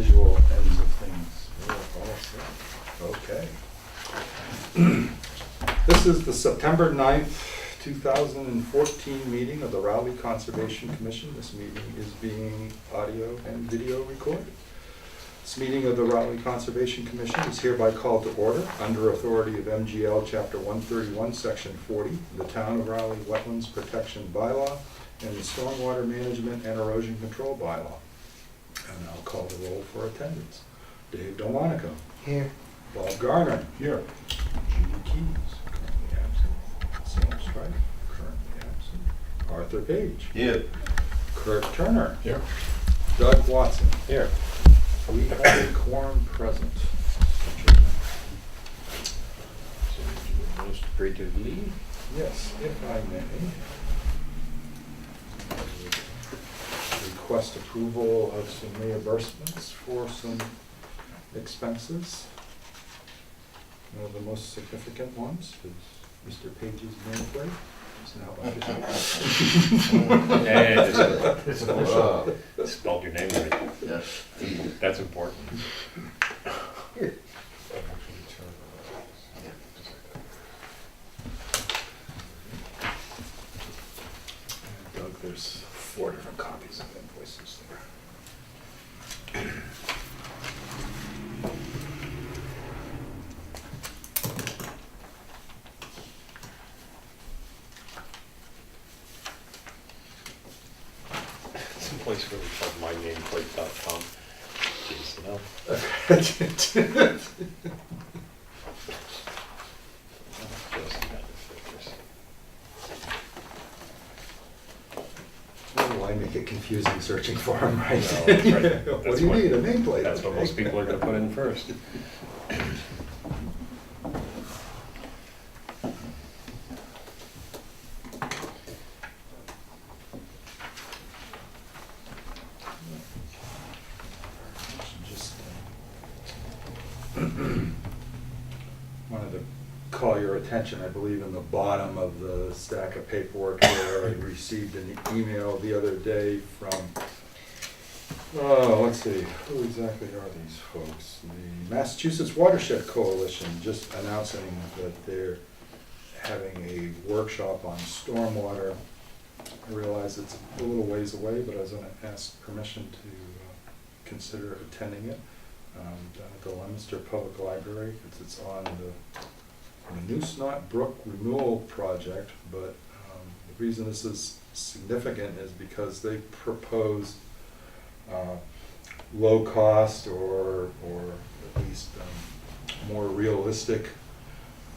visual ends of things. We're all set. Okay. This is the September 9th, 2014 meeting of the Raleigh Conservation Commission. This meeting is being audio and video recorded. This meeting of the Raleigh Conservation Commission is hereby called to order under authority of MGL Chapter 131, Section 40, the Town of Raleigh Wetlands Protection Bylaw, and the Stormwater Management and Erosion Control Bylaw. And I'll call the roll for attendance. Dave Delmonico. Here. Bob Garner. Here. Judy Keys, currently absent. Sam Strife, currently absent. Arthur Page. Here. Kurt Turner. Here. Doug Watson. Here. We have a quorum present. Most creatively. Yes, if I may. I would request approval of some reimbursements for some expenses. One of the most significant ones is Mr. Page's nameplate. It's now official. Yeah, It's official. spelled your name right. Yes. That's important. Doug, there's 4 different copies of invoices there. Some place where we called mynameplate.com. Jeez, you know. Just kind of figures. Why make it confusing searching for them, right? No, that's right. What That's do you what- need, a nameplate? That's what Okay. most people are gonna put in first. Just wanted to call your attention, I believe in the bottom of the stack of paperwork there, I received an email the other day from, let's see, who exactly are these folks? The Massachusetts Watershed Coalition just announcing that they're having a workshop on stormwater. I realize it's a little ways away, but I was gonna ask permission to consider attending it. Down at the Leominster Public Library, it's on the Noosenaut Brook Renewal Project, but the reason this is significant is because they propose low cost or at least more realistic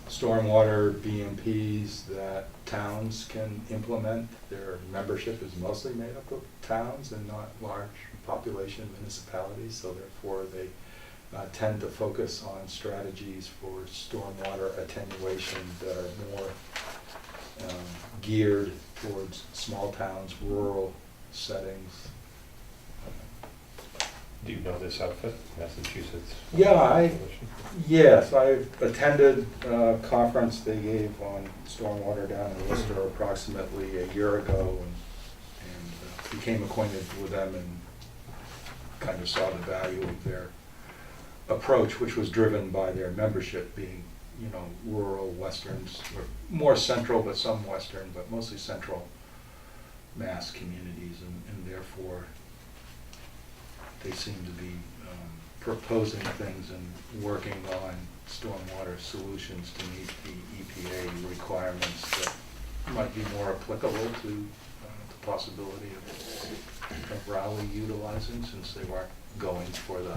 stormwater BMPs that towns can implement. Their membership is mostly made up of towns and not large population municipalities, so therefore they tend to focus on strategies for stormwater attenuation that are more geared towards small towns, rural settings. Do you know this outfit, Massachusetts? Yeah, yes, I attended a conference they gave on stormwater down in Worcester approximately a year ago and became acquainted with them and kind of saw the value of their approach, which was driven by their membership being, you know, rural, western, or more central, but some western, but mostly central Mass communities, and therefore they seem to be proposing things and working on stormwater solutions to meet the EPA requirements that might be more applicable to the possibility of Raleigh utilizing, since they weren't going for the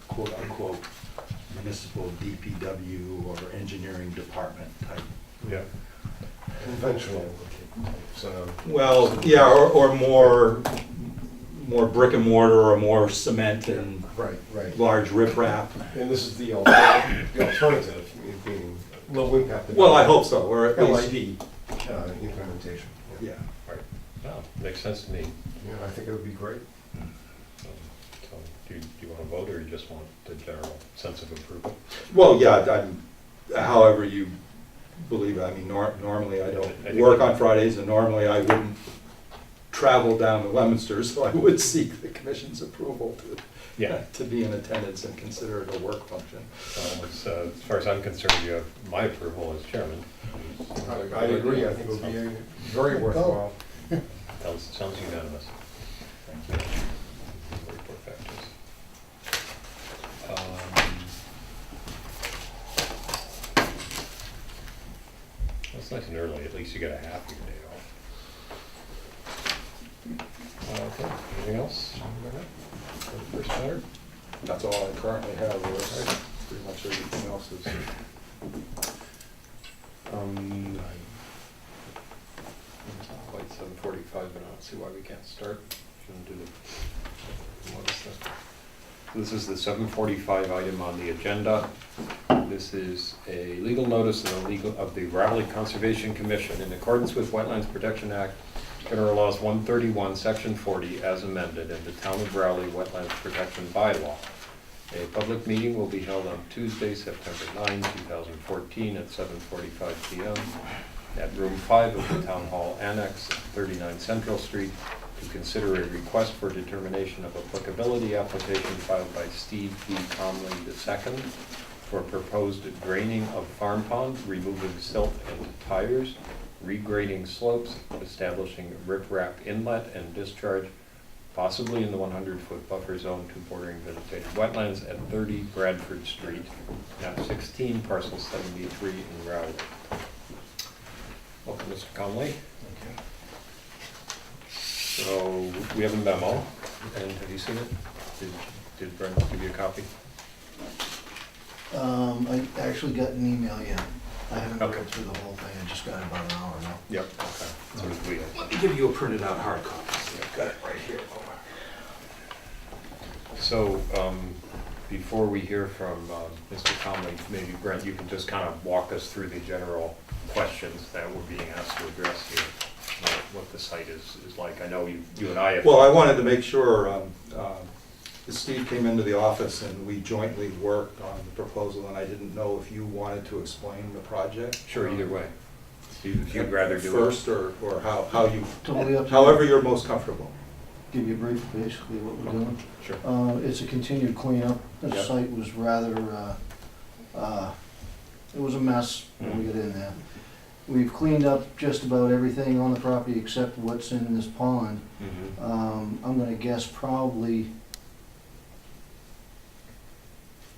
quote-unquote municipal DPW or engineering department type. Yeah. Conventional. So. Well, yeah, or more brick and mortar or more cement and Right. large riprap. And this is the alternative, being low impact. Well, I hope so, or at least, LID implementation. yeah. Right. Oh, makes sense to me. Yeah, I think it would be great. So, do you want to vote, or you just want the general sense of approval? Well, yeah, however you believe it. I mean, normally I don't work on Fridays, and normally I wouldn't travel down to Leominster, so I would seek the commission's approval Yeah. to be in attendance and consider it a work function. As far as I'm concerned, you have my approval as chairman. I agree, I think it would be very worthwhile. Sounds unanimous. Thank you. Report factors. That's nice and early, at least you get a half your day off. Okay, anything else? First matter? That's all I currently have, Lewis. Pretty much everything else is. It's not quite 7:45, but I don't see why we can't start. Shouldn't do the. What is that? This is the 7:45 item on the agenda. This is a legal notice of the Raleigh Conservation Commission in accordance with Wetlands Protection Act, General Laws 131, Section 40, as amended, and the Town of Raleigh Wetlands Protection Bylaw. A public meeting will be held on Tuesday, September 9, 2014, at 7:45 p.m. at Room 5 of the Town Hall Annex, 39 Central Street, to consider a request for determination of applicability application filed by Steve B. Conley II for proposed draining of farm pond, removing silt and tires, regrading slopes, establishing riprap inlet and discharge, possibly in the 100-foot buffer zone to bordering vegetated wetlands at 30 Bradford Street, map 16, parcel 73 in Raleigh. Welcome, Mr. Conley. So we have a memo, and have you seen it? Did Brent give you a copy? I actually got an email, yeah. I haven't Okay. read through the whole thing, I just got it about an hour now. Yep. Okay. So did we. Let me give you a printed out hard copy. I've got it right here. So, before we hear from Mr. Conley, maybe Brent, you can just kind of walk us through the general questions that we're being asked to address here, what the site is like. I know you and I have. Well, I wanted to make sure, Steve came into the office and we jointly worked on the proposal, and I didn't know if you wanted to explain the project. Sure, either way. If you'd rather do it. First, or how you, Totally up to you. however you're most comfortable. Give you a brief, basically what we're doing. Sure. It's a continued cleanup. The Yep. site was rather, it was a mess when we got in there. We've cleaned up just about everything on the property except what's in this pond. Mhm. I'm gonna guess probably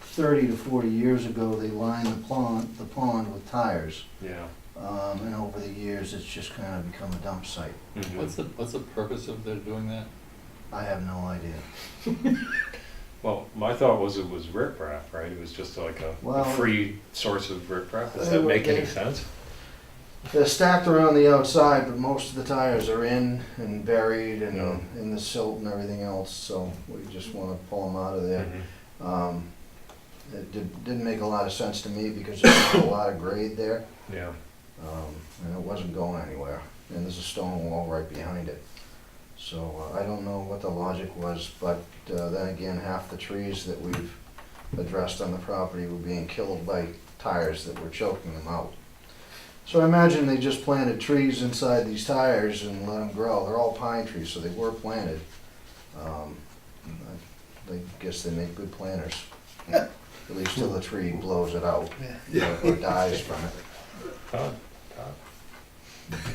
30 to 40 years ago, they lined the pond with tires. Yeah. And over the years, it's just kind of become a dump site. Mhm. What's the purpose of their doing that? I have no idea. Well, my thought was it was riprap, right? It was just like a Well, free source of riprap. Does they that were- make any they- sense? They're stacked around the outside, but most of the tires are in and buried and Yeah. in the silt and everything else, so we just wanna pull them out of there. Mhm. It didn't make a lot of sense to me because there's not a lot of grade there, Yeah. and it wasn't going anywhere. And there's a stone wall right behind it. So I don't know what the logic was, but then again, half the trees that we've addressed on the property were being killed by tires that were choking them out. So I imagine they just planted trees inside these tires and let them grow. They're all pine trees, so they were planted. I guess they make good planters, at least till the tree blows it out or dies from it. Todd.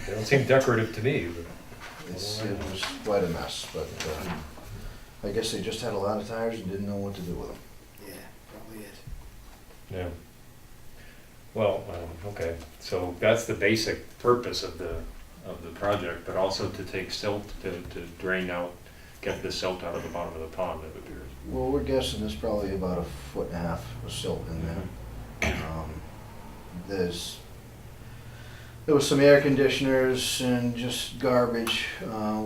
They don't seem decorative to me. But It was quite a mess, but I guess they just had a lot of tires and didn't know what to do with them. Yeah, probably it. yeah. Well, okay. So that's the basic purpose of the project, but also to take silt to drain out, get the silt out of the bottom of the pond, it appears. Well, we're guessing there's probably about 1.5 feet of silt in there. There was some air conditioners and just garbage.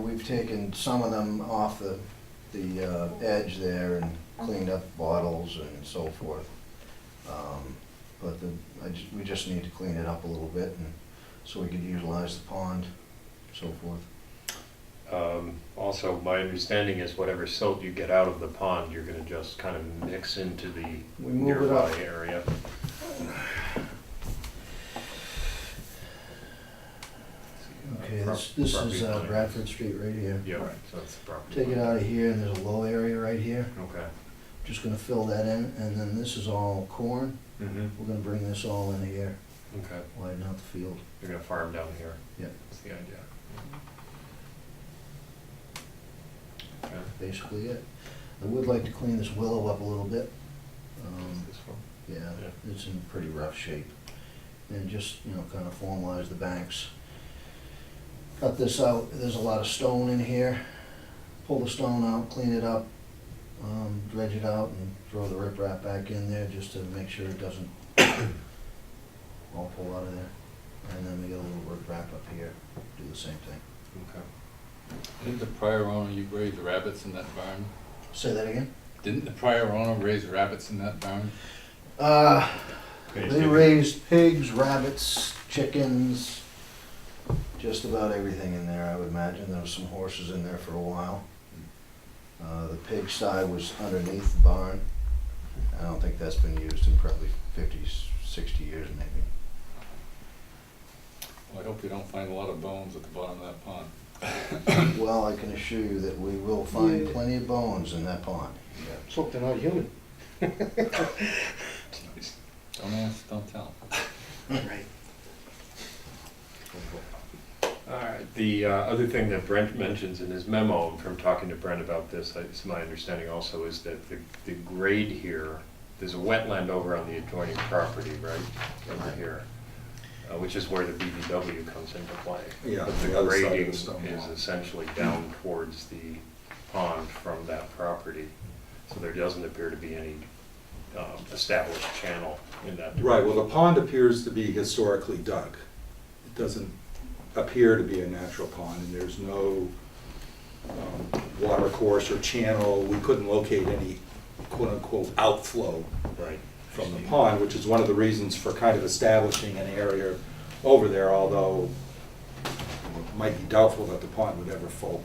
We've taken some of them off the edge there and cleaned up bottles and so forth. But we just need to clean it up a little bit and so we could utilize the pond, so forth. Also, my understanding is whatever silt you get out of the pond, you're gonna just kind of mix into the We move it up. nearby area. Okay, this is property line. Bradford Street right here. Yeah, Right. so that's the property. Take it line. out of here, and there's a low area right here. Okay. Just gonna fill that in, and then this is all corn. Mm-hmm, We're gonna bring this all in here, okay. widen out the field. You're gonna farm down here? Yeah. That's the idea. Okay. Basically it. I would like to clean this willow up a little bit. This one? Yeah, Yeah. it's in pretty rough shape. And just, you know, kind of formalize the banks. Cut this out, there's a lot of stone in here. Pull the stone out, clean it up, dredge it out, and throw the riprap back in there just to make sure it doesn't all pull out of there. And then we get a little riprap up here, do the same thing. Okay. Didn't the prior owner, you raise rabbits in that barn? Say that again? Didn't the prior owner raise rabbits in that barn? They raised pigs, rabbits, chickens, just about everything in there, I would imagine. There was some horses in there for a while. The pig sty was underneath the barn. I don't think that's been used in probably 50, 60 years maybe. Well, I hope you don't find a lot of bones at the bottom of that pond. Well, I can assure you that we will find Yeah. plenty of bones in that pond. Let's hope they're not human. Don't ask, don't tell. Right. All right, the other thing that Brent mentions in his memo, from talking to Brent about this, it's my understanding also, is that the grade here, there's a wetland over on the adjoining property, right, over here, which is where the BBW comes into play. Yeah, But the the other side of the grading stone is wall. essentially down towards the pond from that property, so there doesn't appear to be any established channel in that direction. Right, well, the pond appears to be historically dug. It doesn't appear to be a natural pond, and there's no water course or channel. We couldn't locate any quote-unquote outflow Right. from the pond, which is one of the reasons for kind of establishing an area over there, although it might be doubtful that the pond would ever fill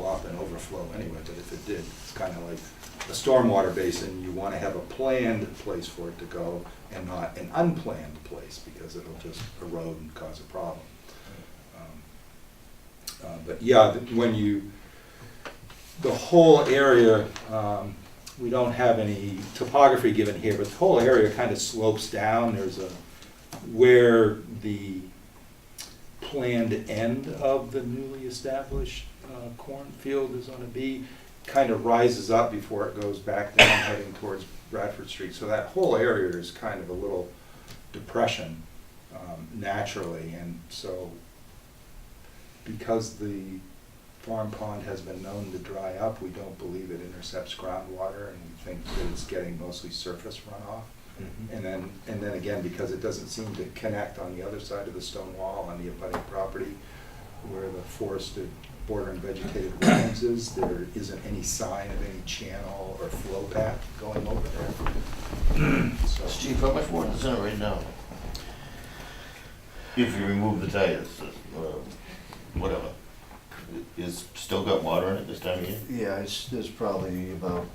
up and overflow anyway, but if it did, it's kind of like a stormwater basin. You want to have a planned place for it to go and not an unplanned place, because it'll just erode and cause a problem. But yeah, the whole area, we don't have any topography given here, but the whole area kind of slopes down. There's where the planned end of the newly established cornfield is going to be, kind of rises up before it goes back down heading towards Bradford Street. So that whole area is kind of a little depression naturally, and so because the farm pond has been known to dry up, we don't believe it intercepts groundwater, and we think that it's getting mostly surface runoff. And then again, because it doesn't seem to connect on the other side of the stone wall on the abutting property where the forested bordering vegetated wetlands is, there isn't any sign of any channel or flow path going over there. So, Steve, how much water is in it right now? If you remove the tires, whatever, it's still got water in it this time of year? Yeah, there's probably about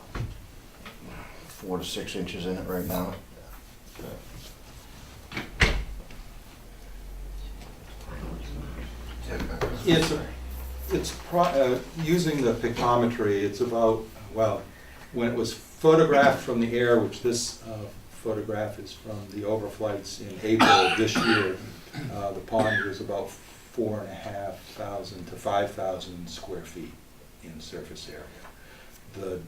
4 to 6 inches in it right now. using the pictometry, it's about, well, when it was photographed from the air, which this photograph is from the overflights in April of this year, the pond was about 4,500 to 5,000 square feet in surface area. The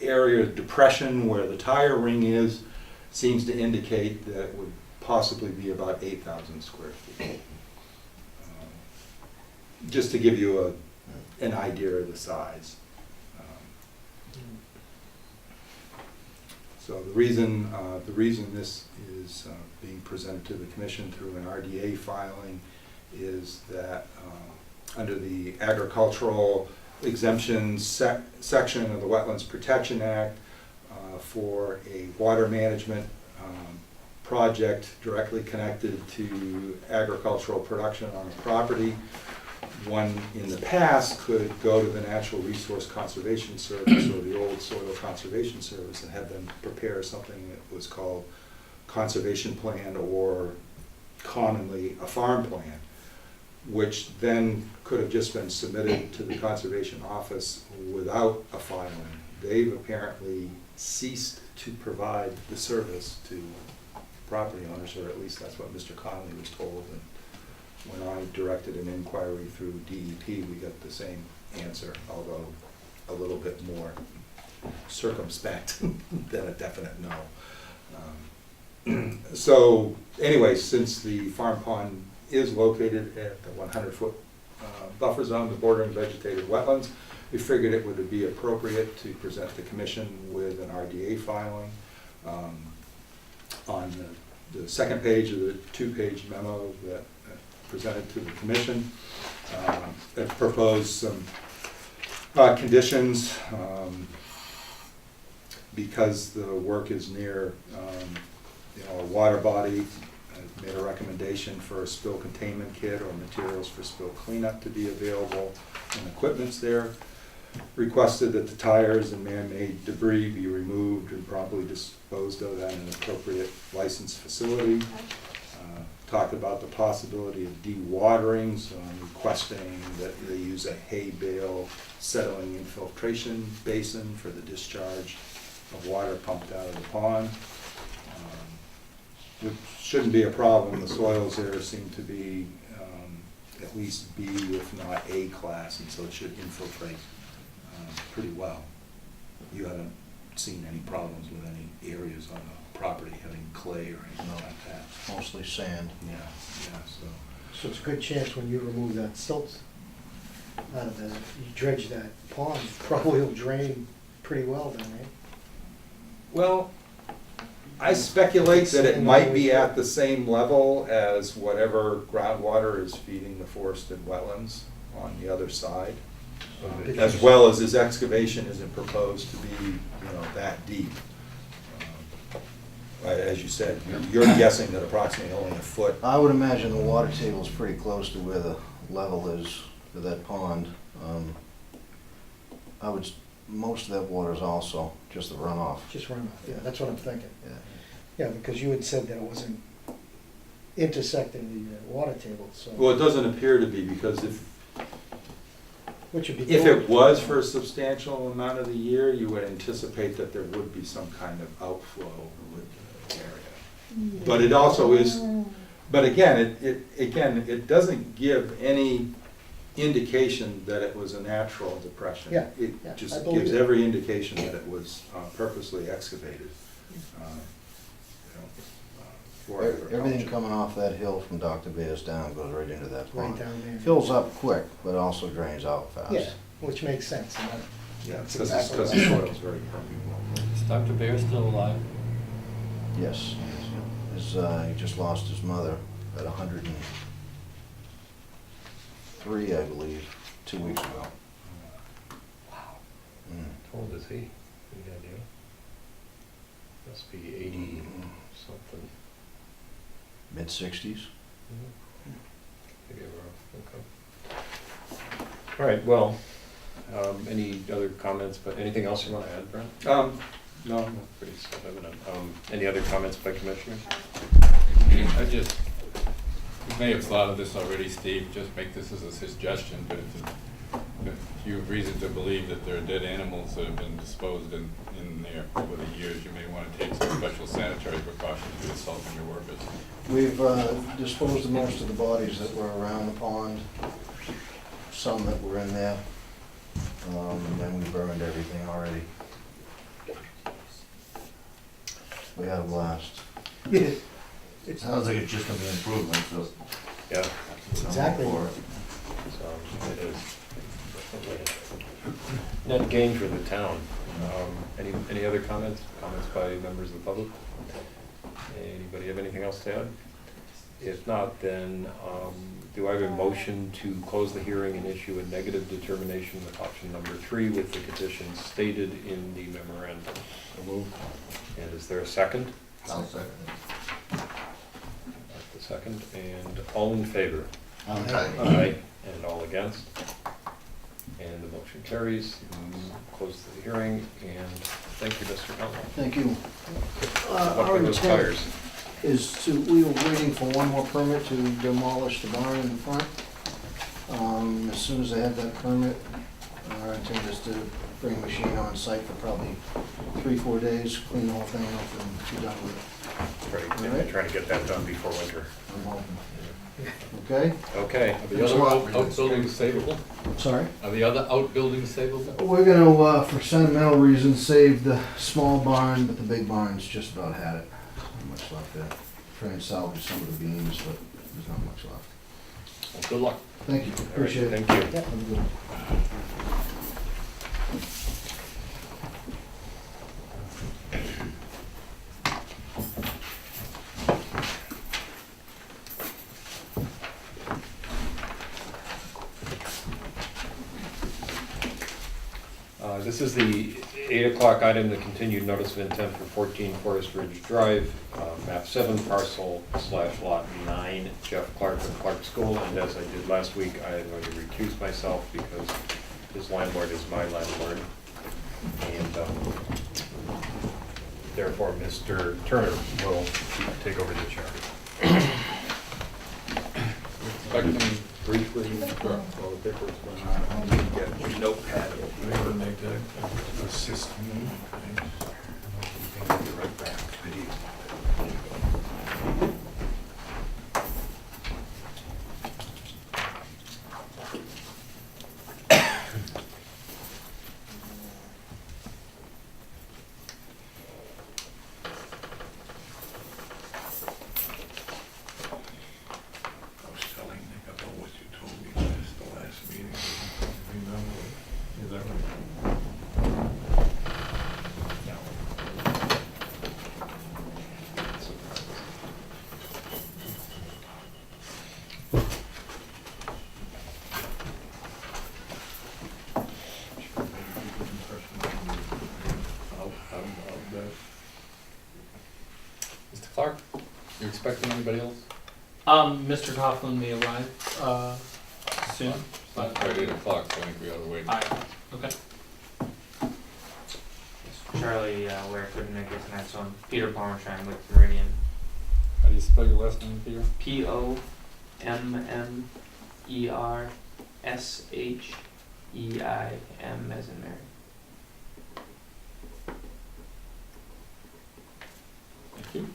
area depression where the tire ring is seems to indicate that it would possibly be about 8,000 square feet. Just to give you an idea of the size. So the reason this is being presented to the commission through an RDA filing is that under the agricultural exemptions section of the Wetlands Protection Act, for a water management project directly connected to agricultural production on a property, one in the past could go to the Natural Resource Conservation Service or the old Soil Conservation Service and have them prepare something that was called conservation plan, or commonly a farm plan. which then could have just been submitted to the Conservation Office without a filing. They've apparently ceased to provide the service to property owners, or at least that's what Mr. Conley was told. And when I directed an inquiry through DEP, we got the same answer, although a little bit more circumspect than a definite no. So anyway, since the farm pond is located at the 100-foot buffer zone, the bordering vegetated wetlands, we figured it would be appropriate to present the commission with an RDA filing. On the second page of the two-page memo that presented to the commission, it proposed some conditions because the work is near a water body. I made a recommendation for a spill containment kit or materials for spill cleanup to be available, and equipment's there. Requested that the tires and man-made debris be removed and properly disposed of at an appropriate licensed facility. Talked about the possibility of dewatering, so I'm requesting that they use a hay bale settling infiltration basin for the discharge of water pumped out of the pond. Which shouldn't be a problem. The soils there seem to be at least B, if not A class, and so it should infiltrate pretty well. You haven't seen any problems with any areas on the property having clay or anything like that? Mostly sand. Yeah, so. So it's a good chance when you remove that silt out of you dredge that pond, it probably will drain pretty well then, right? Well, I speculate that it might be at the same level as whatever groundwater is feeding the forested wetlands on the other side. As well as his excavation isn't proposed to be, that deep. As you said, you're guessing that approximately only a foot. I would imagine the water table is pretty close to where the level is for that pond. Most of that water is also just the runoff. Just runoff, yeah, that's what I'm thinking. Yeah. Yeah, because you had said that it wasn't intersecting the water table, so. Well, it doesn't appear to be, because Which would be. if good. it was for a substantial amount of the year, you would anticipate that there would be some kind of outflow with the area. But it also is, but again, it doesn't give any indication that it was a natural depression. Yeah, It yeah, I just believe gives it. every indication that it was purposely excavated. For Everything agriculture. coming off that hill from Dr. Bear's down goes right into that Right pond. down there. Fills up quick, but also drains out fast. Yeah, which makes sense. and that- Yeah, that's because exactly the what I soil think. is very permeable. Is Dr. Bear still alive? Yes. He just lost his mother at 103, I believe, 2 weeks ago. Wow. Mm. How old is he? Any idea? Must be 80 something. Mid-60s. Maybe we're off. Okay. All right, well, any other comments, but anything else you want to add, Brent? No, Pretty self-evident. Any other comments by commissioners? I just, you may have thought of this already, Steve, just make this as a suggestion, but if you have reason to believe that there are dead animals that have been disposed in there over the years, you may want to take some special sanitary precautions to assault on your workers. We've disposed of most of the bodies that were around the pond, some that were in there, and then we burned everything already. We had a blast. It's Sounds like it's just gonna be an improvement, so. Yeah, exactly. For it. so it is. Net gain for the town. Any other comments? Comments by members of the public? Anybody have anything else to add? If not, then do I have a motion to close the hearing and issue a negative determination with option number 3 with the conditions stated in the memorandum? So moved. And is there a second? I'll second The second, and all in favor? it. Okay. Aye. And all against? And the motion carries. Close the hearing, and thank you, Mr. Conlon. Thank you. Up Our with those intent tires. is we were waiting for one more permit to demolish the barn in the front. As soon as I have that permit, our intent is to bring a machine on site for probably 3-4 days, clean the whole thing up and be done with it. Right, All and right. trying to get that done before winter. I'm hoping. Okay? Okay. Are the other outbuildings savable? Sorry? Are the other outbuildings savable? We're gonna, for sentimental reasons, save the small barn, but the big barn's just about had it. Not much left there. Trying to salvage some of the beams, but there's not much left. Well, good luck. Thank you, appreciate it. Thank you. Have a good one. This is the 8 o'clock item, the continued notice of intent for 14 Forest Ridge Drive, map 7, parcel / lot 9, Jeff Clark of Clark School. And as I did last week, I am going to recuse myself because his landlord is my landlord. And therefore, Mr. Turner will take over the chair. Expecting briefly, while the paper's going on, I'll need to get a notepad. Assist me. I'll be right back. I was telling Nick about what you told me last, the last meeting. Remember? Is that right? I'll bet. Mr. Clark, you expecting anybody else? Mr. Coughlin may arrive, soon, It's not but, quite 8 o'clock, so I think we ought to wait. okay. Charlie Ware couldn't make it tonight, so I'm Peter Palmershine with Meridian. How do you spell your last name, Peter? POMMERSHEIM as in Mary. Thank you.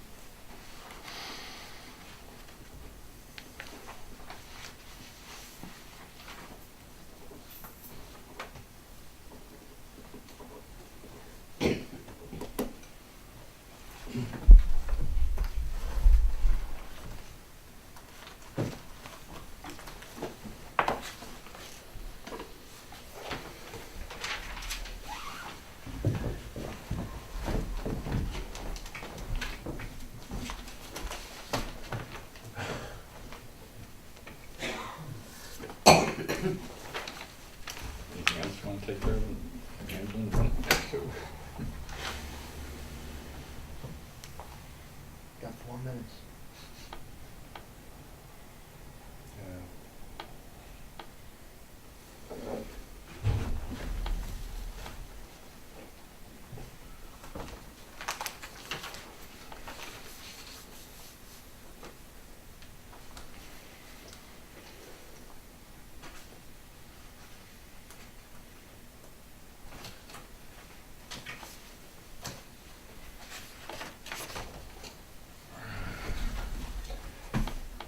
Anything else you want to take care of? Angela? Got 4 minutes.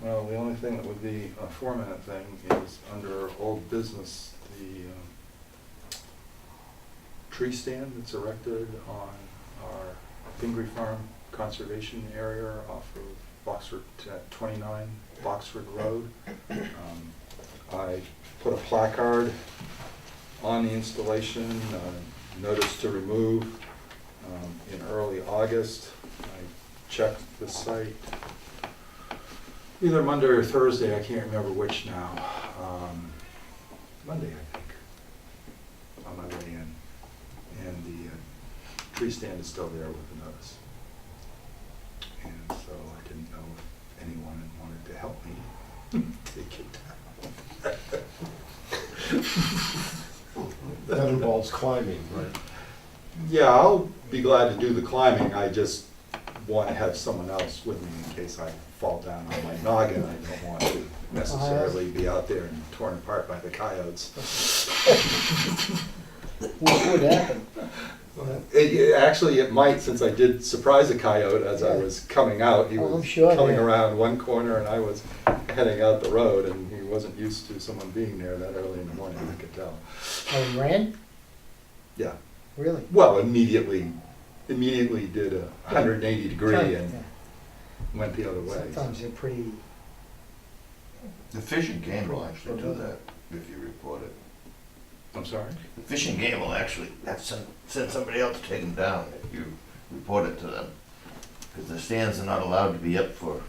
Well, the only thing that would be a 4-minute thing is under old business, the tree stand that's erected on our Pingree Farm Conservation Area off of Boxford, 29 Boxford Road. I put a placard on the installation, notice to remove, in early August. I checked the site either Monday or Thursday, I can't remember which now. Monday, I think, on my way in. And the tree stand is still there with the notice. And so I didn't know if anyone wanted to help me take it down. That involves climbing, right? Yeah, I'll be glad to do the climbing. I just want to have someone else with me in case I fall down on my noggin. I don't want to necessarily be out there and torn apart by the coyotes. What would happen? Actually, it might, since I did surprise a coyote as I was coming out. He Oh, I'm was sure, coming yeah. around one corner and I was heading out the road, and he wasn't used to someone being there that early in the morning, I could tell. Oh, he ran? Yeah, Really? well, immediately did a 180 degree and Yeah. went the other way. Sometimes they're pretty, The Fish and Game will actually do that if you report it. I'm sorry? The Fish and Game will actually send somebody out to take them down if you report it to them. Because the stands are not allowed to be up for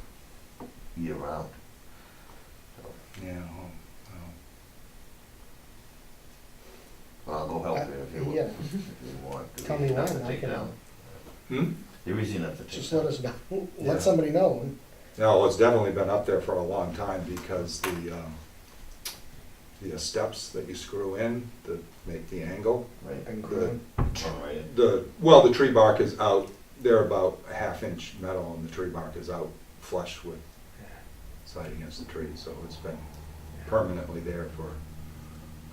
year round. Yeah. Well, I'll go help you if you, yeah. if you want. Tell me Easy enough when, to I take can- down. Hmm? They're easy enough to take down. Just let us know, Yeah. let somebody know. No, it's definitely been up there for a long time because the steps that you screw in to make the angle, Right. And the, grown. Turn right in. the tree bark is out, they're about a half-inch metal and the tree bark is out flush with side against the tree, so it's been permanently there for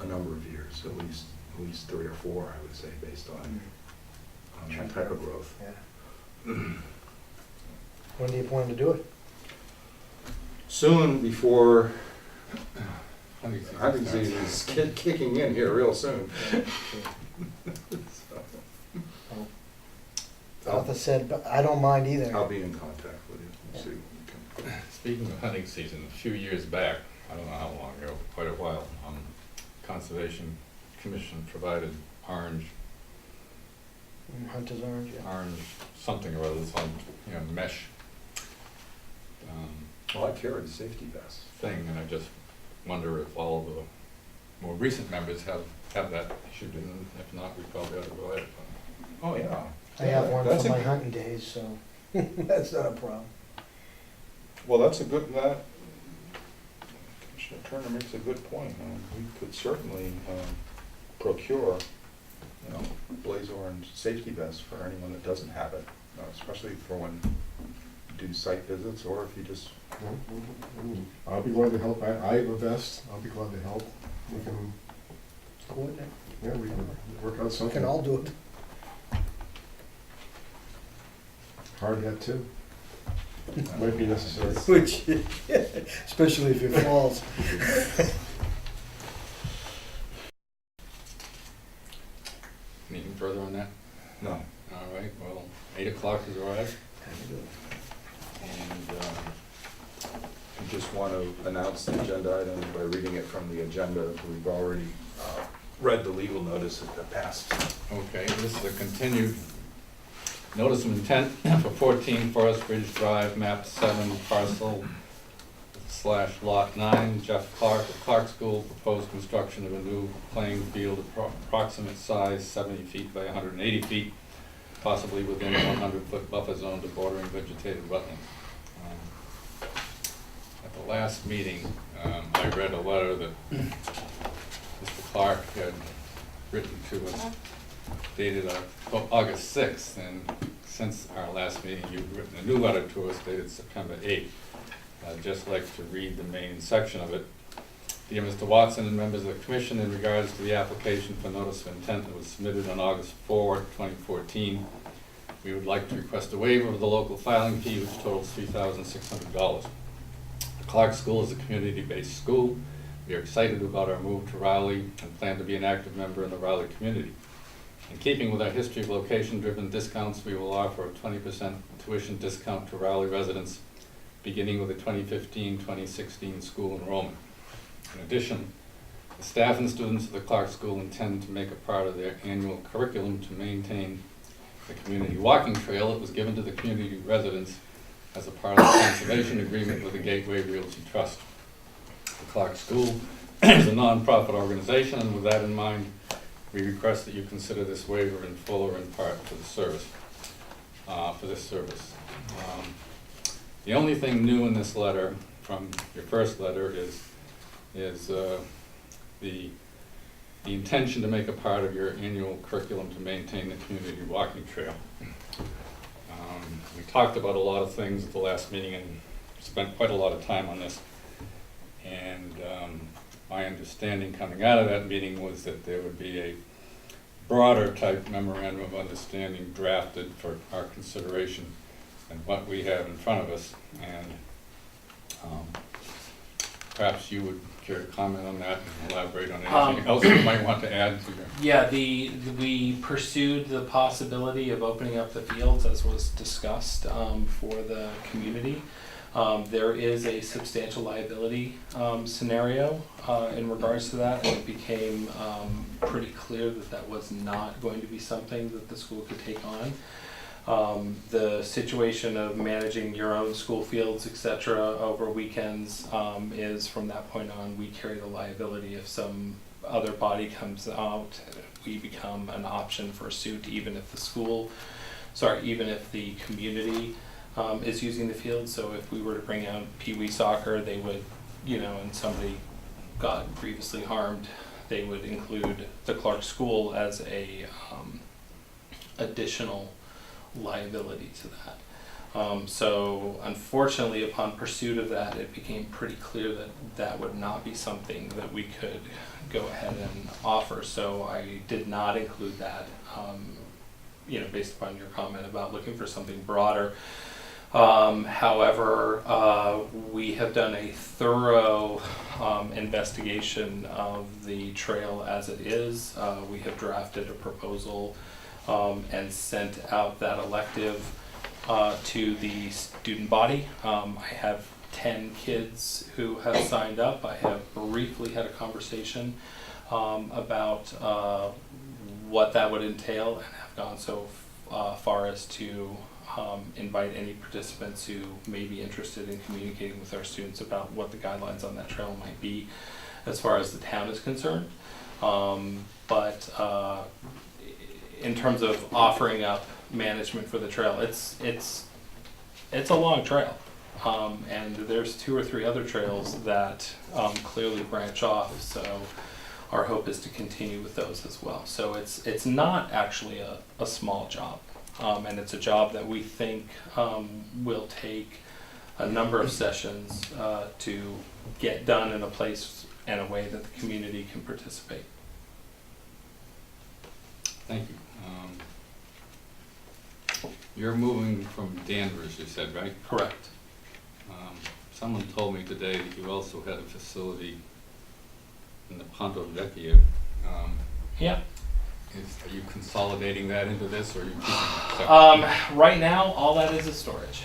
a number of years, at least 3 or 4, I would say, based on that type of growth. Yeah. When do you plan to do it? Soon, before hunting season season starts. is kicking in here real soon. Arthur said, but I don't mind either. I'll be in contact with you, and see what we can. Speaking of hunting season, a few years back, I don't know how long ago, quite a while, Conservation Commission provided orange Hunter's orange, yeah. something or other, some, mesh Well, I carried a safety vest. thing, and I just wonder if all the more recent members have that issued, and if not, we probably ought to go ahead. Oh, yeah. I have one That's for my a- hunting days, so that's not a problem. Well, that's a good, Commissioner Turner makes a good point. We could certainly procure, blaze orange safety vests for anyone that doesn't have it, especially for when you do site visits, or if you just, I'll be glad to help. I have a vest. I'll be glad to help. We can, Coordinate. yeah, we can work out We something. can all do it. Hard hat too. Might be necessary. Which, especially if it falls. Anything further on that? no. All right, well, 8 o'clock has arrived, and I just want to announce the agenda item by reading it from the agenda. We've already read the legal notice that passed. okay, this is a continued notice of intent for 14 Forest Ridge Drive, map 7, parcel / lot 9, Jeff Clark of Clark School, proposed construction of a new playing field approximate size 70 feet by 180 feet, possibly within a 100-foot buffer zone to bordering vegetated wetlands. At the last meeting, I read a letter that Mr. Clark had written to us, dated August 6th, and since our last meeting, you've written a new letter to us dated September 8th. I'd just like to read the main section of it. Dear Mr. Watson and members of the Commission, in regards to the application for notice of intent that was submitted on August 4, 2014, we would like to request a waiver of the local filing fee, which totals $3,600. The Clark School is a community-based school. We are excited about our move to Raleigh and plan to be an active member in the Raleigh community. In keeping with our history of location-driven discounts, we will offer a 20% tuition discount to Raleigh residents, beginning with the 2015-2016 school enrollment. In addition, the staff and students of the Clark School intend to make a part of their annual curriculum to maintain the community walking trail that was given to the community residents as a part of the conservation agreement with the Gateway Realty Trust. The Clark School is a non-profit organization, and with that in mind, we request that you consider this waiver in full or in part for the service, for this service. The only thing new in this letter from your first letter is the intention to make a part of your annual curriculum to maintain the community walking trail. We talked about a lot of things at the last meeting and spent quite a lot of time on this. And my understanding coming out of that meeting was that there would be a broader type memorandum of understanding drafted for our consideration than what we have in front of us. And perhaps you would care to comment on that and elaborate on anything else you might want to add to your... Yeah, we pursued the possibility of opening up the fields as was discussed for the community. There is a substantial liability scenario in regards to that, and it became pretty clear that that was not going to be something that the school could take on. The situation of managing your own school fields, etc., over weekends is, from that point on, we carry the liability. If some other body comes out, we become an option for a suit, even if the community is using the field. So if we were to bring out Pee Wee soccer, they would, and somebody got grievously harmed, they would include the Clark School as a additional liability to that. So unfortunately, upon pursuit of that, it became pretty clear that that would not be something that we could go ahead and offer. So I did not include that, based upon your comment about looking for something broader. However, we have done a thorough investigation of the trail as it is. We have drafted a proposal and sent out that elective to the student body. I have 10 kids who have signed up. I have briefly had a conversation about what that would entail, and have gone so far as to invite any participants who may be interested in communicating with our students about what the guidelines on that trail might be as far as the town is concerned. But in terms of offering up management for the trail, it's a long trail, and there's 2 or 3 other trails that clearly branch off. So our hope is to continue with those as well. So it's not actually a small job, and it's a job that we think will take a number of sessions to get done in a place and a way that the community can participate. Thank you. You're moving from Danvers, you said, right? Correct. Someone told me today that you also had a facility in the Ponto Vecchio. Yeah. Are you consolidating that into this, or are you keeping it separate? Right now, all that is storage.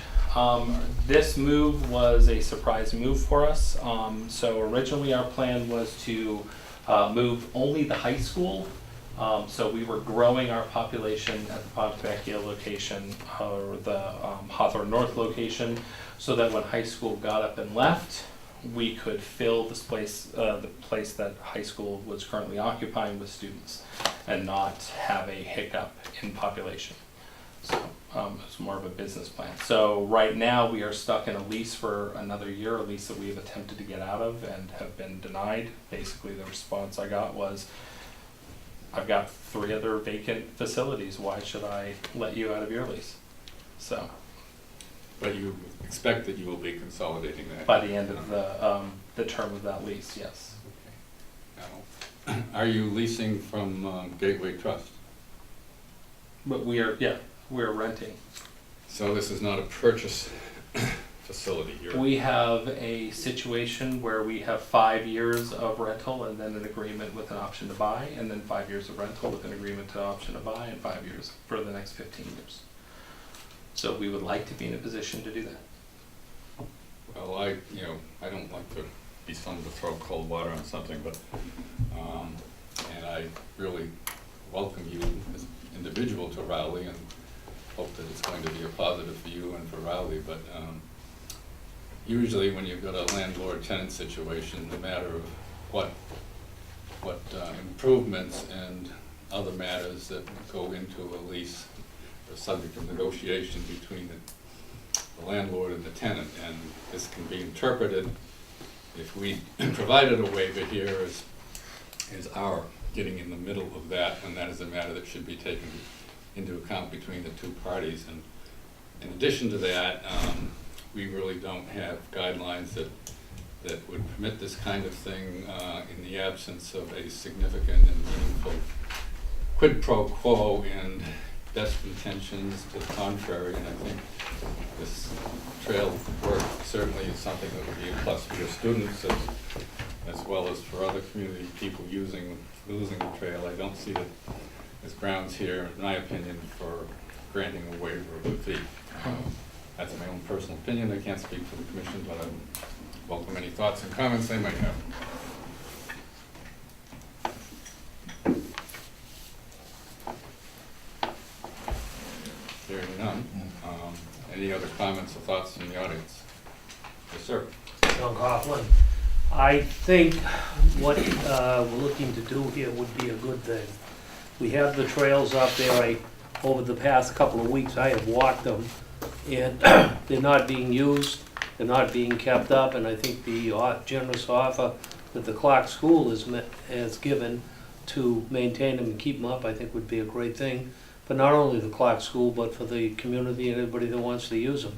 This move was a surprise move for us. So originally our plan was to move only the high school. So we were growing our population at the Ponte Vecchio location, or the Hawthorne North location, so that when high school got up and left, we could fill this place, the place that high school was currently occupying with students, and not have a hiccup in population. So it's more of a business plan. So right now we are stuck in a lease for another year, a lease that we have attempted to get out of and have been denied. Basically the response I got was, I've got 3 other vacant facilities, why should I let you out of your lease? So. But you expect that you will be consolidating that? By the end of the term of that lease, yes. Okay. Now, are you leasing from Gateway Trust? But we're renting. So this is not a purchase facility? We have a situation where we have 5 years of rental and then an agreement with an option to buy, and then 5 years of rental with an agreement to option to buy, and 5 years for the next 15 years. So we would like to be in a position to do that. Well, I don't like to be someone to throw cold water on something, but, and I really welcome you as an individual to Rowley and hope that it's going to be a positive for you and for Rowley, but usually when you've got a landlord-tenant situation, no matter of what improvements and other matters that go into a lease are subject of negotiation between the landlord and the tenant, and this can be interpreted, if we provided a waiver here, as our getting in the middle of that, and that is a matter that should be taken into account between the 2 parties. And in addition to that, we really don't have guidelines that would permit this kind of thing in the absence of a significant and meaningful quid pro quo and best intentions to the contrary. And I think this trail work certainly is something that would be a plus for your students as well as for other community people using the trail. I don't see that as grounds here, in my opinion, for granting a waiver of the fee. That's my own personal opinion. I can't speak for the commission, but I welcome any thoughts and comments they might have. Hearing none. Any other comments or thoughts from the audience? Yes, sir. John Coughlin. I think what we're looking to do here would be a good thing. We have the trails up there. Over the past couple of weeks, I have walked them, and they're not being used, they're not being kept up, and I think the generous offer that the Clark School has given to maintain them and keep them up, I think would be a great thing for not only the Clark School, but for the community and everybody that wants to use them.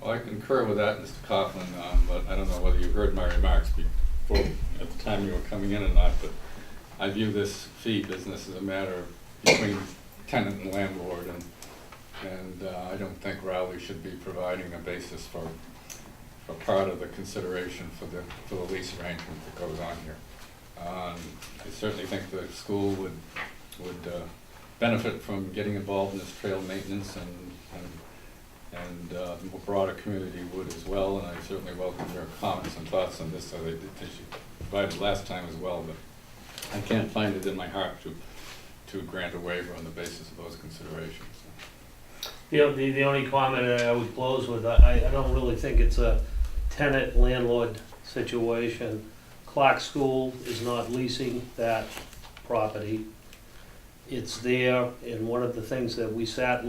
Well, I concur with that, Mr. Coughlin, but I don't know whether you heard my remarks before, at the time you were coming in or not, but I view this fee business as a matter between tenant and landlord, and I don't think Rowley should be providing a basis for part of the consideration for the lease arrangement that goes on here. I certainly think the school would benefit from getting involved in this trail maintenance, and the broader community would as well, and I certainly welcome your comments and thoughts on this, so they provided last time as well, but I can't find it in my heart to grant a waiver on the basis of those considerations. The only comment I would close with, I don't really think it's a tenant-landlord situation. Clark School is not leasing that property. It's there, and one of the things that we sat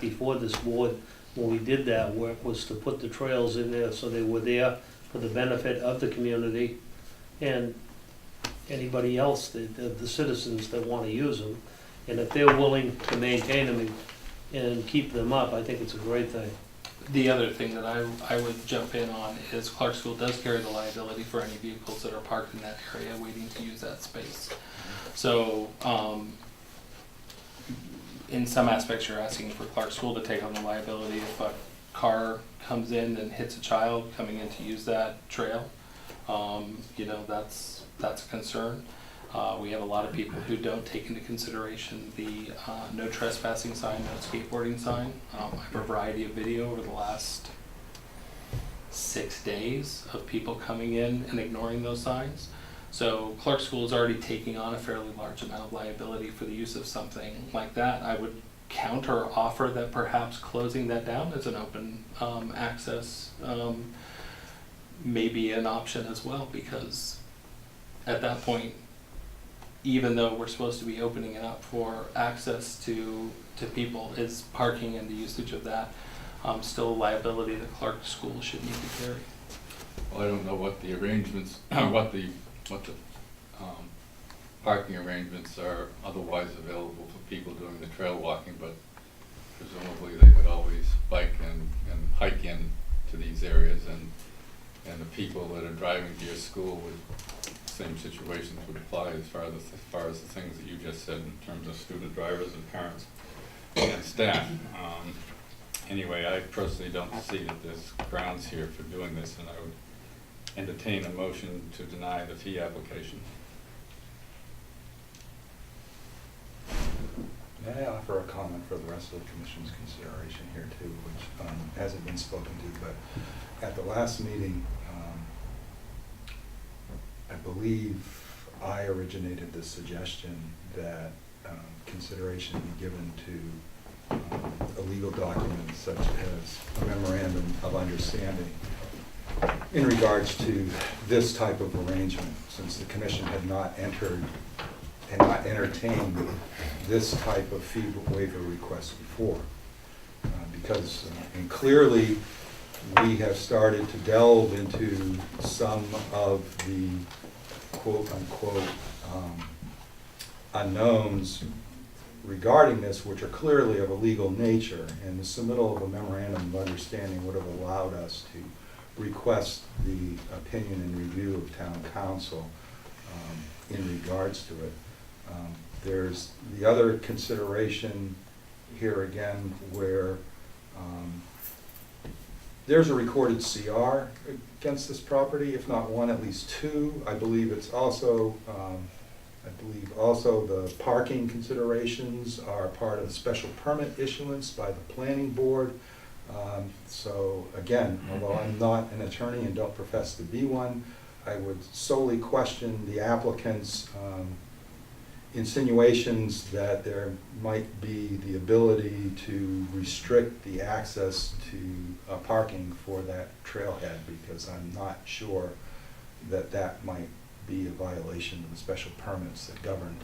before this board when we did that work was to put the trails in there so they were there for the benefit of the community and anybody else, the citizens that want to use them. And if they're willing to maintain them and keep them up, I think it's a great thing. The other thing that I would jump in on is Clark School does carry the liability for any vehicles that are parked in that area waiting to use that space. So in some aspects you're asking for Clark School to take on the liability if a car comes in and hits a child coming in to use that trail. That's a concern. We have a lot of people who don't take into consideration the no trespassing sign, no skateboarding sign. I have a variety of video over the last 6 days of people coming in and ignoring those signs. So Clark School is already taking on a fairly large amount of liability for the use of something like that. I would counter offer that perhaps closing that down as an open access may be an option as well, because at that point, even though we're supposed to be opening it up for access to people, is parking and the usage of that still a liability that Clark School should need to carry? Well, I don't know what the arrangements, what the parking arrangements are otherwise available for people doing the trail walking, but presumably they would always bike and hike in to these areas, and the people that are driving to your school would, same situations would apply as far as the things that you just said in terms of student drivers and parents and staff. Anyway, I personally don't see that there's grounds here for doing this, and I would entertain a motion to deny the fee application. May I offer a comment for the rest of the commission's consideration here too, which hasn't been spoken to, but at the last meeting, I believe I originated the suggestion that consideration be given to a legal document such as a memorandum of understanding in regards to this type of arrangement, since the commission had not entertained this type of fee waiver request before. And clearly we have started to delve into some of the quote-unquote unknowns regarding this, which are clearly of a legal nature, and the submittal of a memorandum of understanding would have allowed us to request the opinion and review of town council in regards to it. There's the other consideration here again where there's a recorded CR against this property, if not one, at least two. I believe it's also, the parking considerations are part of the special permit issuance by the planning board. So again, although I'm not an attorney and don't profess to be one, I would solely question the applicant's insinuations that there might be the ability to restrict the access to parking for that trailhead, because I'm not sure that that might be a violation of the special permits that govern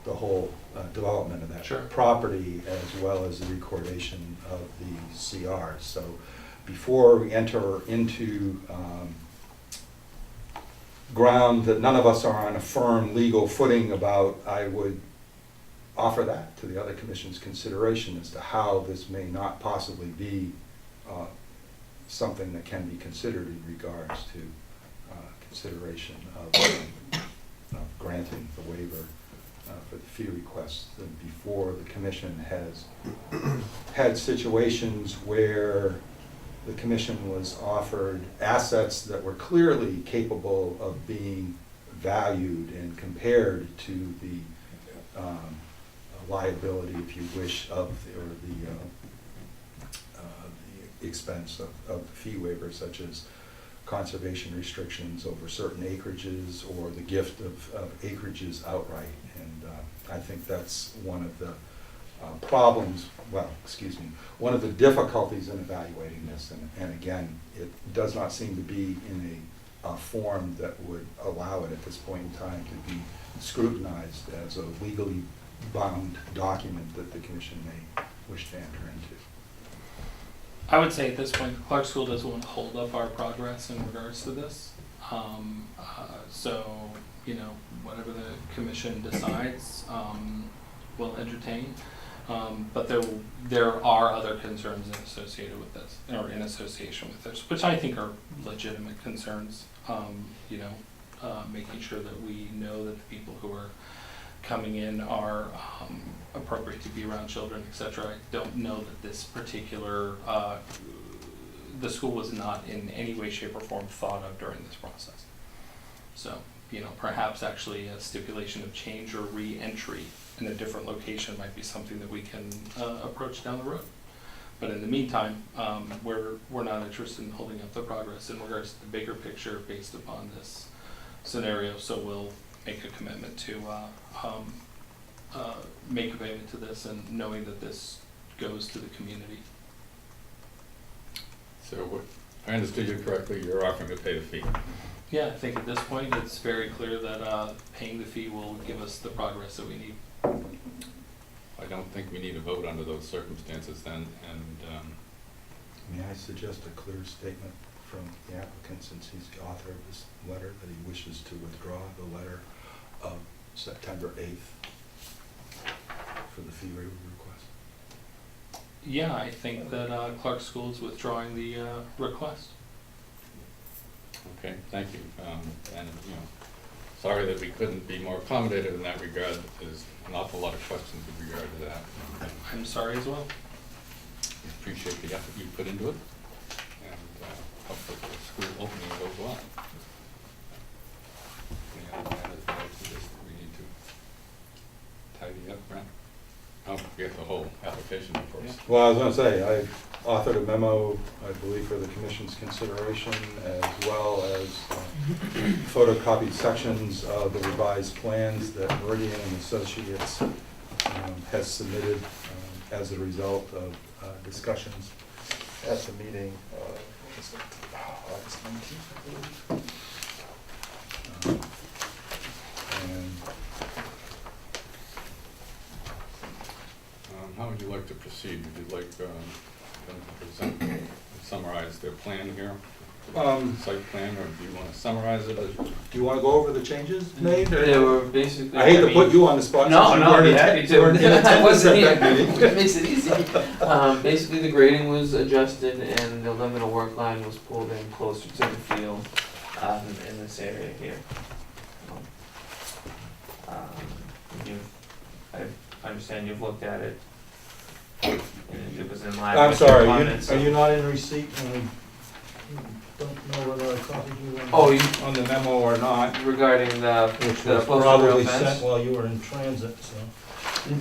the whole development of that Sure. property, as well as the recordation of the CR. So before we enter into ground that none of us are on a firm legal footing about, I would offer that to the other commission's consideration as to how this may not possibly be something that can be considered in regards to consideration of granting the waiver for the fee requests. And before the commission has had situations where the commission was offered assets that were clearly capable of being valued and compared to the liability, if you wish, of the expense of the fee waiver, such as conservation restrictions over certain acreages or the gift of acreages outright. And I think that's one of the problems, one of the difficulties in evaluating this, and again, it does not seem to be in a form that would allow it at this point in time to be scrutinized as a legally bound document that the commission may wish to enter into. I would say at this point, Clark School doesn't want to hold up our progress in regards to this. So, whatever the commission decides, we'll entertain. But there are other concerns associated with this, or in association with this, which I think are legitimate concerns. Making sure that we know that the people who are coming in are appropriate to be around children, etc. I don't know that this particular, the school was not in any way, shape, or form thought of during this process. So, perhaps actually a stipulation of change or re-entry in a different location might be something that we can approach down the road. But in the meantime, we're not interested in holding up the progress in regards to the bigger picture based upon this scenario. So we'll make a commitment to make a payment to this, and knowing that this goes to the community. So if I understood you correctly, you're offering to pay the fee. Yeah, I think at this point it's very clear that paying the fee will give us the progress that we need. I don't think we need a vote under those circumstances then, and May I suggest a clear statement from the applicant, since he's the author of this letter, that he wishes to withdraw the letter of September 8th for the fee waiver request? Yeah, I think that Clark School is withdrawing the request. okay, thank you. And, sorry that we couldn't be more accommodative in that regard. There's an awful lot of questions with regard to that. I'm sorry as well. We appreciate the effort you put into it, and hope that the school opening goes well. Any other matters related to this that we need to tidy up, Brent? Oh, we have the whole application before us. Well, I was going to say, I authored a memo, I believe, for the commission's consideration, as well as photocopied sections of the revised plans that Meridian and Associates has submitted as a result of discussions at the meeting August 19th, I believe. And How would you like to proceed? Would you like them to present, summarize their plan here? site plan, or do you wanna summarize it? Do you wanna go over the changes made? They were basically. I hate to mean- put you on the spot. No, since you no, I'd weren't be in- happy you weren't in to. I attendance wasn't at that here, meeting. which makes it easy. Basically, the grading was adjusted and the limit of work line was pulled in closer to the field in this area here. I understand you've looked at it. And it was in line I'm with your sorry, comments. are you not in receipt? Don't know whether I copied you Oh, you, on the memo or not. regarding the Which the was posted rail probably fence? sent while you were in transit, so.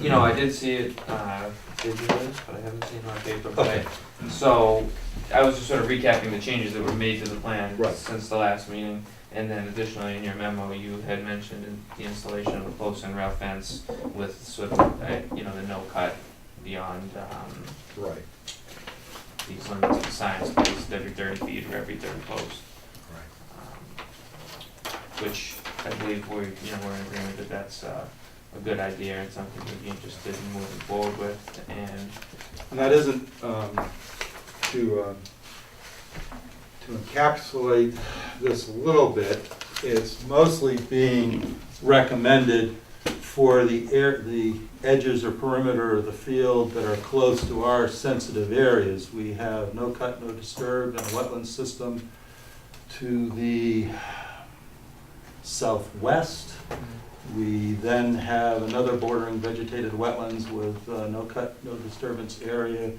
You know, I did see it digitally, but I haven't seen it on paper. But Okay. so I was just sort of recapping the changes that were made to the plan Right. since the last meeting. And then additionally, in your memo, you had mentioned the installation of a post and rail fence with sort of, the no cut beyond Right. these limits of signs placed every 30 feet or every third post. Which I believe we're in agreement that that's a good idea and something we'd be interested in moving forward with. And that isn't, to encapsulate this a little bit, it's mostly being recommended for the edges or perimeter of the field that are close to our sensitive areas. We have no cut, no disturb, and a wetland system to the southwest. We then have another bordering vegetated wetlands with no cut, no disturbance area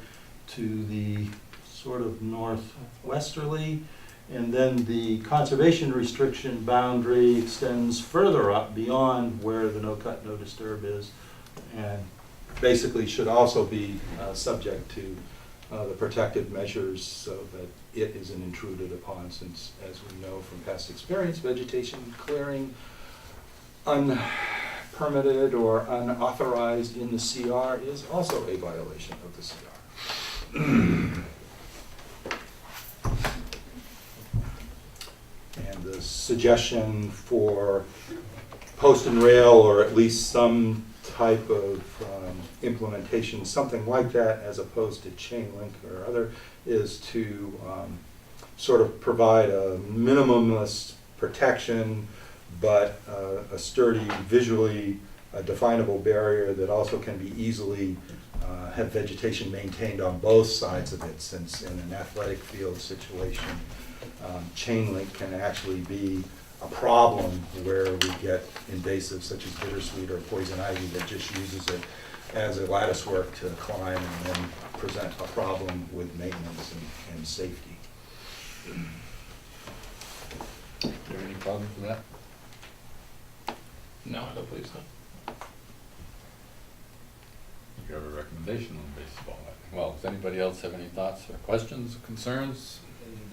to the sort of northwesterly. And then the conservation restriction boundary extends further up beyond where the no cut, no disturb is. And basically should also be subject to the protective measures so that it isn't intruded upon, since, as we know from past experience, vegetation clearing unpermitted or unauthorized in the CR is also a violation of the CR. And the suggestion for post and rail, or at least some type of implementation, something like that, as opposed to chain link or other, is to sort of provide a minimalist protection, but a sturdy, visually definable barrier that also can be easily have vegetation maintained on both sides of it, since in an athletic field situation, chain link can actually be a problem where we get invasives such as bittersweet or poison ivy that just uses it as a lattice work to climb and then present a problem with maintenance and safety. Is there any problem with that? No, I don't believe so. You have a recommendation on baseball. Well, does anybody else have any thoughts or questions or concerns?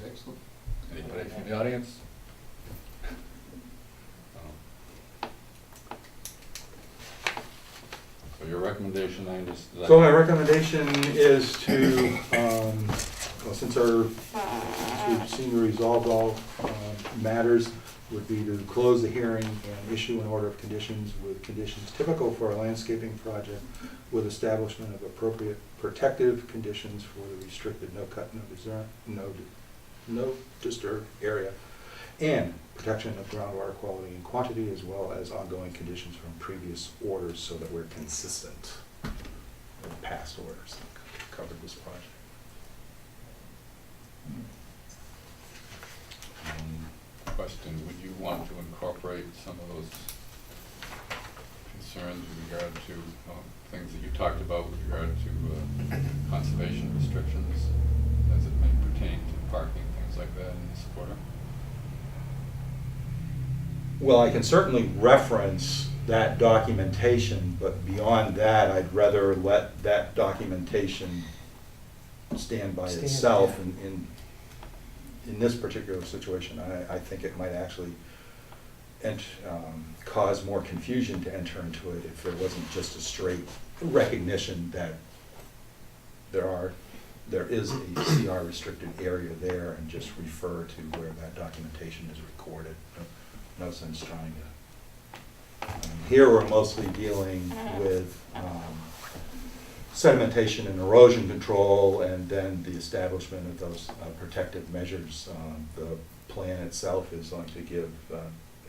Excellent. Anybody from the audience? So your recommendation, I understand. So my recommendation is to, well, since we've seen to resolve all matters, would be to close the hearing and issue an order of conditions with conditions typical for a landscaping project, with establishment of appropriate protective conditions for the restricted no cut, no disturb area, and protection of groundwater quality and quantity, as well as ongoing conditions from previous orders, so that we're consistent with past orders that covered this project. Question, would you want to incorporate some of those concerns with regard to things that you talked about with regard to conservation restrictions as it may pertain to parking, things like that in this order? Well, I can certainly reference that documentation, but beyond that, I'd rather let that documentation stand by Stand, itself. yeah. In this particular situation, I think it might actually cause more confusion to enter into it if there wasn't just a straight recognition that there is a CR restricted area there, and just refer to where that documentation is recorded. No sense trying to. Here we're mostly dealing with sedimentation and erosion control, and then the establishment of those protective measures. The plan itself is going to give,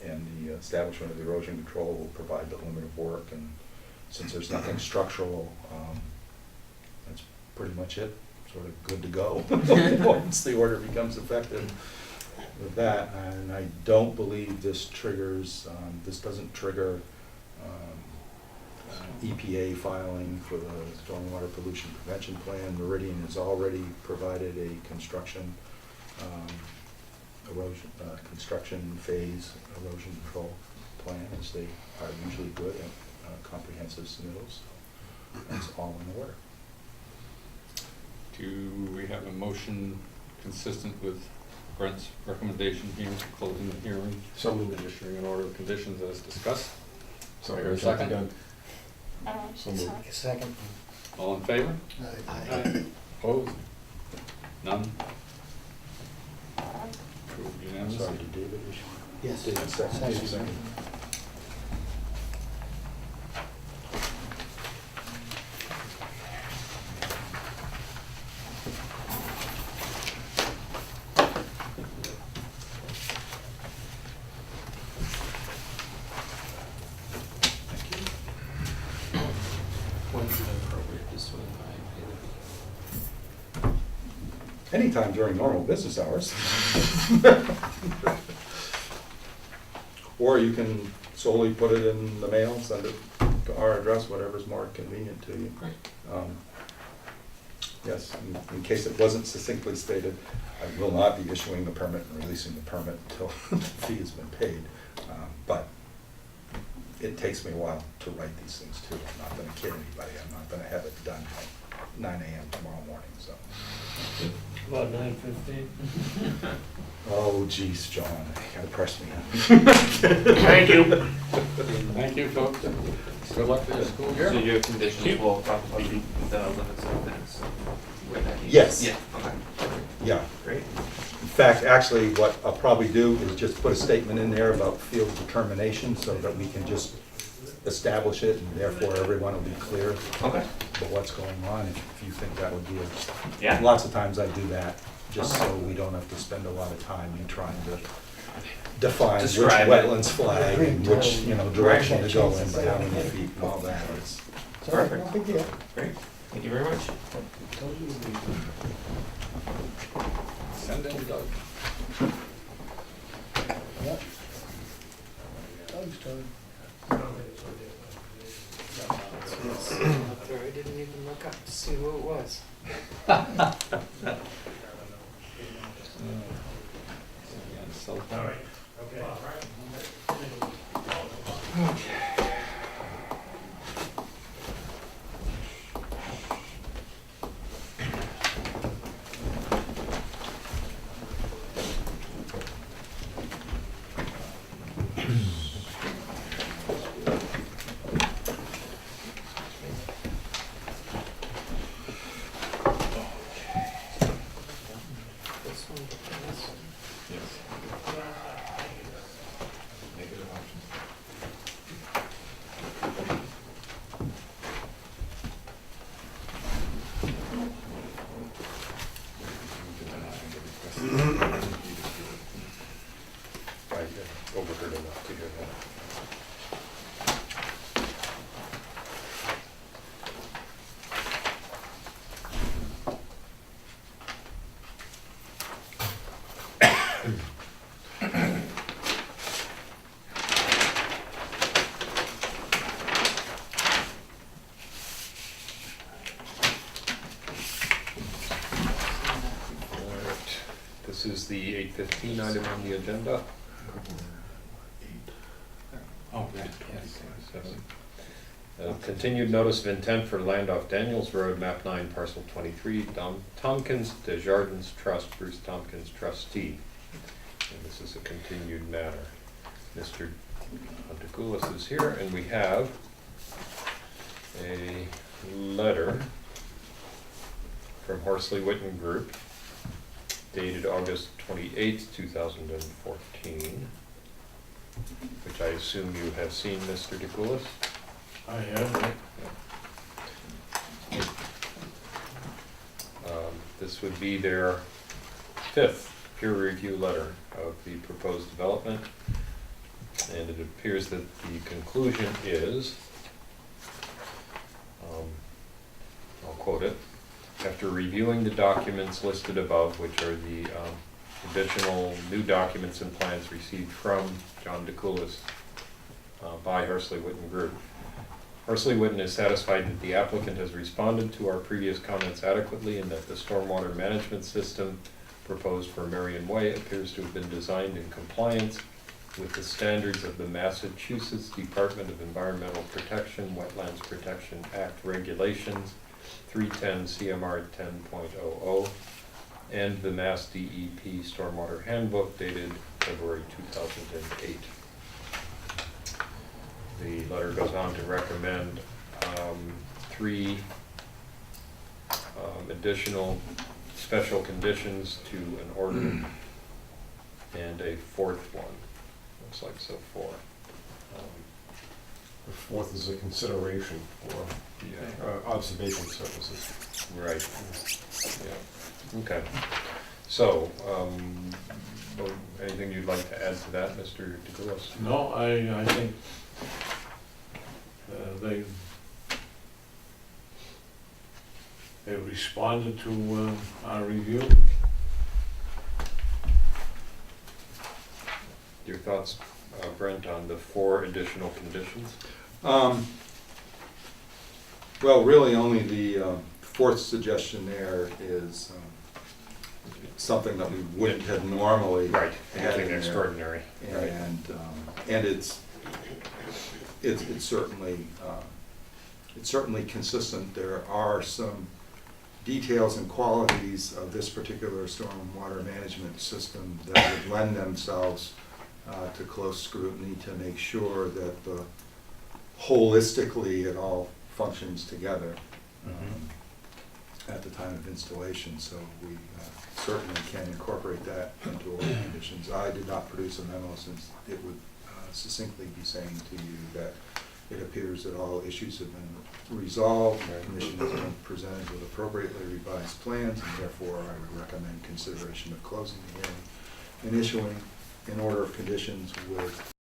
and the establishment of the erosion control will provide the limit of work, and since there's nothing structural, that's pretty much it, sort of good to go once the order becomes effective with that. And I don't believe this triggers, this doesn't trigger EPA filing for the stormwater pollution prevention plan. Meridian has already provided a construction erosion, construction phase erosion control plan, as they are usually good at comprehensive submittals. So that's all in order. Do we have a motion consistent with Brent's recommendation here, closing the hearing? So moved. And issuing an order of conditions as discussed? Sorry, Is there a second? done. So moved. Second. All in favor? Aye. Opposed? None? Approved I'm unanimously. sorry, did David issue? Yes. David second. Second. When's it appropriate to swing by and pay Anytime during normal business hours. Or you can solely put it in the mail, send it to our address, whatever's more convenient to you. Great. Yes, in case it wasn't succinctly stated, I will not be issuing the permit and releasing the permit until the fee has been paid. But it takes me a while to write these things too. I'm not gonna kid anybody, I'm not gonna have it done at 9 AM tomorrow morning, so. About 9:15. Oh geez, John, you gotta press me. Thank you. Thank you, folks. Good luck for your school year. So your conditions will talk about the limits of fence? where that needs- Yes. Yeah, okay, Yeah. great. In fact, actually, what I'll probably do is just put a statement in there about field determination so that we can just establish it and therefore everyone will be clear Okay. about what's going on, if you think that would be Yeah. Lots of times I do that, just so we don't have to spend a lot of time in trying to define which Describe it. wetlands flag and which, direction to go in, by how many feet and all that. It's- Perfect. No big deal. Great, thank you very much. Send in Doug. Yep. Doug's turn. I didn't even look up to see who it was. Cell phone. This one, this one. Negative option. I overheard enough to hear that. Alright, this is the 8:15 item on the agenda. Oh, yeah, yes. Continued notice of intent for land off Daniels Road, map 9, parcel 23, Tompkins Desjardins Trust, Bruce Tompkins trustee. And this is a continued matter. Mr. Antagoulis is here, and we have a letter from Horsley Witten Group dated August 28th, 2014, which I assume you have seen, Mr. DeGoulis? I have. this would be their 5th peer review letter of the proposed development. And it appears that the conclusion is, I'll quote it, after reviewing the documents listed above, which are the additional new documents and plans received from John DeCoulis by Hursley Witten Group, Hursley Witten is satisfied that the applicant has responded to our previous comments adequately and that the stormwater management system proposed for Marion Way appears to have been designed in compliance with the standards of the Massachusetts Department of Environmental Protection, Wetlands Protection Act regulations, 310 CMR 10.00, and the Mass DEP Stormwater Handbook dated February 2008. The letter goes on to recommend 3 additional special conditions to an order and a 4th one. Looks like so 4. The 4th is a consideration for observation services. Right. Yeah. Okay. So, anything you'd like to add to that, Mr. DeGoulis? No, I think they responded to our review. Your thoughts, Brent, on the 4 additional conditions? Well, really only the 4th suggestion there is something that we wouldn't have normally Right, had in anything there. extraordinary. Right. And it's certainly consistent. There are some details and qualities of this particular stormwater management system that would lend themselves to close scrutiny to make sure that holistically it all functions together at the time of installation. So we certainly can incorporate that into all the conditions. I did not produce a memo since it would succinctly be saying to you that it appears that all issues have been resolved, the commission has been presented with appropriately revised plans, and therefore I would recommend consideration of closing the hearing and issuing an order of conditions with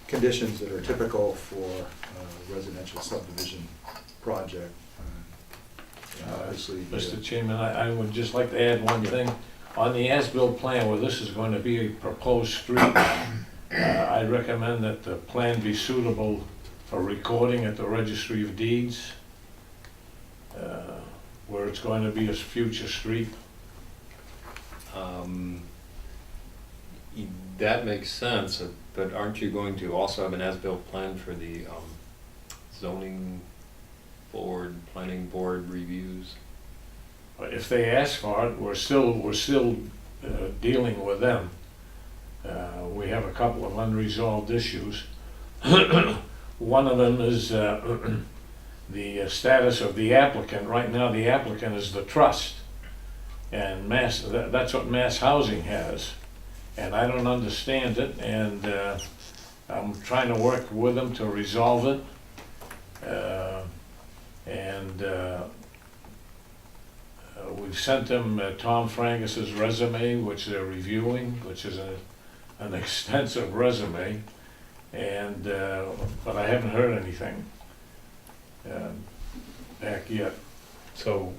conditions that are typical for a residential subdivision project. Obviously, Mr. Chairman, I would just like to add one thing. On the as-built plan where this is going to be a proposed street, I recommend that the plan be suitable for recording at the Registry of Deeds, where it's going to be a future street. That makes sense, but aren't you going to also have an as-built plan for the zoning board, planning board reviews? But if they ask for it, we're still dealing with them. We have a couple of unresolved issues. One of them is the status of the applicant. Right now, the applicant is the trust, and that's what Mass Housing has. And I don't understand it, and I'm trying to work with them to resolve it. We've sent them Tom Frangus's resume, which they're reviewing, which is an extensive resume, and but I haven't heard anything back yet. So,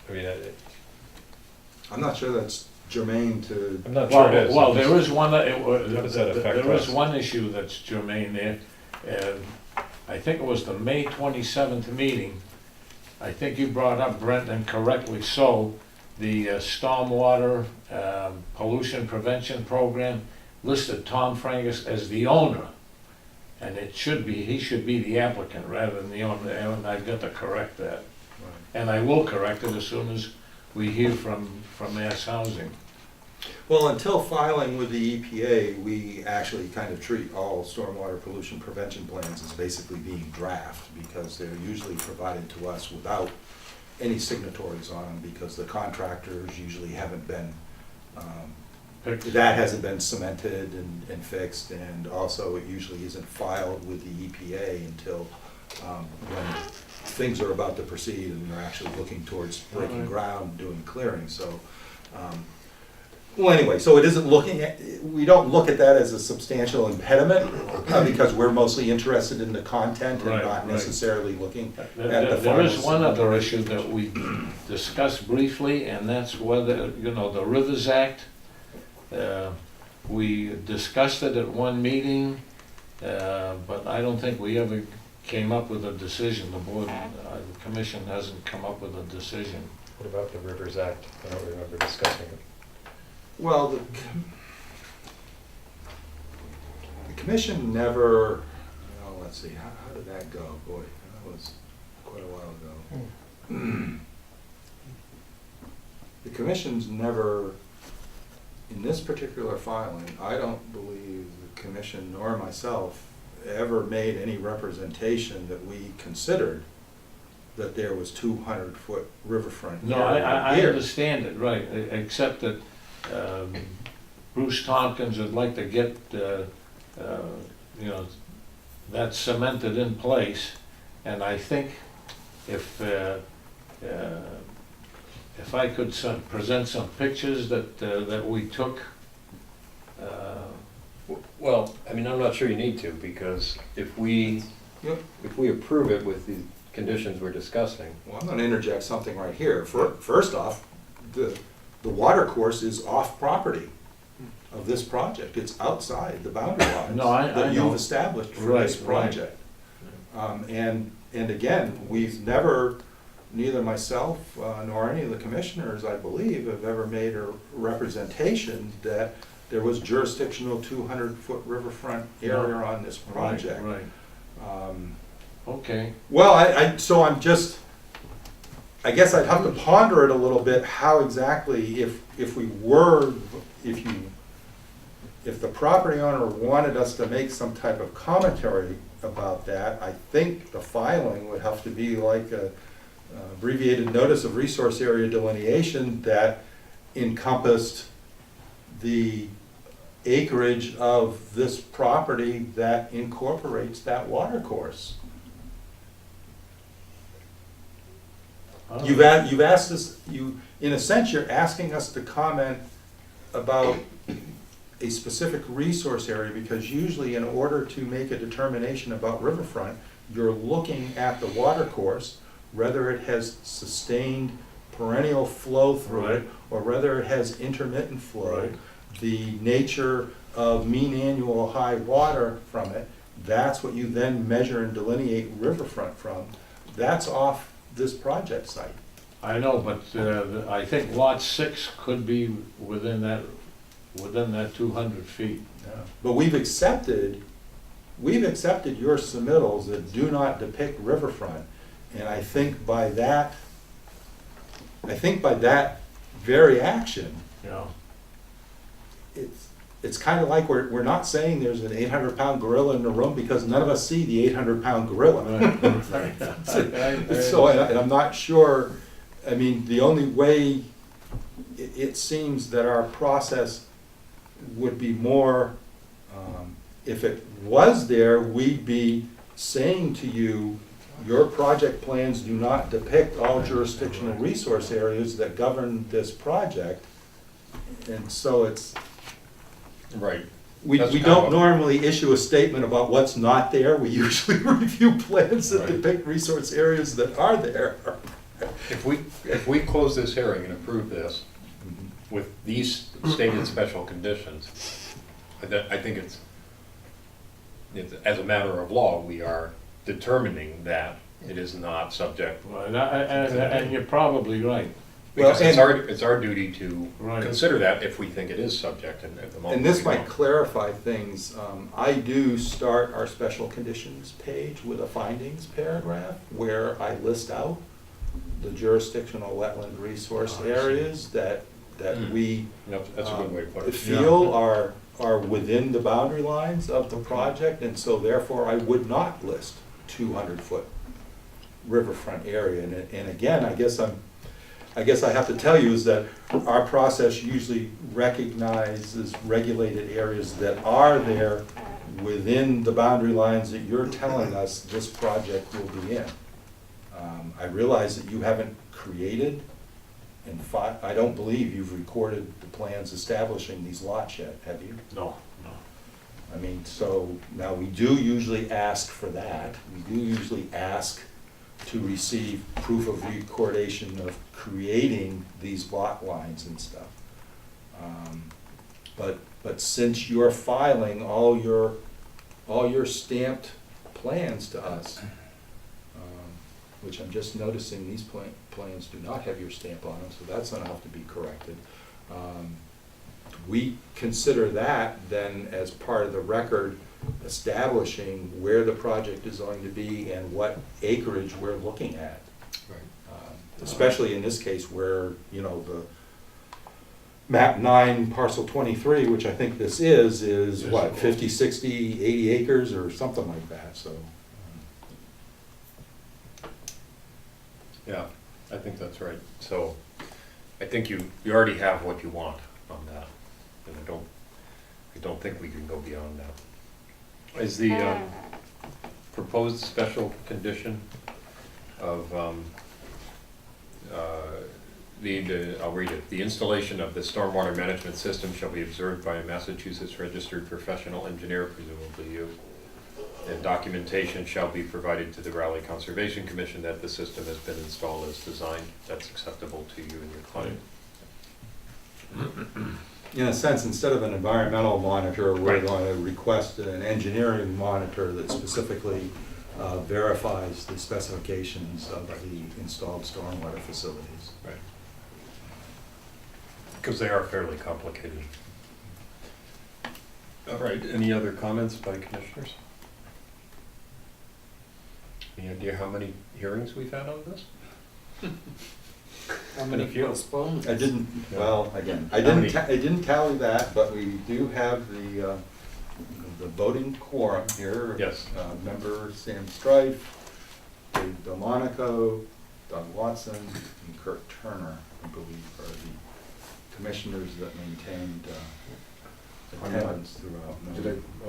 I mean, I'm not sure that's germane to. I'm not sure it is. Well, there is one, How does that affect there is us? one issue that's germane there. I think it was the May 27th meeting. I think you brought up, Brent, and correctly so, the stormwater pollution prevention program listed Tom Frangus as the owner. And he should be the applicant rather than the owner, and I've got to correct that. And I will correct it as soon as we hear from Mass Housing. Well, until filing with the EPA, we actually kind of treat all stormwater pollution prevention plans as basically being draft, because they're usually provided to us without any signatories on them, because the contractors usually haven't been, that hasn't been cemented and fixed, and also it usually isn't filed with the EPA until when things are about to proceed and they're actually looking towards breaking ground, doing clearing, so. Well, anyway, so it isn't looking at, we don't look at that as a substantial impediment, because we're mostly interested in the content and Right, not right. necessarily looking at the There is final one other submittal. issue that we discussed briefly, and that's whether, you know, the Rivers Act, we discussed it at one meeting, but I don't think we ever came up with a decision. The board, the commission hasn't come up with a decision. What about the Rivers Act? I don't remember discussing it. Well, the commission never, let's see, how did that go? Boy, that was quite a while ago. The commission's never, in this particular filing, I don't believe the commission nor myself ever made any representation that we considered that there was 200-foot riverfront No, I here. understand it, right, except that Bruce Tompkins would like to get, you know, that cemented in place, and I think if I could present some pictures that we took. Well, I mean, I'm not sure you need to, because if we approve it with the conditions we're discussing. Well, I'm gonna interject something right here. First off, the water course is off property of this project. It's outside the boundary lines No, I that know. you've established for Right, this project. And again, we've never, neither myself nor any of the commissioners, I believe, have ever made a representation that there was jurisdictional 200-foot riverfront area on this project. Right. Okay. Well, so I'm just, I guess I'd have to ponder it a little bit, how exactly, if the property owner wanted us to make some type of commentary about that, I think the filing would have to be like a abbreviated notice of resource area delineation that encompassed the acreage of this property that incorporates that water course. You've asked us, in a sense, you're asking us to comment about a specific resource area, because usually in order to make a determination about riverfront, you're looking at the water course, whether it has sustained perennial flow through it, or whether it has intermittent flow, Right. the nature of mean annual high water from it. That's what you then measure and delineate riverfront from. That's off this project site. I know, but I think lot 6 could be within that 200 feet. But we've accepted your submittals that do not depict riverfront, and I think by that very action, Yeah. it's kind of like we're not saying there's an 800-pound gorilla in the room, because none of us see the 800-pound gorilla. So, and I'm not sure, I mean, the only way, it seems that our process would be more, if it was there, we'd be saying to you, your project plans do not depict all jurisdictional resource areas that govern this project. And so it's, Right. we That's kind don't of- normally issue a statement about what's not there. We usually review plans that Right. depict resource areas that are there. If we close this hearing and approve this with these stated special conditions, I think it's, as a matter of law, we are determining that it is not subject. Well, and you're probably right. Because Well, it's our duty to Right. consider that if we think it is subject, and at the moment. And this we might don't. clarify things. I do start our special conditions page with a findings paragraph where I list out the jurisdictional wetland resource Oh, I see. areas that we That's a good way to put it. feel are within the boundary lines of the project, and so therefore I would not list 200-foot riverfront area. And again, I guess I have to tell you is that our process usually recognizes regulated areas that are there within the boundary lines that you're telling us this project will be in. I realize that you haven't created, I don't believe you've recorded the plans establishing these lots yet, have you? No, no. I mean, so, now we do usually ask for that. We do usually ask to receive proof of recordation of creating these lot lines and stuff. But since you're filing all your stamped plans to us, which I'm just noticing these plans do not have your stamp on them, so that's gonna have to be corrected. We consider that then as part of the record establishing where the project is going to be and what acreage we're looking at. Right. Especially in this case where, you know, the map 9 parcel 23, which I think this is Yes, what, it will. 50, 60, 80 acres or something like that, so. Yeah, I think that's right. So I think you already have what you want on that. And I don't think we can go beyond that. Is the proposed special condition of I'll read it. The installation of the stormwater management system shall be observed by a Massachusetts registered professional engineer, presumably you. And documentation shall be provided to the Raleigh Conservation Commission that the system has been installed as designed. That's acceptable to you and your client. In a sense, instead of an environmental monitor, we're Right. going to request an engineering monitor that specifically verifies the specifications of the installed stormwater facilities. Right. Because they are fairly complicated. All right, any other comments by commissioners? Any idea how many hearings we've had on this? How many postponed? I didn't, well, again, I How many? didn't tally that, but we do have the voting quorum here. Yes. Member Sam Strife, Dave Delmonico, Doug Watson, and Kurt Turner, I believe, are the commissioners that maintained I'm not. attendance throughout. No, Did I,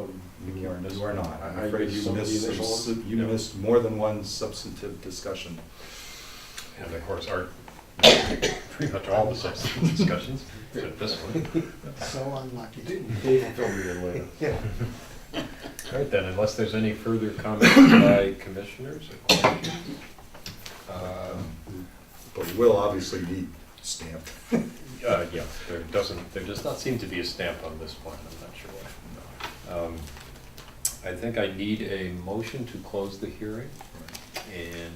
You are not. I'm I afraid missed you some of the missed, initials. you Yeah. missed more than one substantive discussion. And of course, our, pretty much all the substantive discussions at this one. So unlucky. Dave will fill me in later. Yeah. All right then, unless there's any further comments by commissioners or questions? But we will obviously need stamped. Yeah, there does not seem to be a stamp on this plan, I'm not sure why. I think I need a motion to close the hearing, and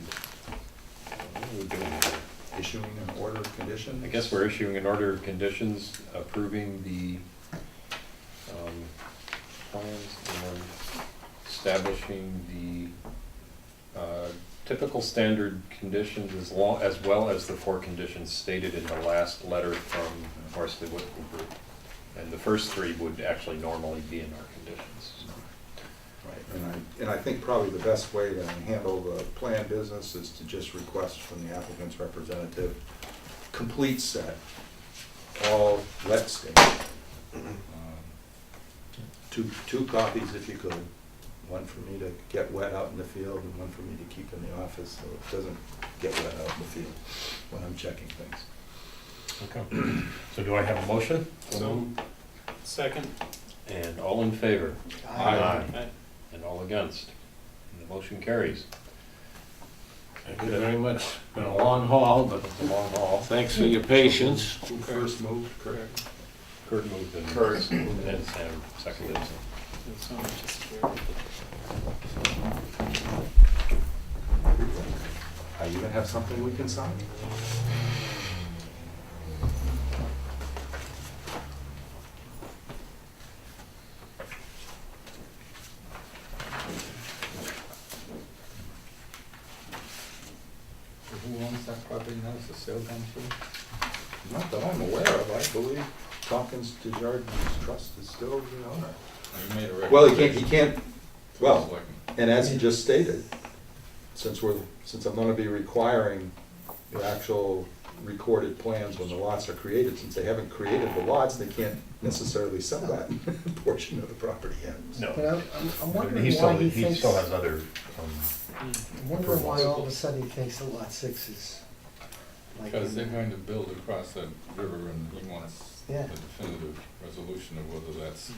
what are we doing here? Issuing an order of conditions? I guess we're issuing an order of conditions approving the plans and establishing the typical standard conditions as well as the 4 conditions stated in the last letter from Horsley Whitman Group. And the first 3 would actually normally be in our conditions. Right, and I think probably the best way to handle the plan business is to just request from the applicant's representative, complete set, all wet stamp. Two copies if you could, one for me to get wet out in the field and one for me to keep in the office so it doesn't get wet out in the field when I'm checking things. Okay. So do I have a motion? So, second. And all in favor? Aye. And all against? And the motion carries. Thank you very much. Been a long haul, but It's a long haul. thanks for your patience. Who first moved, correct? Kurt moved and Kurt. and Sam seconded. Are you gonna have something we can sign? Who owns that property now? Is the sale gone through? Not that I'm aware of, I believe Tompkins DeJardins Trust is still the owner. You made a Well, recommendation. he can't, well, Selectmen. and as he just stated, since I'm gonna be requiring the actual recorded plans when the lots are created. Since they haven't created the lots, they can't necessarily sell that portion of the property yet. No. But I'm wondering He why still, he he thinks, still has other, I'm wondering why all of a sudden he thinks that lot 6 is like. Because they're going to build across that river and he wants a Yeah. definitive resolution of whether that's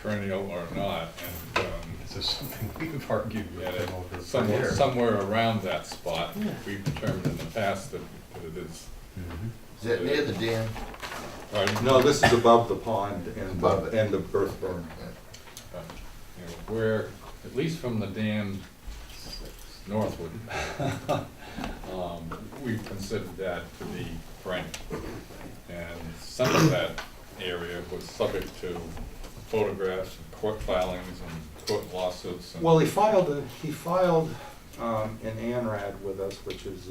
perennial or not. And, this is something we've argued yeah, with them over for somewhere, years. somewhere around that spot, Yeah. we've determined in the past that it is. Mhm. Is that near the dam? Right, No, this is above the pond and Above it. and the earth berm. you know, where, at least from the dam northward, we've considered that to be perennial. And some of that area was subject to photographs and court filings and court lawsuits. And Well, he filed an ANRAD with us, which is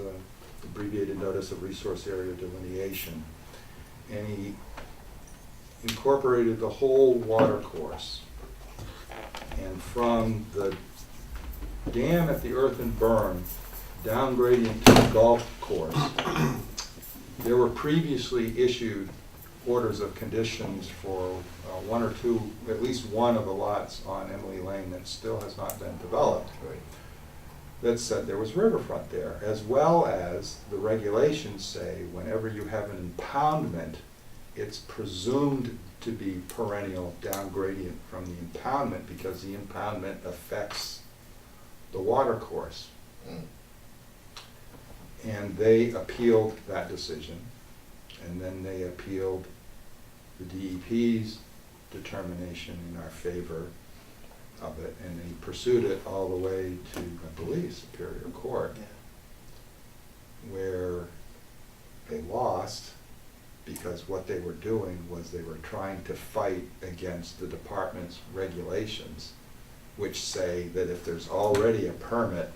abbreviated Notice of Resource Area Delineation. And he incorporated the whole water course. And from the dam at the earthen berm, down gradient to the golf course, there were previously issued orders of conditions for one or two, at least one of the lots on Emily Lane that still has not been developed, that said there was riverfront there, as well as the regulations say whenever you have an impoundment, it's presumed to be perennial down gradient from the impoundment because the impoundment affects the water course. And they appealed that decision, and then they appealed the DEP's determination in our favor of it, and they pursued it all the way to, I believe, Superior Court, where they lost because what they were doing was they were trying to fight against the department's regulations, which say that if there's already a permit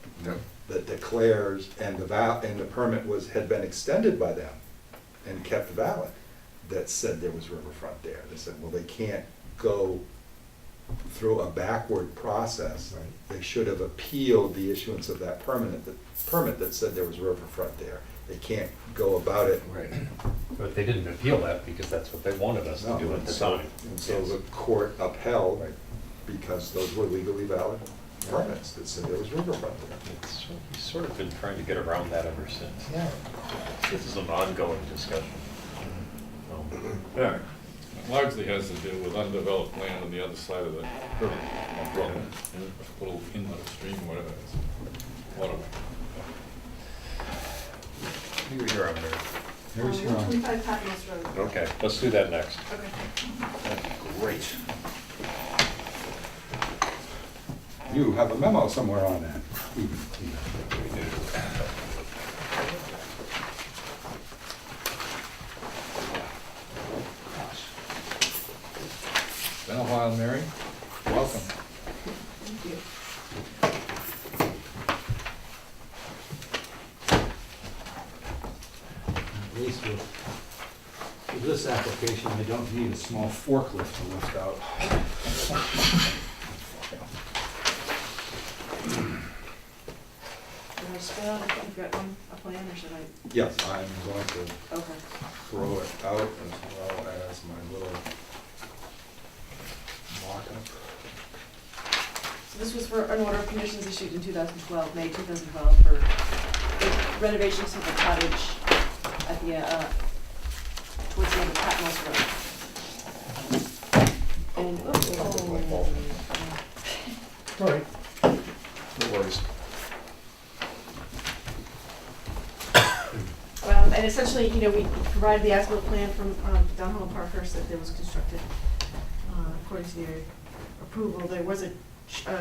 that declares, and the permit had been extended by them and kept valid, that said there was riverfront there. They said, well, they can't go through a backward process. They should have appealed the issuance of that permit that said there was riverfront there. They can't go about it. Right. But they didn't appeal that because that's what they wanted us to No, do at and the so- time. And so the court upheld, because those were legally valid permits that said there was riverfront there. He's sort of been trying to get around that ever since. Yeah. This is an ongoing discussion. yeah, it largely has to do with undeveloped land on the other side of the river, a little inlet or stream, whatever it is, waterway. You're on there. Here's your own. 25 Patmos Road. Okay, let's do that next. Okay. Great. You have a memo somewhere on that. Been a while, Mary. Welcome. Thank you. At least with this application, I don't need a small forklift to lift out. Should I spell out if you've got a plan, or should I? Yes, I'm going to Okay. throw it out as well as my little mock-up. So this was for an order of conditions issued in 2012, May 2012, for the renovations to the cottage at the, towards the end of Patmos Road. And, All right. No worries. And essentially, you know, we provided the as-built plan from Downhill and Parkhurst that there was constructed according to their approval. There was a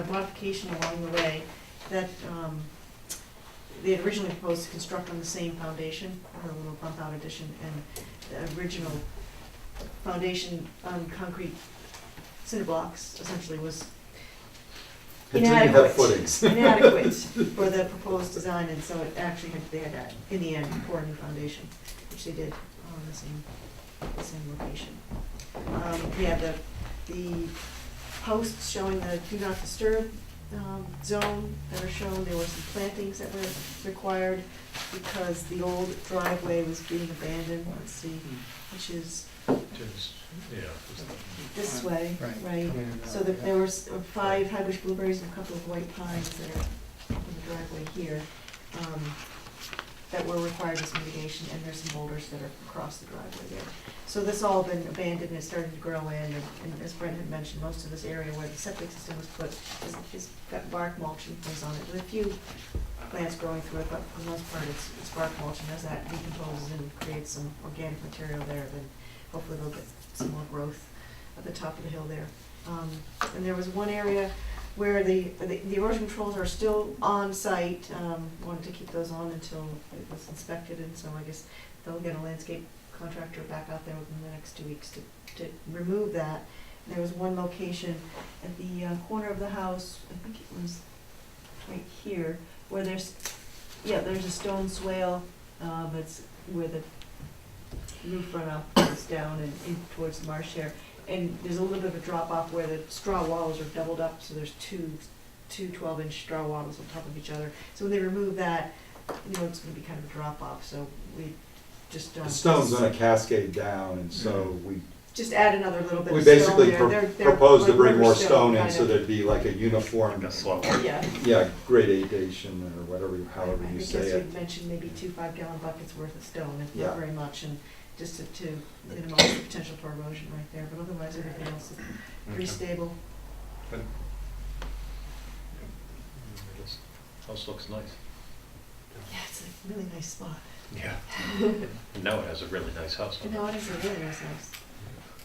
modification along the way that they had originally proposed to construct on the same foundation, a little bump out addition, and the original foundation on concrete cinder blocks essentially was It didn't have inadequate. footings. Inadequate for the proposed design, and so it actually had, they had to, in the end, pour a new foundation, which they did on the same location. We have the posts showing the do not disturb zone that are shown. There were some plantings that were required. because the old driveway was being abandoned, let's see, which is this way, Right. right? So there were 5 high bush blueberries and a couple of white pines that are in the driveway here, that were required as mitigation, and there's some boulders that are across the driveway there. So this all been abandoned and it's starting to grow in, and as Brent had mentioned, most of this area where the septic system was put is got bark mulch and things on it, with a few plants growing through it, but for the most part, it's bark mulch, and as that decomposes and creates some organic material there, then hopefully they'll get some more growth at the top of the hill there. And there was one area where the erosion controls are still on site, wanted to keep those on until it was inspected, and so I guess they'll get a landscape contractor back out there within the next 2 weeks to remove that. There was one location at the corner of the house, I think it was right here, where there's a stone swale, that's where the roof runoff goes down and in towards the marsh here. And there's a little bit of a drop off where the straw wattles are doubled up, so there's two 12-inch straw wattles on top of each other. So when they remove that, it's gonna be kind of a drop off, so we just The stone's gonna cascade down, and so we just add another little bit We of stone basically there. They're proposed to like bring river more stone, stone in kind so of. there'd be like a uniform, Yeah. gradation or whatever, however I you think say as it. you mentioned, maybe 2 5-gallon buckets worth of stone, if Yeah. not very much, and just to minimize the potential for erosion right there, but otherwise everything else is pretty stable. House looks nice. Yeah, it's a really nice spot. Yeah. Now it has a really nice house on it. No, it is a really nice house.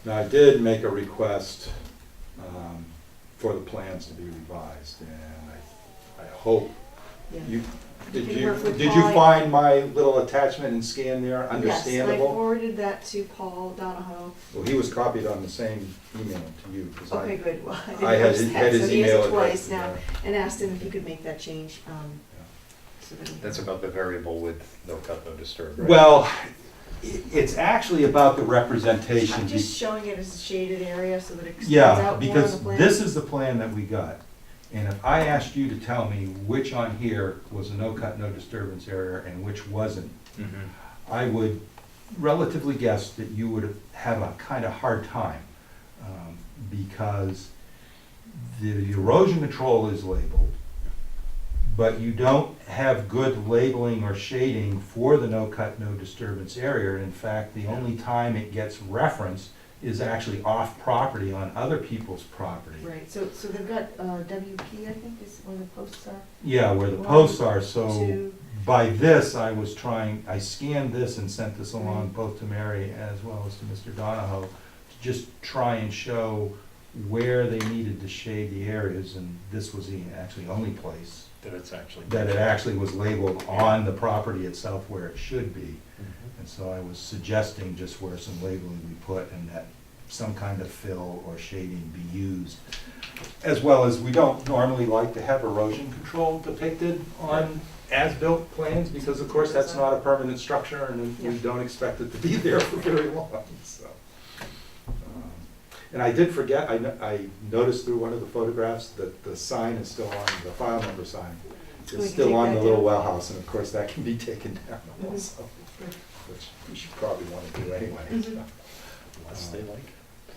Now, I did make a request for the plans to be revised, and I hope Yeah. you, You can work with did you Paul. find my little attachment and scan there Yes, I understandable? forwarded that to Paul Donahoe. Well, he was copied on the same email to you, because Okay, good, well, I I had didn't had notice that, his so he has email it address. twice now, and asked him if he could make that change, so that he- That's about the variable with no cut, no disturb, right? Well, it's actually about the representation. I'm just showing it as a shaded area so that it stands Yeah, out more on the because plan. this is the plan that we got. And if I asked you to tell me which on here was a no-cut, no-disturbance area and which wasn't, I would relatively guess that you would have a kind of hard time, because the erosion control is labeled, but you don't have good labeling or shading for the no-cut, no-disturbance area. And in fact, the only time it gets referenced is actually off-property on other people's property. Right, so they've got, WP, I think, is where the posts are. Yeah, where the One, posts are, so two. by this, I scanned this and sent this along both to Mary as well as to Mr. Donahoe, to just try and show where they needed to shade the areas, and this was the actually only place That it's actually. that it actually was labeled on the property itself where it should be. And so I was suggesting just where some labeling we put and that some kind of fill or shading be used. As well as, we don't normally like to have erosion control depicted on as-built plans, because of course that's not a permanent structure and we don't expect it to be there for very long, so. And I did forget, I noticed through one of the photographs that the sign is still on, the file number sign We can is still take on that the little down. well house, and of course that can be taken down Mhm. also, which we should probably want to do anyway. Mhm. so. Unless they like.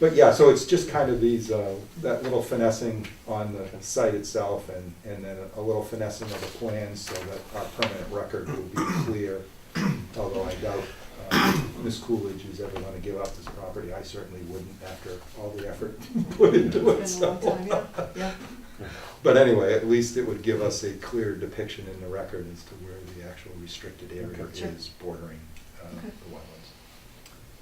But yeah, so it's just kind of these, that little finessing on the site itself, and then a little finessing of the plans so that our permanent record will be clear. Although I doubt Ms. Coolidge is ever going to give up this property. I certainly wouldn't after all the effort put into it. It's been a long so. time, yeah. But anyway, at least it would give us a clear depiction in the record as to where the actual restricted area Sure. is bordering Okay. the wetlands.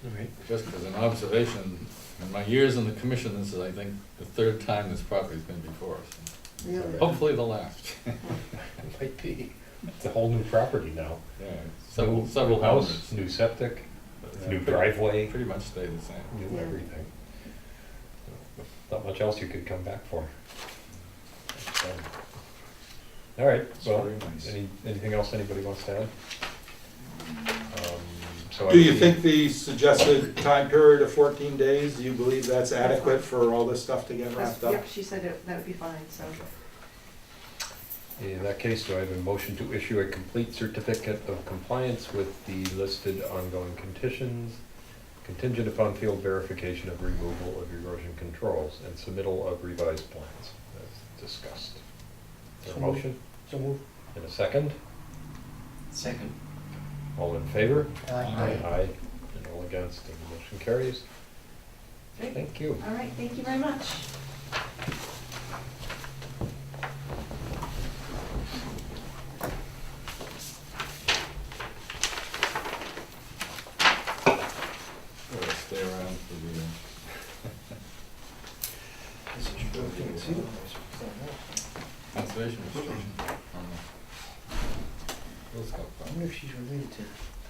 All right. Just as an observation, in my years in the commission, this is, I think, the 3rd time this property's been before us. Really? Hopefully the last. It might be. It's a whole new property now. Yeah, New several house, houses. new septic, Yeah, new pretty- driveway, Pretty much stay the same. new Yeah. everything. Not much else you could come back for. So, all right, It's well, very nice. anything else anybody wants to add? So I Do you see- think the suggested time period of 14 days, do you believe that's adequate for all this stuff to get wrapped up? Yep, she said that would be fine, so. In that case, do I have a motion to issue a complete certificate of compliance with the listed ongoing conditions, contingent upon field verification of removal of erosion controls and submittal of revised plans, as discussed? Is there a So moved. motion? So move. And a second? Second. All in favor? Aye. Aye. And all against, and the motion carries. Great. Thank you. All right, thank you very much. We'll stay around for the, conservation restriction on the Girl Scout I property. wonder if she's related to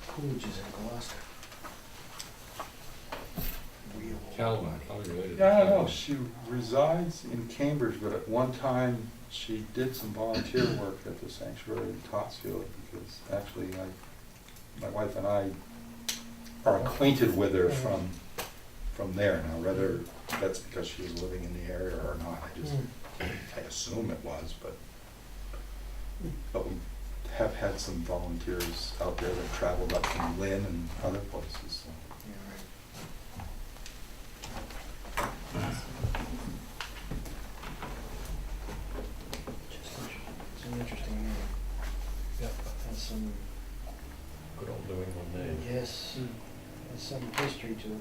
Coolidge's in Gloucester. Calvin, probably related. to Yeah, I don't know, Calvin. she resides in Cambridge, but at one time, she did some volunteer work at the sanctuary in Topsfield, because actually, my wife and I are acquainted with her from there now, whether that's because she was living in the area or not, I assume it was, but we have had some volunteers out there that traveled up from Lynn and other places, so. It's an interesting name. Yep. Has some, Good old New England name. yes, has some history to it.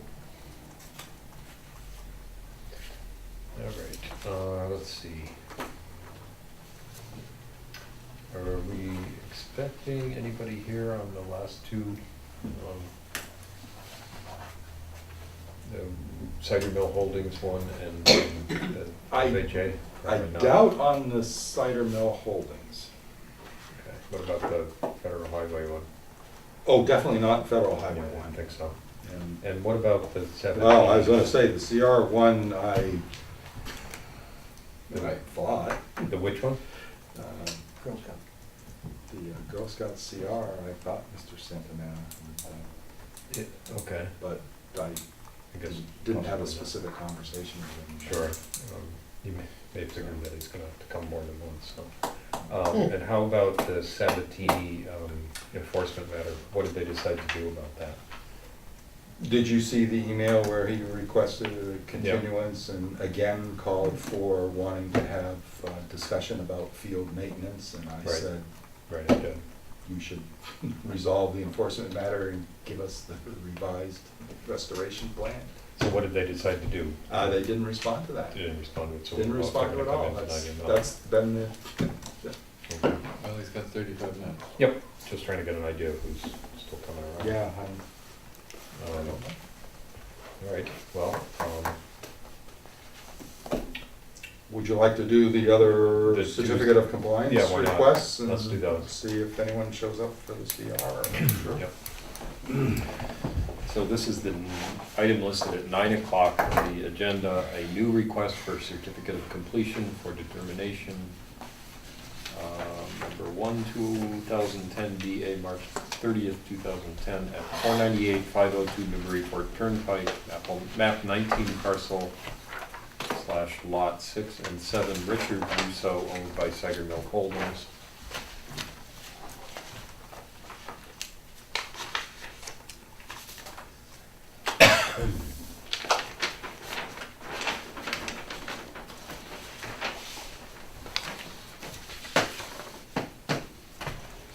All right, let's see. Are we expecting anybody here on the last two, the Cider Mill Holdings one and the FHA? I Probably not. doubt on the cider mill holdings. Okay, what about the Federal Highway one? Oh, definitely not federal I highway didn't one. think so. And, And what about the 17? well, I was gonna say, the CR one, I The- thought, The which one? uh, Girl Scout. the Girl Scout CR, I thought Mr. Santana, Okay, but I I guess. didn't have a possibly not. specific conversation with him. Sure. You may figure that he's gonna have to come more than once, so. And how about the Sabatini enforcement matter? What did they decide to do about that? Did you see the email where he requested a continuance and again called for wanting to have discussion about field maintenance? And I Right. said, Right, I did. you should resolve the enforcement matter and give us the revised restoration plan. So what did they decide to do? They didn't respond to that. They didn't respond to it, so. Didn't we're respond to it at all. come in That's, tonight and that's been the, Okay. Well, he's got 35 minutes. Yep, just trying to get an idea of who's still coming around. yeah, All right, well, would you like to do the other The certificate of compliance Yeah, why not? requests? Let's do those. And see if anyone shows up for the CR. Yep. So this is the item listed at 9 o'clock on the agenda, a new request for certificate of completion for determination. Number 1, 2010, DA March 30th, 2010, at 498, 502 Newburyport Turnpike, map 19 parcel / lot 6 and 7, Richard Russo, owned by Cider Mill Holdings.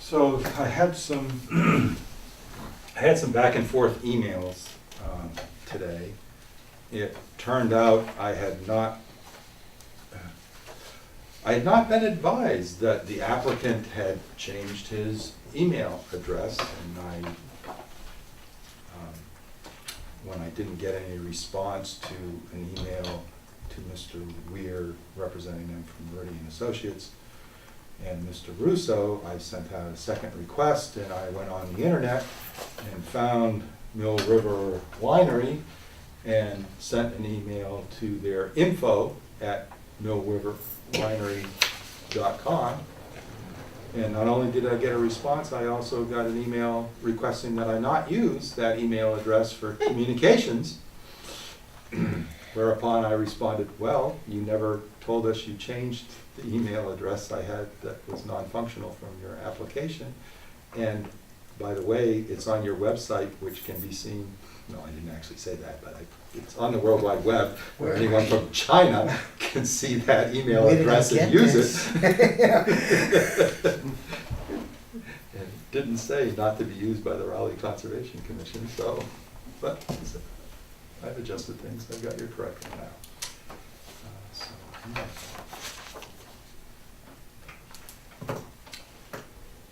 So I had some, I had some back and forth emails today. It turned out I had not been advised that the applicant had changed his email address, and when I didn't get any response to an email to Mr. Weir representing them from Meridian Associates and Mr. Russo, I sent out a second request, and I went on the internet and found Mill River Winery and sent an email to their info@millriverwinery.com. And not only did I get a response, I also got an email requesting that I not use that email address for communications. Whereupon I responded, well, you never told us you changed the email address I had that was non-functional from your application. And by the way, it's on your website, which can be seen, no, I didn't actually say that, but it's on the World Wide Web, where anyone from China can see that email Where did I address and get use this? it. And it didn't say not to be used by the Raleigh Conservation Commission, so, but I've adjusted things, I've got your correct one now.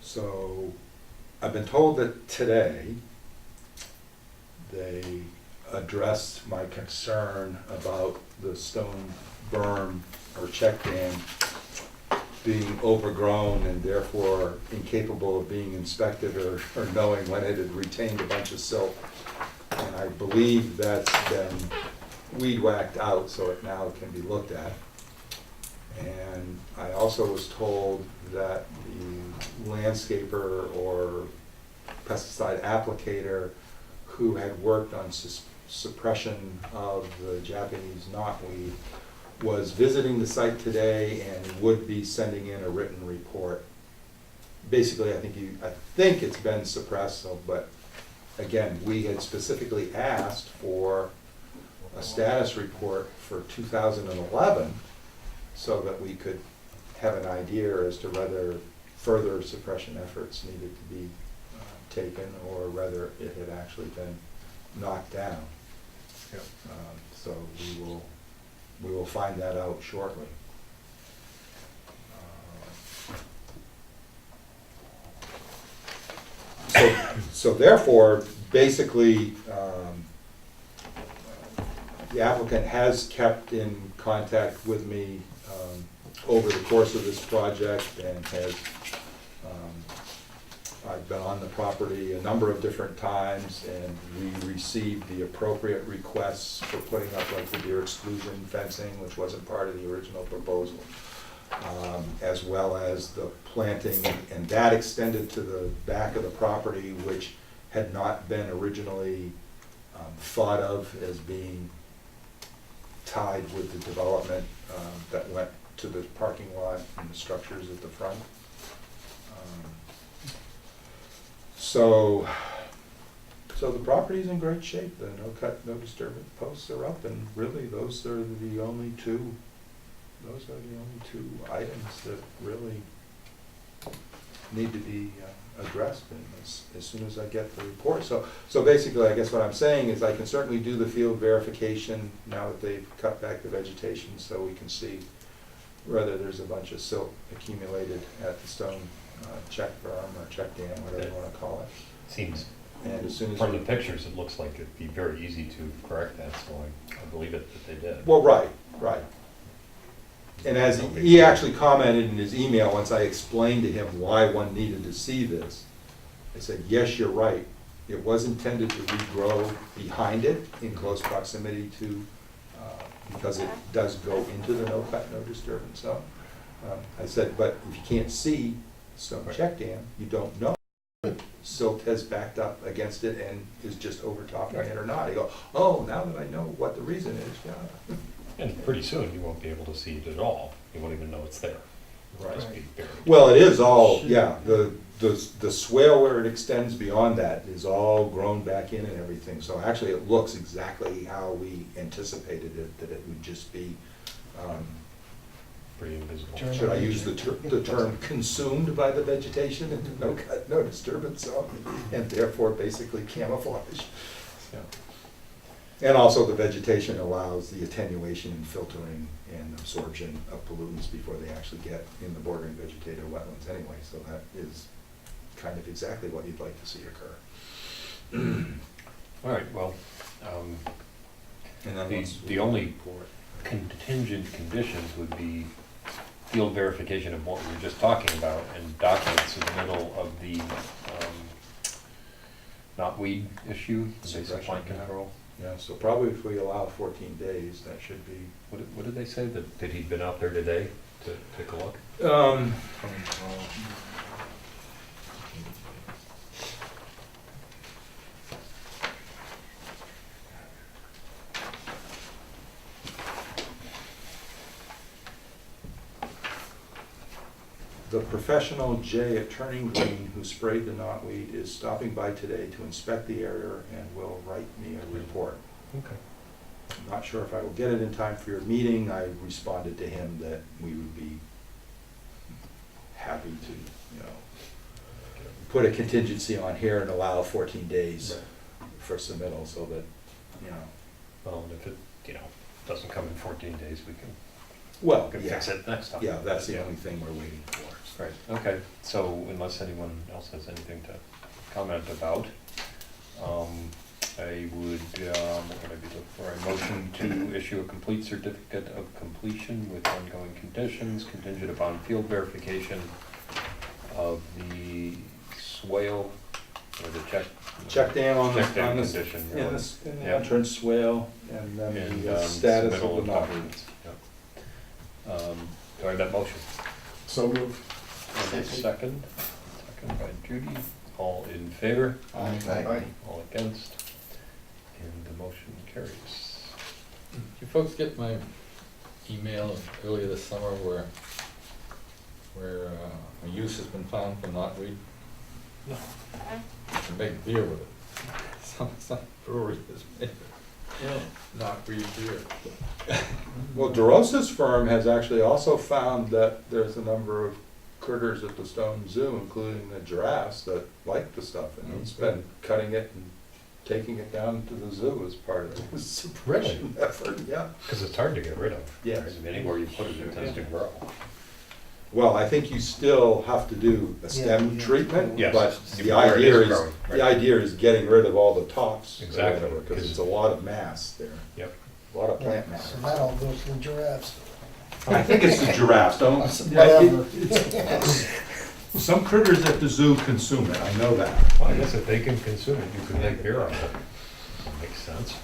So, I've been told that today they addressed my concern about the stone berm or check dam being overgrown and therefore incapable of being inspected or knowing when it had retained a bunch of silt. And I believe that's been weed whacked out, so it now can be looked at. And I also was told that the landscaper or pesticide applicator who had worked on suppression of the Japanese knotweed was visiting the site today and would be sending in a written report. Basically, I think it's been suppressed, so, but again, we had specifically asked for a status report for 2011 so that we could have an idea as to whether further suppression efforts needed to be taken or whether it had actually been knocked down. Yep. So we will find that out shortly. So therefore, basically, the applicant has kept in contact with me over the course of this project and has, I've been on the property a number of different times and we received the appropriate requests for putting up like the deer exclusion fencing, which wasn't part of the original proposal, as well as the planting, and that extended to the back of the property, which had not been originally thought of as being tied with the development that went to the parking lot and the structures at the front. So the property's in great shape. The no cut, no disturbance posts are up, and really those are the only two items that really need to be addressed as soon as I get the report. So basically, I guess what I'm saying is I can certainly do the field verification now that they've cut back the vegetation, so we can see whether there's a bunch of silt accumulated at the stone check berm or check dam, whatever you want to call it. Seems, And as soon as from the pictures, it looks like it'd be very easy to correct that, so I believe it that they did. well, right. And as he actually commented in his email, once I explained to him why one needed to see this, I said, yes, you're right. It was intended to regrow behind it in close proximity to, because it does go into the no cut, no disturbance zone. I said, but if you can't see stone check dam, you don't know. Silt has backed up against it and is just overtopping it or not. You go, oh, now that I know what the reason is, yeah. And pretty soon, you won't be able to see it at all. You won't even know it's there. It'll just be buried. Well, it is all, yeah, the swale where it extends beyond that is all grown back in and everything. So actually it looks exactly how we anticipated it, that it would just be, Pretty invisible. should I use the term consumed by the vegetation and no cut, no disturbance zone, and therefore basically camouflage. Yeah. And also the vegetation allows the attenuation and filtering and absorption of pollutants before they actually get in the bordering vegetative wetlands anyway, so that is kind of exactly what you'd like to see occur. All right, well, And then once the only contingent conditions would be field verification of what we were just talking about and document submittal of the knotweed issue, basic Suppression, plant yeah. control. Yeah, so probably if we allow 14 days, that should be. What did they say, that he'd been out there today to take a look? The professional Jay at Turning Green who sprayed the knotweed is stopping by today to inspect the area and will write me a report. Okay. I'm not sure if I will get it in time for your meeting. I responded to him that we would be happy to, put a contingency on here and allow 14 days for submittal so that, Well, and if it, doesn't come in 14 days, we can yeah, fix it next time. yeah, that's the only thing we're waiting for. Right, okay, so unless anyone else has anything to comment about, I would, what would I be looking for? A motion to issue a complete certificate of completion with ongoing conditions contingent upon field verification of the swale, or the Check dam on check dam the condition. in the Yeah. entrance swale, and then And the status submittal of the knotweed. documents. Yep. Do I have that motion? So moved. And a second by Judy, all in favor, Aye. all against, and the motion carries. Did you folks get my email earlier this summer where a use has been found for knotweed? No. To make beer with it. Some brewery has made knotweed beer. Well, DeRosa's firm has actually also found that there's a number of critters at the Stone Zoo, including the giraffes, that like the stuff, and he's been cutting it and taking it down to the zoo as part of his suppression effort, yeah. Because it's hard to get rid of. Yes. Right? I mean, anywhere you put it, it tends to grow. Well, I think you still have to do a stem Yeah. treatment, Yes, but you the know where it idea is is, growing, right. the idea is getting rid of all the tops. Exactly, Because it's a lot of mass there, Yep. a lot of plant Yeah, matter. so that all goes to the giraffes. I think it's the giraffes, don't. Whatever. Some critters at the zoo consume it, I know that. Well, I guess if they can consume it, you could make beer out of it. Makes sense.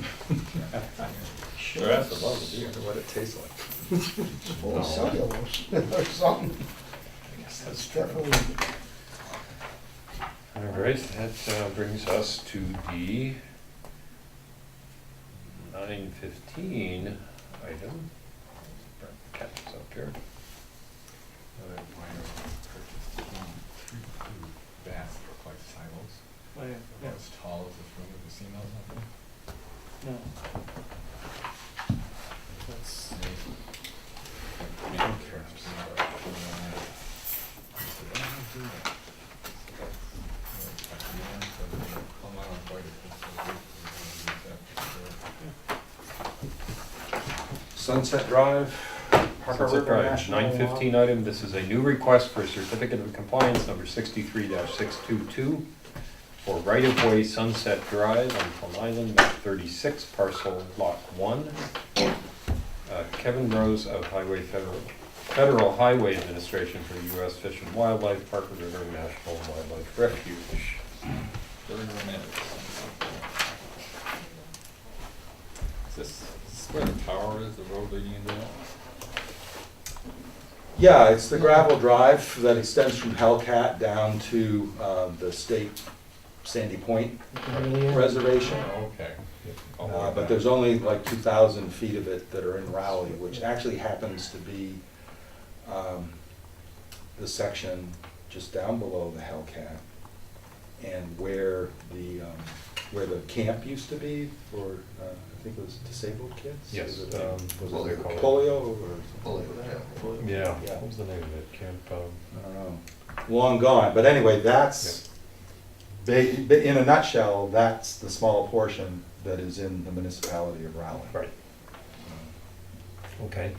Giraffes love the beer. What it tastes like. It's full of cellulose or something. I guess That's definitely, All right, that brings us to the 9:15 item. Catches up here. Vast, like silos. Oh, yeah. Not as tall as this room, have you seen those up there? No. That's, Sunset Drive, Parker Sunset River Drive, National Law. 9:15 item, this is a new request for a certificate of compliance, number 63-622, for right-of-way Sunset Drive on Plum Island, map 36, parcel lot 1. Kevin Rose of Federal Highway Administration for the U.S. Fish and Wildlife, Parker River National Wildlife Refuge. Very romantic. Is this where the tower is, the road leading into that? Yeah, it's the gravel drive that extends from Hellcat down to the state Sandy Point Reservation. Oh, okay. But there's only like 2,000 feet of it that are in Raleigh, which actually happens to be the section just down below the Hellcat, and where the camp used to be for I think it was disabled kids. Yes, Was what it they call it? polio or Yeah, Yeah. what was the name of it? Camp, I don't know, long gone. But anyway, that's in a nutshell, that's the small portion that is in the municipality of Raleigh. right, okay.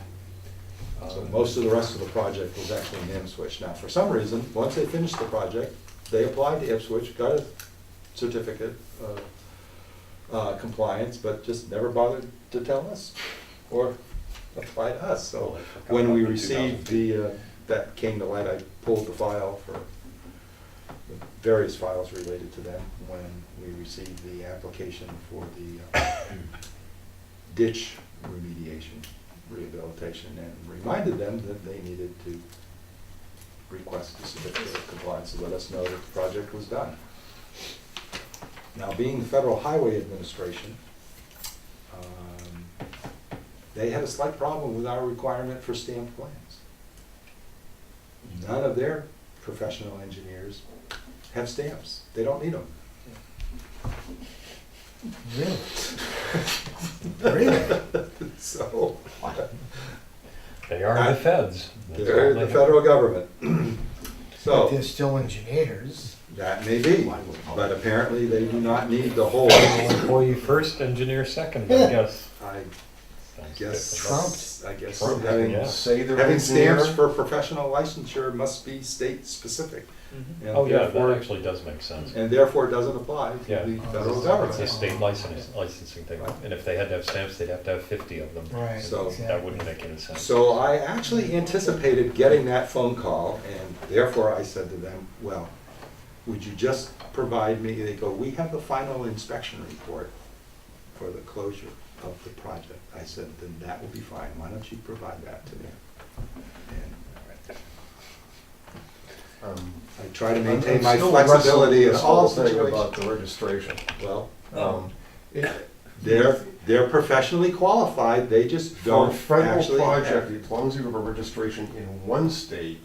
So most of the rest of the project was actually in Ipswich. Now, for some reason, once they finished the project, they applied to Ipswich, got a certificate of compliance, but just never bothered to tell us or apply to us. So when we received that came to light, I pulled the file for the various files related to them when we received the application for the ditch remediation, rehabilitation, and reminded them that they needed to request a certificate of compliance to let us know that the project was done. Now, being the Federal Highway Administration, they had a slight problem with our requirement for stamped plans. none of their professional engineers have stamps. They don't need them. Really? Really? So, They are the feds. That's they're all the they have. federal government. But So, they're still engineers. that may be, but apparently they do not need the whole, Employee first, engineer second, I guess. I Sounds guess. Trumped. I guess Trumped, having, yeah. Say they're having stamps engineer. for professional licensure must be state specific. And Oh, yeah, that therefore- actually does make sense. And therefore doesn't apply to Yeah. the federal It's a government. state licensing thing, and if they had to have stamps, they'd have to have 50 of them. Right. So- That wouldn't make any sense. So I actually anticipated getting that phone call, and therefore I said to them, well, would you just provide me, they go, we have the final inspection report for the closure of the project. I said, then that will be fine, why don't you provide that to me? And I try to maintain I'm my still flexibility in wrestling with this all whole thing about situations. the registration. Well, It- they're professionally qualified, they just For a don't federal actually project, have. as long as you have a registration in one state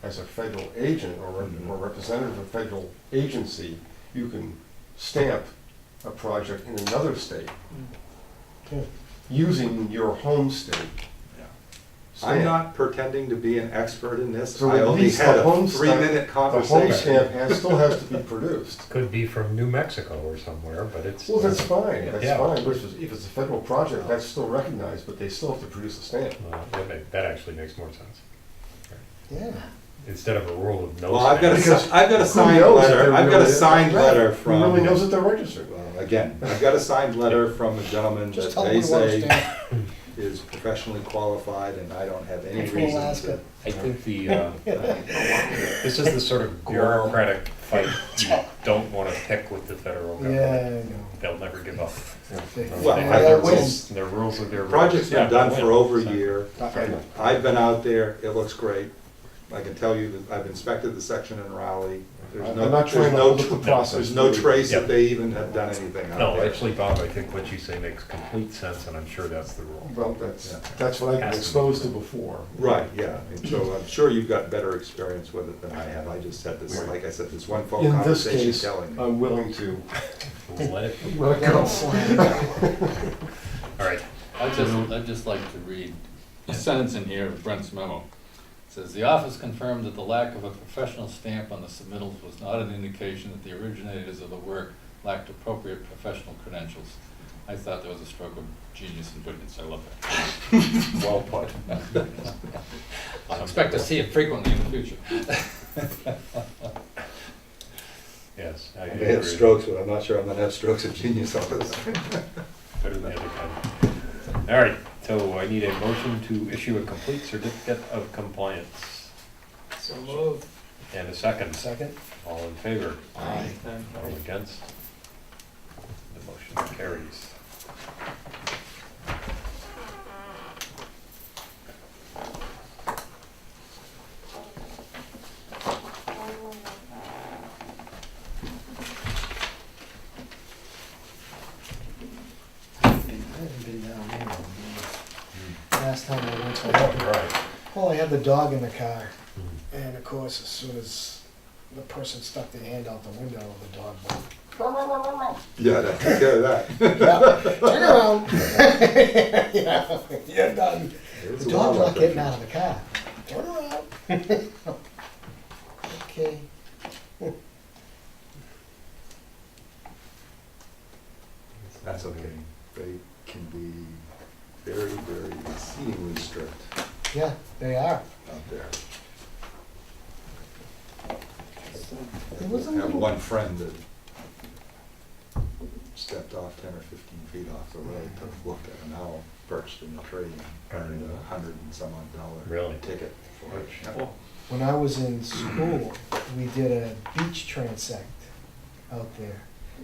as a federal agent or or representative of a federal agency, you can stamp a project in another state using your home state. I'm stamp. not pretending to be an expert in this, So I at only least had the a home stamp- 3-minute The home conversation. stamp still has to be produced. Could be from New Mexico or somewhere, but it's. Well, that's fine, that's Yeah. fine, but if it's a federal project, that's still recognized, but they still have to produce a stamp. That actually makes more sense. Yeah. Instead of a rule of no Well, I've got a, stamps. si- I've got a Who signed knows if letter, they're I've got a really- signed letter Who from. really knows that they're registered? Well, again, I've got a signed letter from a gentleman Just that tell they them we want a say stamp. is professionally qualified, and I don't have any From reason Alaska. to. I think this is the sort of bureaucratic fight you don't want to pick with the federal government. Yeah, I know. They'll never give up. Well, They I have their don't- rules, their rules are their rules. Project's Yeah, been done they'll for win. over a So- year. I know. I've been out there, it looks great. I can tell you that I've inspected the section in Raleigh. There's I'm no, not trying there's to no, hold up the process. there's no trace Yeah. that they even have done anything out No, there. actually, Bob, I think what you say makes complete sense, and I'm sure that's the rule. Well, that's what I've been exposed to before. Right, yeah, and so I'm sure you've got better experience with it than I have. I just had this, like I said, this one phone In this conversation case, telling me. I'm willing to Let it be. let it go. All right. I'd just like to read a sentence in here of Brent's memo. It says, "The office confirmed that the lack of a professional stamp on the submittals was not an indication that the originators of the work lacked appropriate professional credentials." I thought that was a stroke of genius and brilliance. I love that. Well put. I expect to see it frequently in the future. Yes, I I agree. may have strokes, but I'm not sure I'm gonna have strokes of genius on this. Better than the other kind. All right, so I need a motion to issue a complete certificate of compliance. So moved. And a second. Second? All in favor? Aye. All against? The motion carries. I haven't been down there. Last time I went to All right. well, I had the dog in the car, and of course, as soon as the person stuck their hand out the window, the dog went, Yeah, that took care of that. yeah, turn around. Yeah, you're done. It's The a dog's wildlife not getting refuge. out of the car. Turn around. Okay. That's okay. They can be very, very exceedingly strict Yeah, they are. out there. There was a I have little- one friend that stepped off 10 or 15 feet off the road to look at an owl perched in a tree and earned $100 and some odd dollar Really? ticket for it. Yeah. When I was in school, we did a beach transect out there,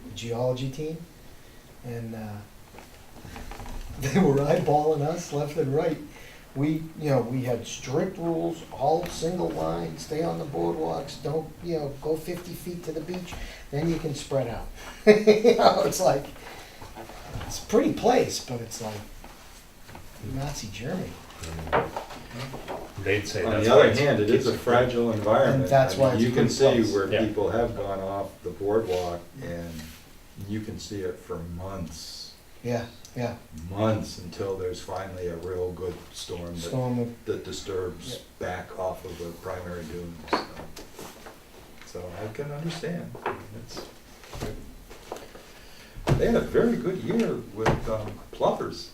the geology team, and they were eyeballing us left and right. We had strict rules, all single line, stay on the boardwalks, don't, go 50 feet to the beach, then you can spread out. It's like, it's a pretty place, but it's like Nazi Germany. they'd say On that's the why other it's- hand, it is a fragile environment. And that's I mean, why it's you can good see place. where Yeah. people have gone off the boardwalk, and you can see it for months, Yeah, yeah, months, until there's finally a real good storm storm, that disturbs back off of the primary dunes. So I can understand. I mean, they had a very good year with plovers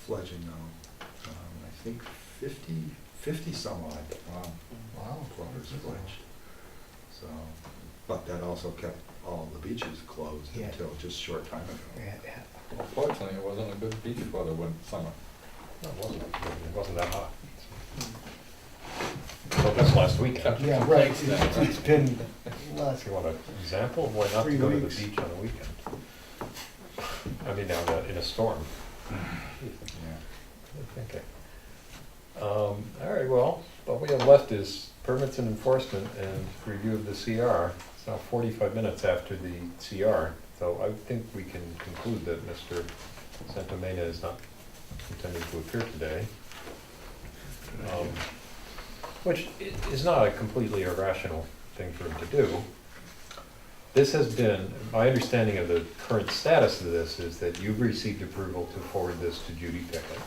fledging though. I think 50 some odd wow. plovers fledged. So, but that also kept all the beaches closed Yeah. until just a short time ago. Yeah, yeah. Unfortunately, it wasn't a good beach weather one summer. No, it wasn't that hot. So that's last weekend. Yeah, right, it's been last, If you want an example of why not to 3 go to the weeks. beach on a weekend? I mean, in a storm. Yeah. Okay. All right, well, what we have left is permits and enforcement and review of the CR. It's now 45 minutes after the CR, so I think we can conclude that Mr. Santomena is not intending to appear today. Which is not a completely irrational thing for him to do. This has been, my understanding of the current status of this is that you've received approval to forward this to Judy Pickett.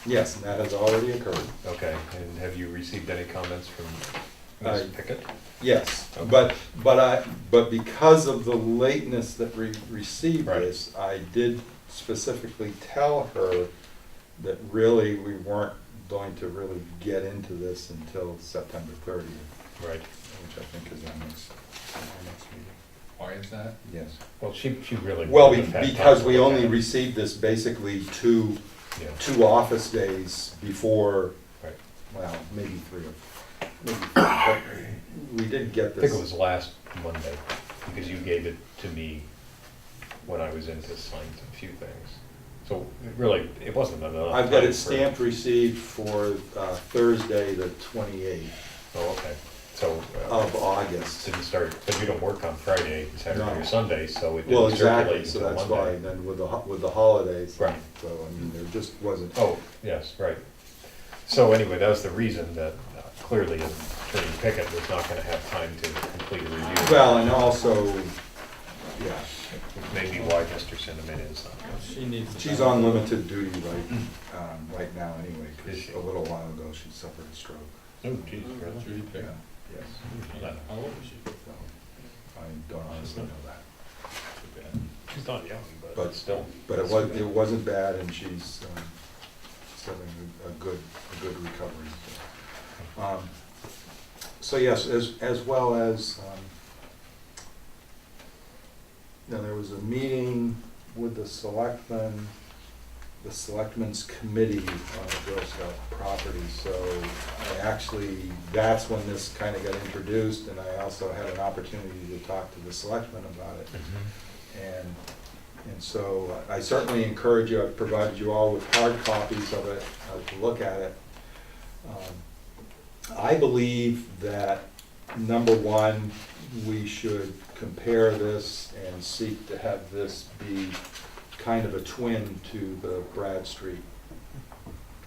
Yes, and that has already occurred. Okay, and have you received any comments from Ms. Pickett? Yes, Okay. but because of the lateness that we received Right. this, I did specifically tell her that really we weren't going to really get into this until September 30th, Right. which I think is our next meeting. Why is that? Yes. Well, she really. Well, wouldn't have had because time we to look only at it. received this basically two Yeah, office days before, right. well, maybe three, but we didn't get I this. think it was last Monday, because you gave it to me when I was in to sign a few things. So it wasn't enough. I've got time it for- stamped received for Thursday, the 28th Oh, okay. So. of August. Didn't start, but you don't work on Friday, Saturday, No. or Sunday, so it Well, didn't exactly, circulate so until that's why, Monday. then with the holidays. Right. So, I mean, there just wasn't. Oh, yes, right. So anyway, that was the reason that clearly Attorney Pickett was not gonna have time to complete a review. Well, and also, yeah, Maybe why Mr. Cinnamon is not. She needs to. she's on limited duty right now anyway, Is because she? a little while ago she suffered a stroke. Oh, geez, really? Judy Yeah, Pickett. yes. How old is she? So, I don't honestly know that. Too bad. She's not young, but But still. But it wasn't bad, and she's having a good recovery. So yes, as well as, there was a meeting with the selectmen's committee on the Girl Scout property, so that's when this kind of got introduced, and I also had an opportunity to talk to the selectmen about it. And so I certainly encourage you, I've provided you all with hard copies of it, to look at it. I believe that, number one, we should compare this and seek to have this be kind of a twin to the Brad Street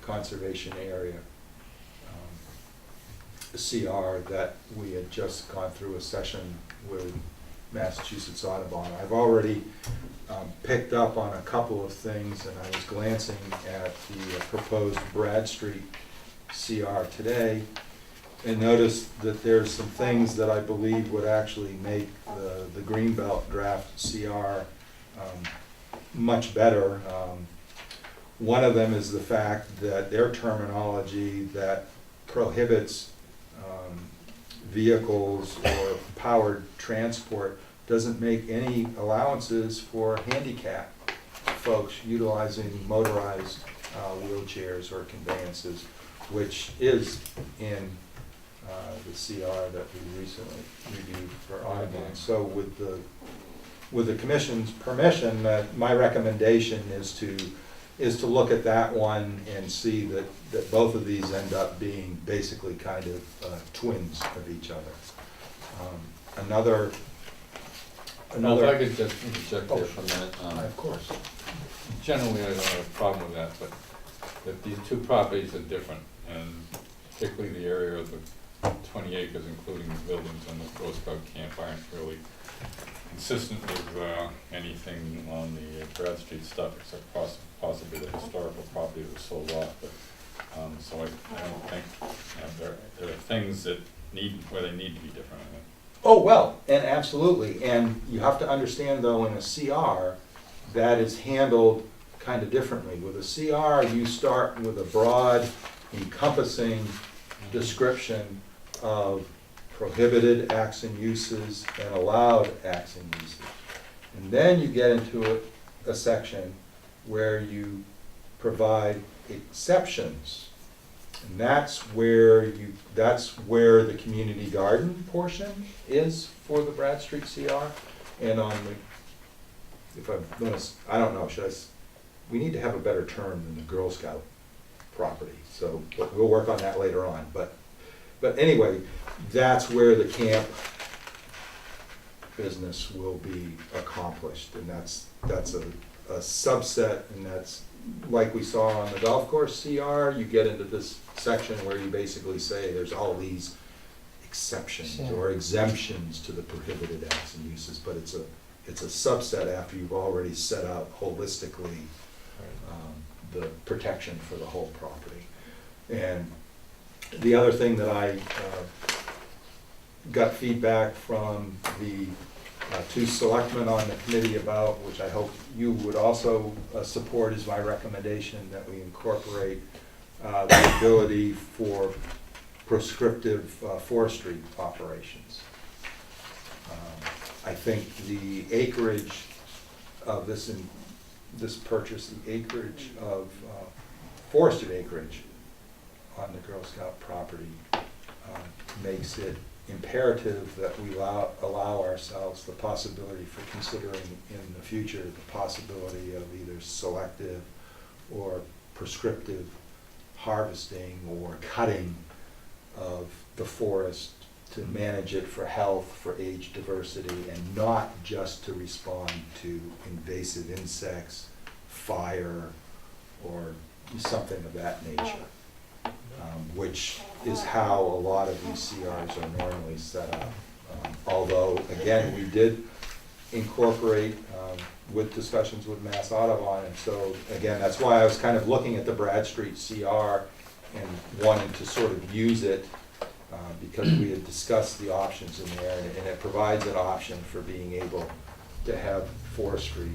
conservation area. CR that we had just gone through a session with Massachusetts Audubon. I've already picked up on a couple of things, and I was glancing at the proposed Brad Street CR today, and noticed that there's some things that I believe would actually make the Greenbelt draft CR much better. One of them is the fact that their terminology that prohibits vehicles or powered transport doesn't make any allowances for handicap folks utilizing motorized wheelchairs or conveyances, which is in the CR that we recently reviewed for Audubon. So with the commission's permission, my recommendation is to look at that one and see that both of these end up being basically kind of twins of each other. Well, if I could just interject there for a minute. Of course. Generally, I don't have a problem with that, but if these two properties are different, and particularly the area of the 20 acres, including the buildings on the Girl Scout camp, aren't really consistent with anything on the Brad Street stuff, except possibly the historical property that was sold off. But so I don't think there are things that where they need to be different. I think. Oh, well, and absolutely, and you have to understand though, in a CR, that is handled kind of differently. With a CR, you start with a broad, encompassing description of prohibited acts and uses and allowed acts and uses. And then you get into a section where you provide exceptions. And that's where the community garden portion is for the Brad Street CR. And on the, if I'm gonna, I don't know, we need to have a better term than the Girl Scout property. So but we'll work on that later on. But anyway, that's where the camp business will be accomplished. And that's a subset, and that's like we saw on the golf course CR, you get into this section where you basically say there's all these exceptions or exemptions to the prohibited acts and uses, but it's a subset after you've already set out holistically the protection for the whole property. And the other thing that I got feedback from the two selectmen on the committee about, which I hope you would also support, is my recommendation that we incorporate the ability for prescriptive forestry operations. I think the acreage of this purchase, the acreage of forested acreage on the Girl Scout property makes it imperative that we allow ourselves the possibility for considering in the future the possibility of either selective or prescriptive harvesting or cutting of the forest to manage it for health, for age diversity, and not just to respond to invasive insects, fire, or something of that nature. Which is how a lot of these CRs are normally set up. Although, again, we did incorporate with discussions with Mass Audubon, and so, again, that's why I was kind of looking at the Brad Street CR and wanting to sort of use it because we had discussed the options in there, and it provides an option for being able to have forestry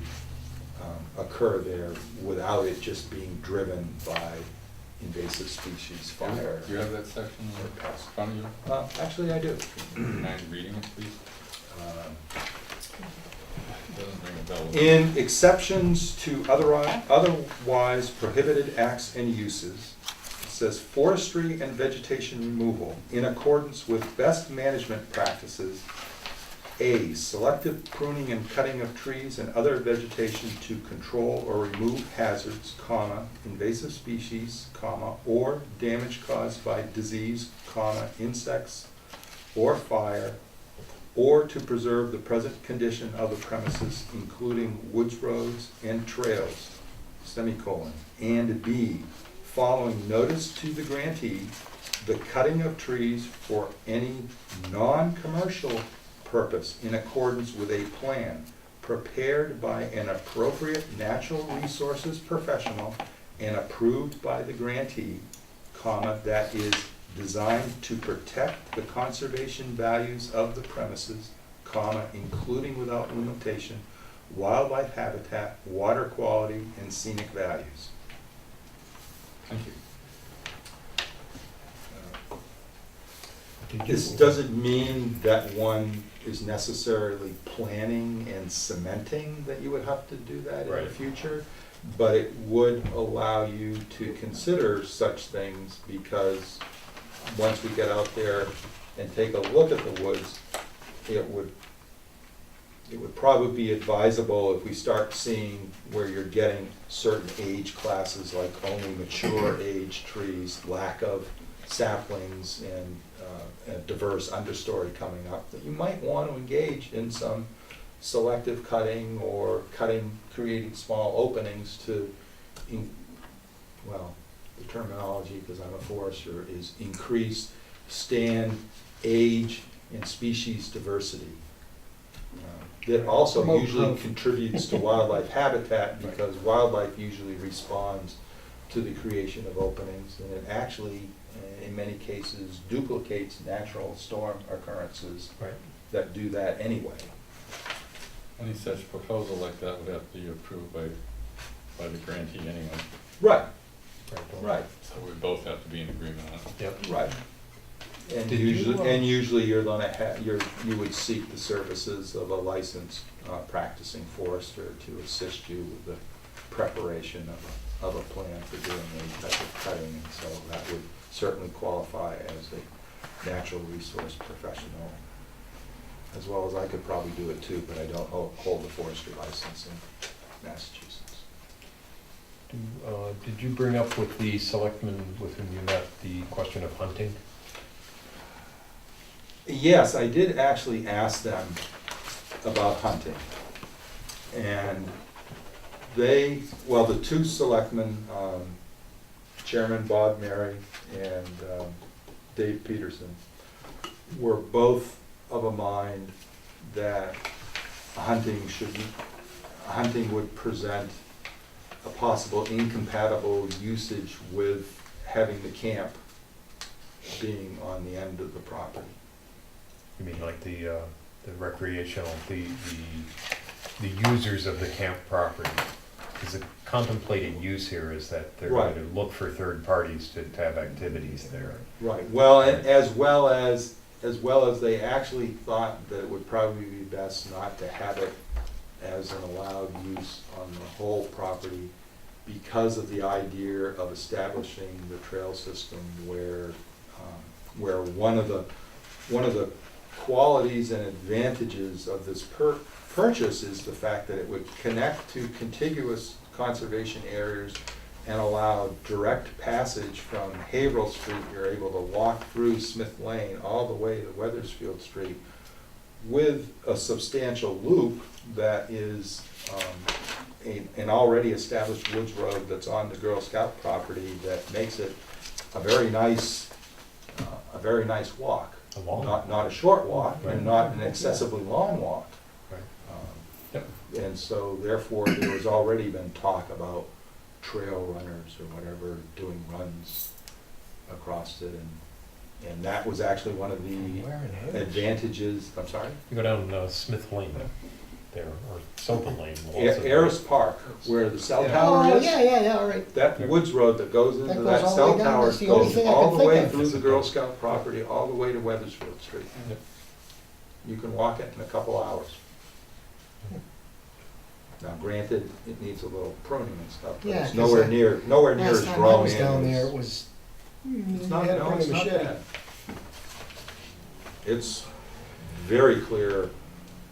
occur there without it just being driven by invasive species, fire. Do you have that section in front of you? Actually, I do. Do you mind reading it, please? Doesn't ring a bell. In exceptions to otherwise prohibited acts and uses, it says forestry and vegetation removal in accordance with best management practices. A, selective pruning and cutting of trees and other vegetation to control or remove hazards, invasive species, or damage caused by disease, insects, or fire, or to preserve the present condition of the premises, including woods, roads, and trails, and B, following notice to the grantee, the cutting of trees for any non-commercial purpose in accordance with a plan prepared by an appropriate natural resources professional and approved by the grantee, that is designed to protect the conservation values of the premises, including without limitation, wildlife habitat, water quality, and scenic values. Thank you. This doesn't mean that one is necessarily planning and cementing that you would have to do that in the Right. future, but it would allow you to consider such things, because once we get out there and take a look at the woods, it would probably be advisable if we start seeing where you're getting certain age classes, like only mature age trees, lack of saplings, and a diverse understory coming up, that you might want to engage in some selective cutting or creating small openings to, the terminology, because I'm a forester, is increase stand, age, and species diversity. That also Promote usually growth. contributes to wildlife habitat, because wildlife usually responds to the creation of openings, and it actually, in many cases, duplicates natural storm occurrences Right. that do that anyway. Any such proposal like that would have to be approved by the grantee anyway. Right, right, So we both have to be in agreement on it. Yep. right. And Did you, usually you're gonna have, you would seek the services of a licensed practicing forester to assist you with the preparation of a plan for doing any type of cutting, and so that would certainly qualify as a natural resource professional, as well as I could probably do it too, but I don't hold a forestry license in Massachusetts. Did you bring up with the selectmen with whom you met the question of hunting? Yes, I did actually ask them about hunting. And they, well, the two selectmen, Chairman Bob Mary and Dave Peterson, were both of a mind that hunting would present a possible incompatible usage with having the camp being on the end of the property. You mean like the recreational, the users of the camp property? Because the contemplated use here is that they're going to look for third parties to have activities there. Right, well, and as well as they actually thought that it would probably be best not to have it as an allowed use on the whole property, because of the idea of establishing the trail system where one of the qualities and advantages of this purchase is the fact that it would connect to contiguous conservation areas and allow direct passage from Haverhill Street. You're able to walk through Smith Lane all the way to Weathersfield Street with a substantial loop that is an already established woods road that's on the Girl Scout property that makes it a very nice walk. A long Not a short walk, Right. and not an excessively long walk. Right. Yep. And so therefore, there has already been talk about trail runners or whatever doing runs across it, and that was actually one of the Where in Haverhill? advantages, I'm sorry? You go down Smith Lane there, or Silver Lane. Ayers Park, where the cell Oh, tower is. yeah, all right. That woods road that goes into That that goes all the cell way down. tower That's the only goes thing I all can the way think of. through the Girl Scout property, all the way to Weathersfield Street. Yep. You can walk it in a couple hours. Now granted, it needs a little pruning and stuff, but Yeah, it's 'cause nowhere near as Last time I grown was in. down as- there, it was, It's you not, had to no, bring it's a not machete. bad. It's very clear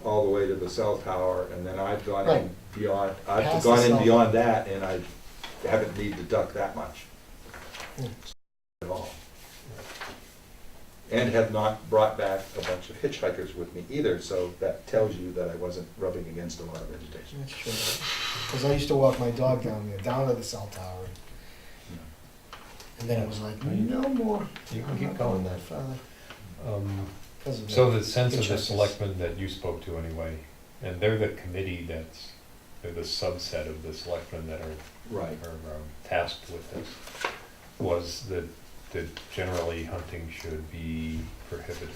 all the way to the cell tower, and then I've gone in Right. beyond, Past I've the gone in cell beyond that, and I haven't needed to duck that much. Hmm. At all. And have not brought back a bunch of hitchhikers with me either, so that tells you that I wasn't rubbing against a lot of vegetation. That's true. Because I used to walk my dog down there, down to the cell tower, and then it was like, no more. You can I'm keep not going. that farther. 'Cause of So that. the sense of the Hitchhikers. selectmen that you spoke to anyway, and they're the committee they're the subset of the selectmen that are Right. tasked with this, was that generally hunting should be prohibited,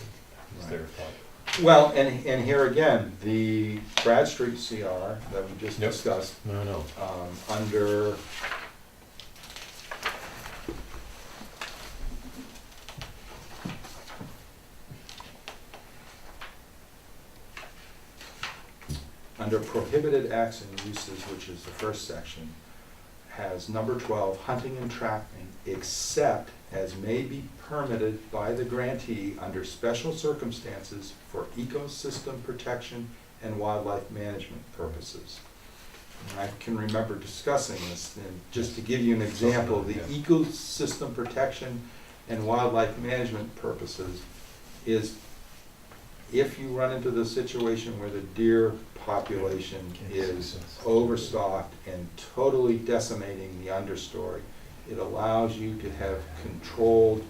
is their thought. Well, and here again, the Bradstreet CR that we just Yep. discussed, No. under prohibited acts and uses, which is the first section, has number 12, hunting and trapping, except as may be permitted by the grantee under special circumstances for ecosystem protection and wildlife management purposes. And I can remember discussing this, and just to give you an example, the ecosystem protection and wildlife management purposes is if you run into the situation where the deer population is overstocked and totally decimating the understory, it allows you to have controlled,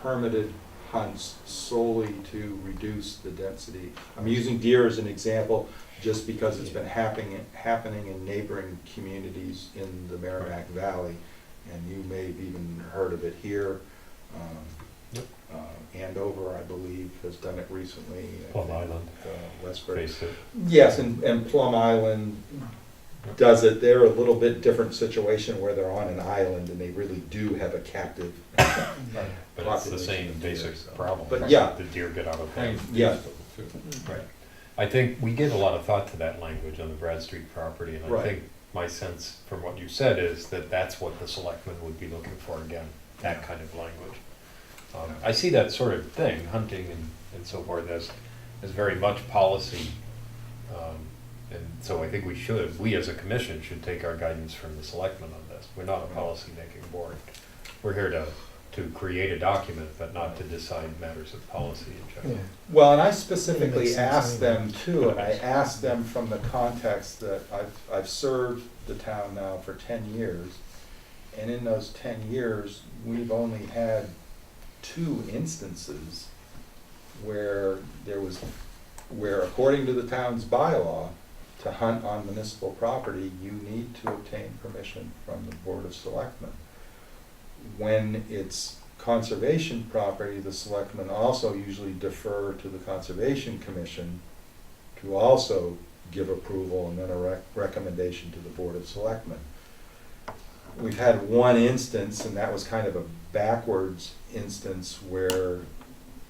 permitted hunts solely to reduce the density. I'm using deer as an example just because it's been happening in neighboring communities in the Merrimack Valley, and you may have even heard of it here. Andover, I believe, has done it recently. Plum Island. Westbury. Face it. Yes, and Plum Island does it. They're a little bit different situation where they're on an island and they really do have a captive But it's the same population basic there, so. problem. But yeah. The deer get out of hand. Yeah. Right. I think we gave a lot of thought to that language on the Brad Street property, and I Right. think my sense from what you said is that that's what the selectmen would be looking for again, that kind of language. I see that sort of thing, hunting and so forth, as very much policy. And so I think we as a commission should take our guidance from the selectmen on this. We're not a policy-making board. We're here to create a document, but not to decide matters of policy in Yeah. general. Well, and I It specifically makes sense asked anyway. them too, and I asked them from the context that I've served the town now for 10 years, and in those 10 years, we've only had 2 instances where according to the town's bylaw, to hunt on municipal property, you need to obtain permission from the Board of Selectmen. When it's conservation property, the selectmen also usually defer to the Conservation Commission to also give approval and then a recommendation to the Board of Selectmen. We've had one instance, and that was kind of a backwards instance, where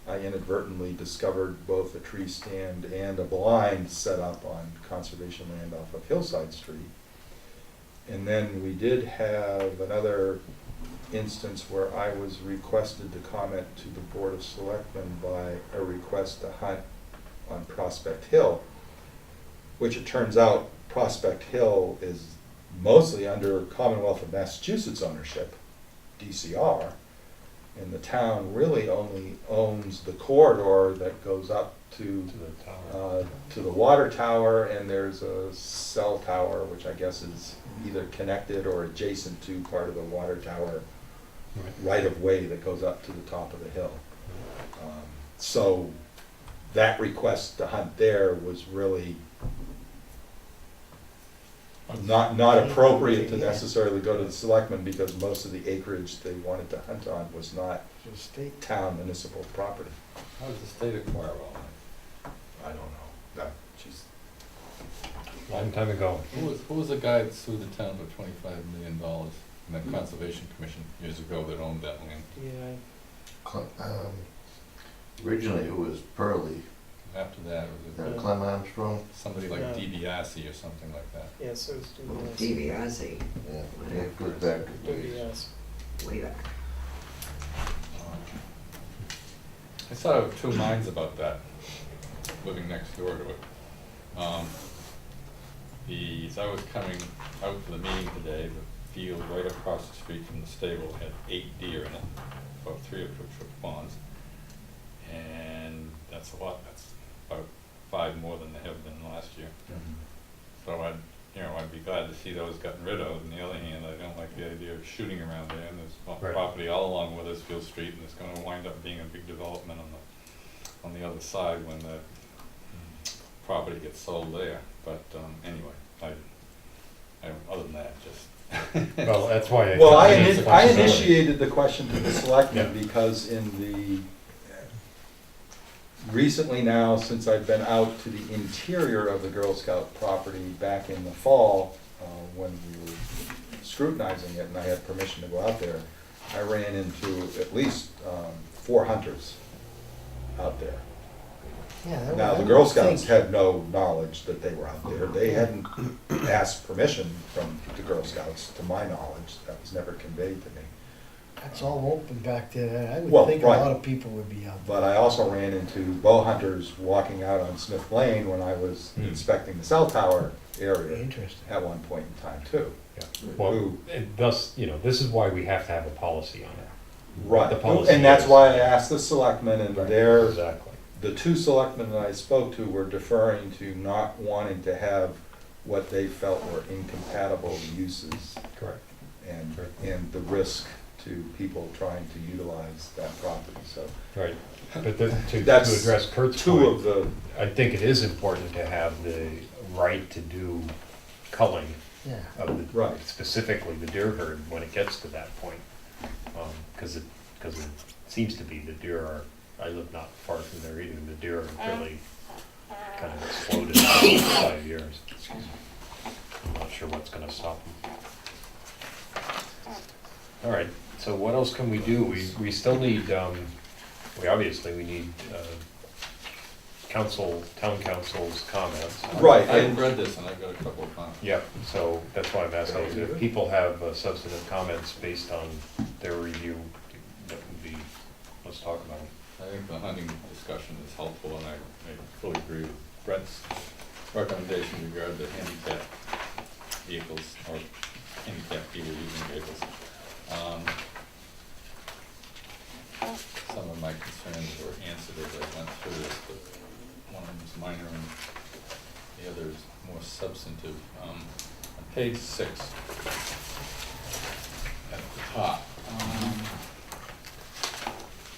I inadvertently discovered both a tree stand and a blind set up on conservation land off of Hillside Street. And then we did have another instance where I was requested to comment to the Board of Selectmen by a request to hunt on Prospect Hill, which it turns out Prospect Hill is mostly under Commonwealth of Massachusetts ownership, DCR, and the town really only owns the corridor that goes up to the water tower, and there's a cell tower, which I guess is either connected or adjacent to part of the water tower right-of-way that goes up to the top of the hill. So that request to hunt there was really not appropriate to necessarily go to the selectmen, because most of the acreage they wanted to hunt on was not town municipal property. How does the state acquire all I don't know. That, geez. Long time ago. that? Who was the guy that sued the town for $25 million in that Conservation Commission years ago that owned that land? Originally, it was Pearlie, After that, was it Clem Armstrong. somebody like DiBiase or something like that? Yeah, so it's DiBiase. Yeah, it goes back to DBS. way back. I sort of have 2 minds about that, living next door to it. As I was coming out to the meeting today, the field right across the street from the stable had 8 deer in it, about 3 of which were fawns. And that's a lot, that's about 5 more than there have been last year. So I'd be glad to see those gotten rid of. On the other hand, I don't like the idea of shooting around there, and there's Right. property all along Weathersfield Street, and it's gonna wind up being a big development on the other side when the property gets sold there. But anyway, other than that, just. Well, that's why. Well, I It's a I possibility. initiated the question to the selectmen Yeah. because recently now, since I've been out to the interior of the Girl Scout property back in the fall, when we were scrutinizing it and I had permission to go out there, I ran into at least 4 hunters out there. Yeah, Now, the Girl Scouts had no knowledge that they were out there. They hadn't asked permission from the Girl Scouts, to my knowledge. That was never conveyed to me. That's all open back there. I Well, would think a right. lot of people would be out there. But I also ran into bow hunters walking out on Smith Lane when I was inspecting the cell tower area Interesting. at one point in time too. Yeah. Well, and thus, this is why we have to have a policy on it. Right, The policy and that's is- why I asked the selectmen, and Exactly. the 2 selectmen that I spoke to were deferring to not wanting to have what they felt were incompatible uses Correct. and the risk to people trying to utilize that property, so. Right, but to That's address Kurt's two of point, the, I think it is important to have the right to do culling Yeah. of the, Right. specifically the deer herd when it gets to that point. Because it seems to be the deer are, I live not far from there either, the deer are really kind of exploded in the last 5 years. I'm not sure what's gonna stop them. All right, so what else can we do? We still need, we need town council's comments. right, I've and, read this and I've got a couple of comments. Yep, so that's why I'm asking, if people have substantive comments based on their review, that would be, let's talk about it. I think the hunting discussion is helpful, and I fully agree with Brett's recommendation regarding the handicap vehicles, or handicap people using vehicles. Some of my concerns were answered as I went through this, but one of them is minor and the other is more substantive. On page 6, at the top,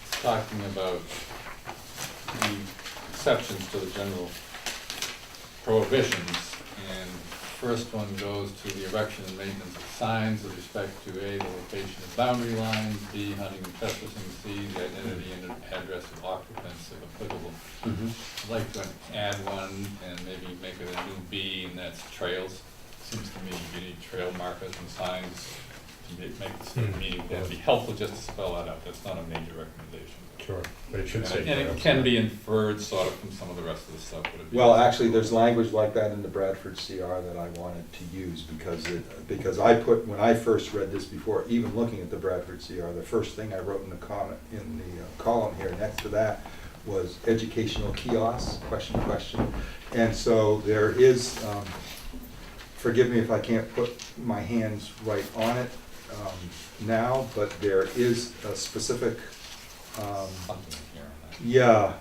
it's talking about the exceptions to the general prohibitions, and the first one goes to the erection and maintenance of signs with respect to A, the location of boundary lines, B, hunting and trespassing, C, the identity and address of occupants if applicable. I'd like to add one and maybe make it a new B, and that's trails. Seems to me you need trail markers and signs to make this meaning. It'd be helpful just to spell that out. That's not a major recommendation. Sure, but it should say. And it can be inferred sort of from some of the rest of the stuff. But it'd be well, actually, there's language like that in the Bradford CR that I wanted to use, because I put, when I first read this before, even looking at the Bradford CR, the first thing I wrote in the comment, in the column here next to that was educational kiosks, question. And so there is, forgive me if I can't put my hands right on it now, but there is a specific, something here on that. yeah.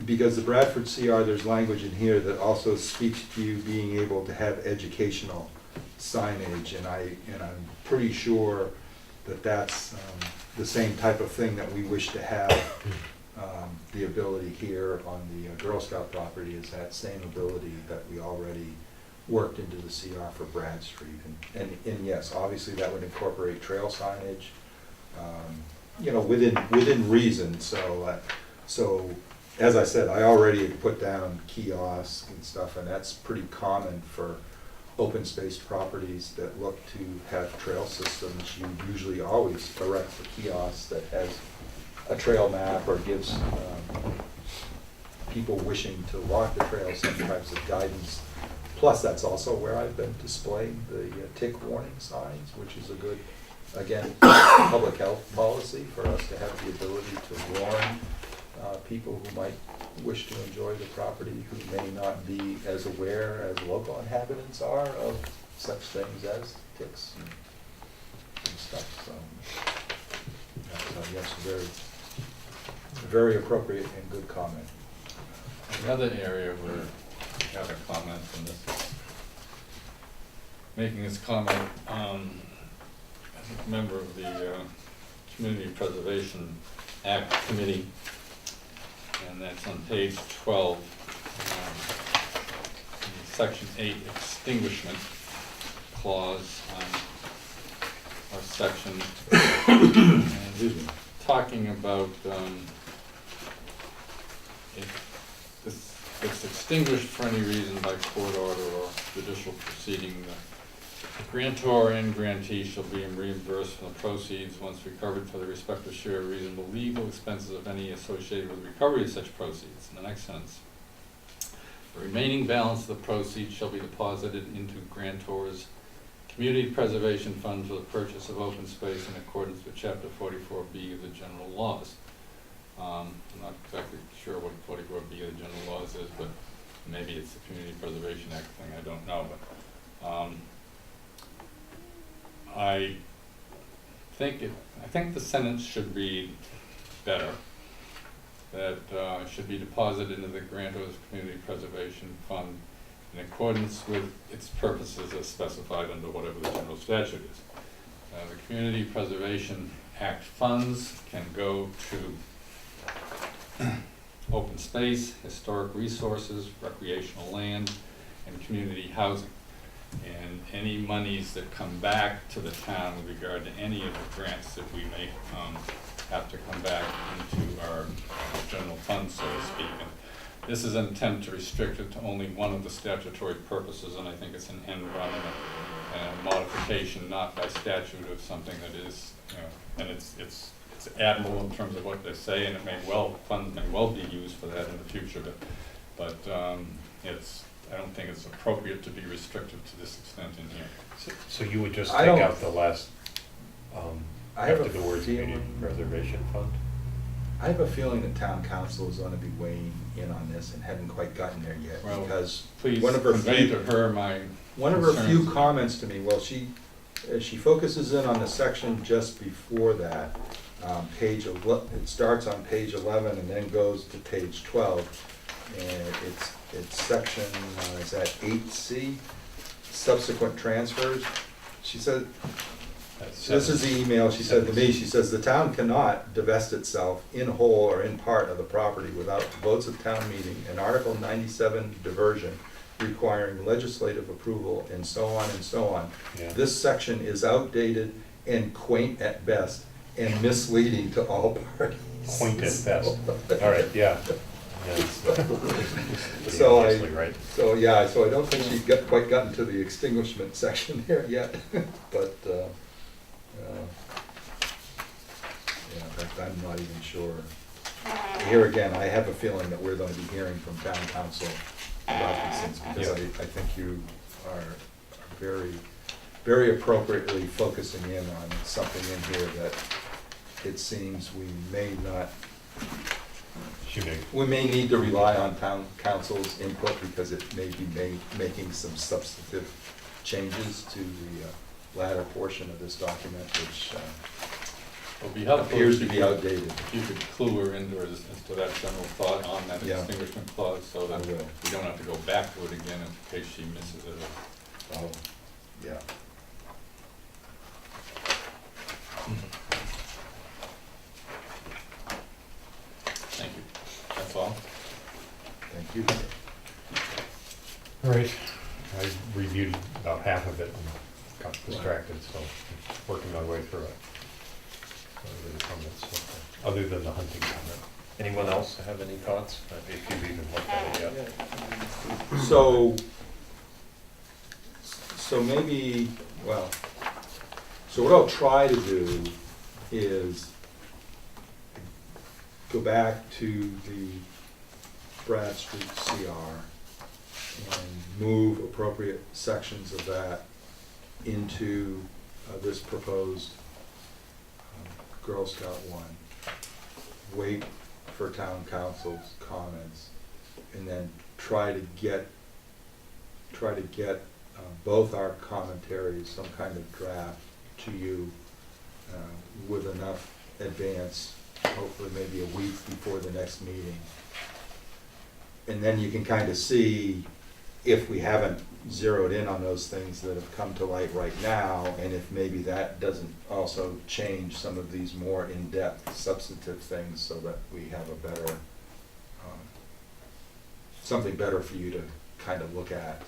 Because the Bradford CR, there's language in here that also speaks to you being able to have educational signage, and I'm pretty sure that that's the same type of thing that we wish to have. The ability here on the Girl Scout property is that same ability that we already worked into the CR for Brad Street. And yes, obviously that would incorporate trail signage, within reason. So as I said, I already had put down kiosks and stuff, and that's pretty common for open space properties that look to have trail systems. You usually always erect a kiosk that has a trail map or gives people wishing to walk the trail some types of guidance. Plus, that's also where I've been displaying the tick warning signs, which is a good, again, public health policy for us to have the ability to warn people who might wish to enjoy the property, who may not be as aware as local inhabitants are of such things as ticks and stuff. So that's, yes, very appropriate and good comment. The other area where we got a comment, and this is making this comment as a member of the Community Preservation Act Committee, and that's on page 12, in section 8, extinguishment clause on our section, and talking about if it's extinguished for any reason by court order or judicial proceeding, the grantor and grantee shall be reimbursed from the proceeds once recovered for the respective share of reasonable legal expenses of any associated with recovery of such proceeds. In the next sentence, the remaining balance of the proceeds shall be deposited into grantor's community preservation fund for the purchase of open space in accordance with Chapter 44B of the general laws. I'm not exactly sure what 44B of the general laws is, but maybe it's the Community Preservation Act thing, I don't know. But I think the sentence should read better. That should be deposited into the grantor's community preservation fund in accordance with its purposes as specified under whatever the general statute is. The Community Preservation Act funds can go to open space, historic resources, recreational land, and community housing. And any monies that come back to the town with regard to any of the grants that we make have to come back into our general fund, so to speak. And this is an attempt to restrict it to only one of the statutory purposes, and I think it's an end run and a modification, not by statute, of something that is, and it's admirable in terms of what they say, and funds may well be used for that in the future, but I don't think it's appropriate to be restricted to this extent in here. So you would just I take don't- out the last, I have after a the words community feeling- preservation fund? I have a feeling the town council is gonna be weighing in on this and haven't quite gotten there yet, Well, because Please one of her convey few, to her my one of her few concerns. comments to me, well, she focuses in on the section just before that, it starts on page 11 and then goes to page 12, and it's section, is that 8C, subsequent transfers. She said, this is the email she said to me, she says, "The town cannot divest itself in whole or in part of the property without the votes of town meeting, and Article 97 diversion requiring legislative approval," and so on and so on. Yeah. This section is outdated and quaint at best, and misleading to all parties. Quaint at best. All right, yeah. So Obviously, right. So I don't think she's quite gotten to the extinguishment section here yet, but, yeah, in fact, I'm not even sure. Here again, I have a feeling that we're gonna be hearing from town council about these things, because I think you are very, very appropriately focusing in on something in here that it seems we may not, we may need to rely on town council's input, because it may be making some substantive changes to the latter portion of this document, which It'll be helpful appears if to you be could- outdated. If you could clue her into as to that general thought on that Yeah. extinguishment clause, so I that will. we don't have to go back to it again in case she misses it. Oh, yeah. Thank you. That's all. Thank you. All right, I reviewed about half of it and got distracted, so I'm working my way through it. Other comments, other than the hunting comment. Anyone else have any thoughts, if you've even looked at it yet? So maybe, well, so what I'll try to do is go back to the Brad Street CR and move appropriate sections of that into this proposed Girl Scout one. Wait for town council's comments, and then try to get both our commentaries, some kind of draft to you with enough advance, hopefully maybe a week before the next meeting. And then you can kind of see if we haven't zeroed in on those things that have come to light right now, and if maybe that doesn't also change some of these more in-depth substantive things, so that we have a better, something better for you to kind of look at.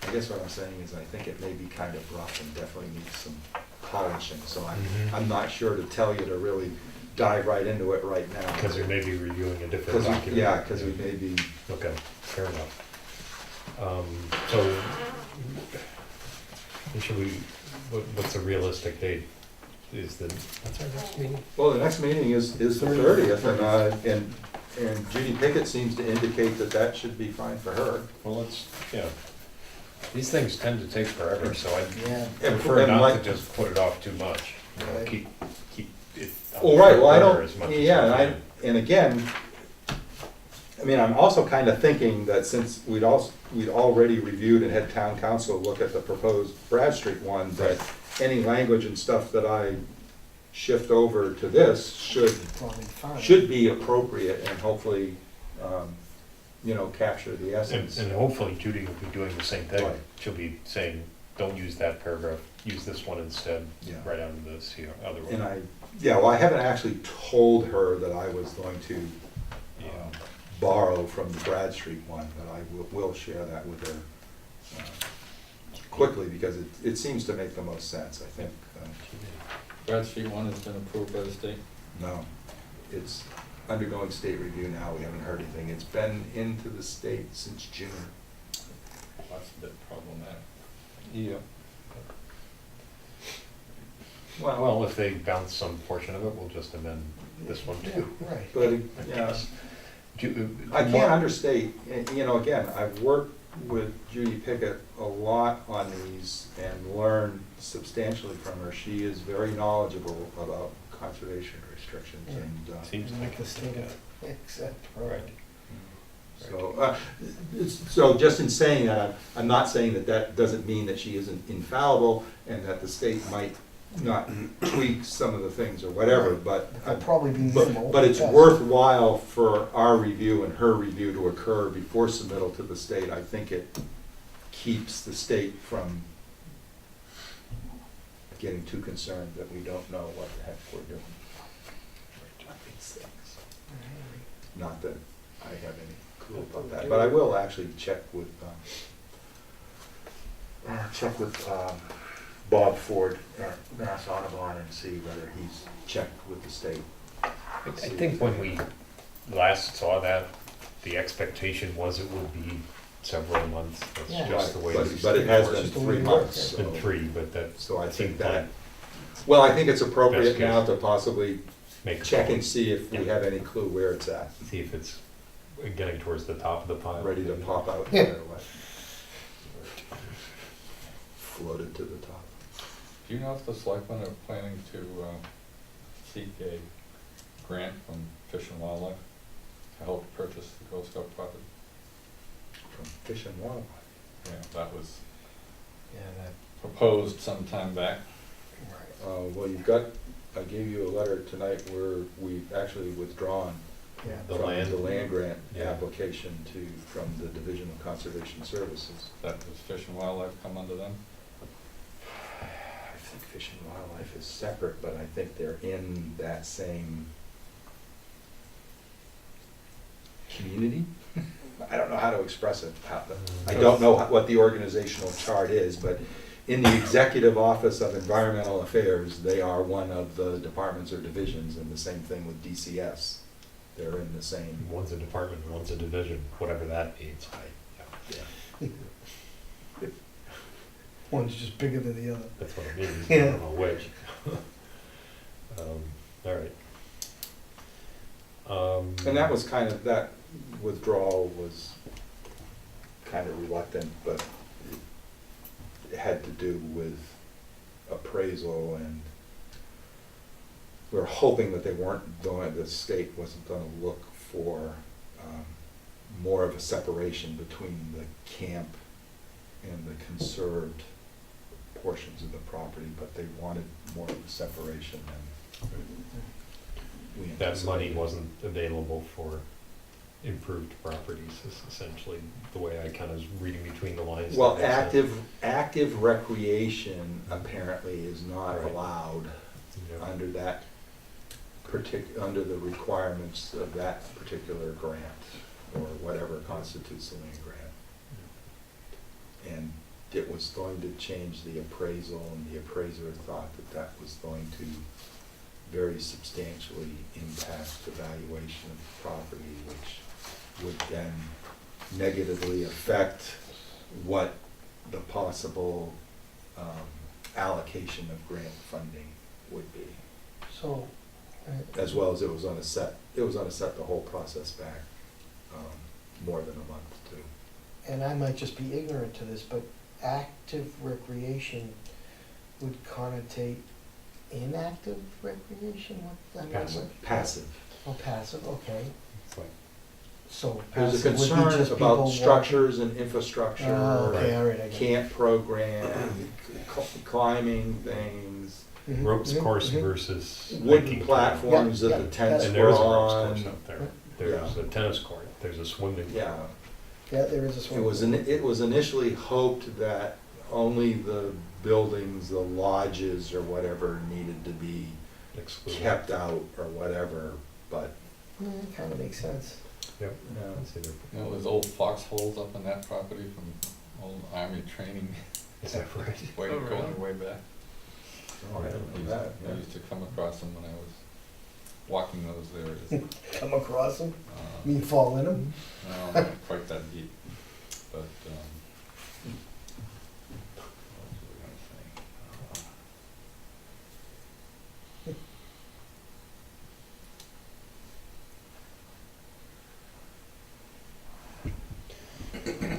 I guess what I'm saying is I think it may be kind of rough and definitely needs some polishing, so I'm not sure to tell you to really dive right into it right now. Because we may be reviewing a different document. Yeah, because we may be. Okay, fair enough. So, should we, what's a realistic date? What's our next meeting? Well, the next meeting is the 30th, and Judy Pickett seems to indicate that that should be fine for her. Well, these things tend to take forever, so I Yeah. prefer And not like- to just put it off too much. You know, Right. keep it on Well, the right, front well, I burner don't, as much as we yeah, can. and again, I mean, I'm also kind of thinking that since we'd already reviewed and had town council look at the proposed Brad Street one, that any language and stuff that I shift over to this Probably fine. should be appropriate and hopefully capture the essence. And hopefully Judy will be doing the same thing. Right. She'll be saying, don't use that paragraph, use this one instead, Yeah. right out of this here, other And one. I haven't actually told her that I was going to Yeah. borrow from the Brad Street one, but I will share that with her quickly, because it seems to make the most sense, I think. Brad Street one has been approved by the state? No, it's undergoing state review now, we haven't heard anything. It's been into the state since June. That's a bit problematic. Yeah. Well, Well, if they bounce some portion of it, we'll just amend this one too. Right. but, I guess. I can't understate, again, I've worked with Judy Pickett a lot on these and learned substantially from her. She is very knowledgeable about conservation restrictions Yeah. and, Seems And like let the state accept, right. so just in saying that, I'm not saying that that doesn't mean that she isn't infallible and that the state might not tweak some of the things or whatever, but. It'll probably be minimal. But it's yes. worthwhile for our review and her review to occur before submittal to the state. I think it keeps the state from getting too concerned that we don't know what the heck we're doing. on these things. Not that I have any clue about that, but I will actually check with Bob Ford at Mass Audubon and see whether he's checked with the state. I think when we last saw that, the expectation was it would be several months. That's Yeah. just the way. But it has been Just the way 3 it months. works, It's been so- 3, but that So I think seemed that, like well, I think it's appropriate Best now case. to possibly make. check and see if we Yeah. have any clue where it's at, See if it's getting towards the top of the pile. ready to pop out Yeah. no matter what. Floated to the top. Do you know if the selectmen are planning to seek a grant from Fish and Wildlife to help purchase the Girl Scout property? From Fish and Wildlife. Yeah, that was Yeah, that, proposed some time back. right. Well, I gave you a letter tonight where we've actually withdrawn Yeah. The from land? the land grant Yeah. application from the Division of Conservation Services. That does Fish and Wildlife come under them? I think Fish and Wildlife is separate, but I think they're in that same community. I don't know how to express it. I don't know what the organizational chart is, but in the Executive Office of Environmental Affairs, they are one of the departments or divisions, and the same thing with DCS. They're in the same. One's a department, one's a division, whatever that means. Yeah. One's just bigger than the other. That's what it means, I Yeah. don't know which. All right. And that was that withdrawal was kind of reluctant, but it had to do with appraisal, and we were hoping that the state wasn't gonna look for more of a separation between the camp and the conserved portions of the property, but they wanted more of a separation, and we That money anticipated. wasn't available for improved properties, is essentially the way I kind of was reading between the lines. Well, That makes sense. active recreation apparently is not Right. allowed Yeah. under that under the requirements of that particular grant, or whatever constitutes the land grant. And it was going to change the appraisal, and the appraiser thought that that was going to very substantially impact the valuation of the property, which would then negatively affect what the possible allocation of grant funding would be. So, As well as it was gonna set the whole process back more than a month too. and I might just be ignorant to this, but active recreation would connotate inactive recreation? What? Passive. Passive. Oh, passive, okay. It's like, So There's a passive would be concern just about people structures and infrastructure. Oh, okay, all right, I get it. Camp program, climbing things, Mhm, ropes mhm, course mhm. versus wooden hiking trail. platforms Yeah, that the yeah, tents And were there's a ropes course on. out there. There's Yeah. a tennis court. there's a swimming. Yeah. Yeah, there is a swimming It was, pool. it was initially hoped that only the buildings, the lodges or whatever needed to be Excluded. kept out or whatever, but, Kind of makes sense. Yep. yeah. I'd say they're- You know, there's old foxholes up on that property from old army training, Is that right? way, Oh, really? going way back. Oh, I didn't know that, I yeah. used to come across them when I was walking those areas. Come across them? Uh, You mean fall in them? No, not quite that deep, but, what was I gonna say?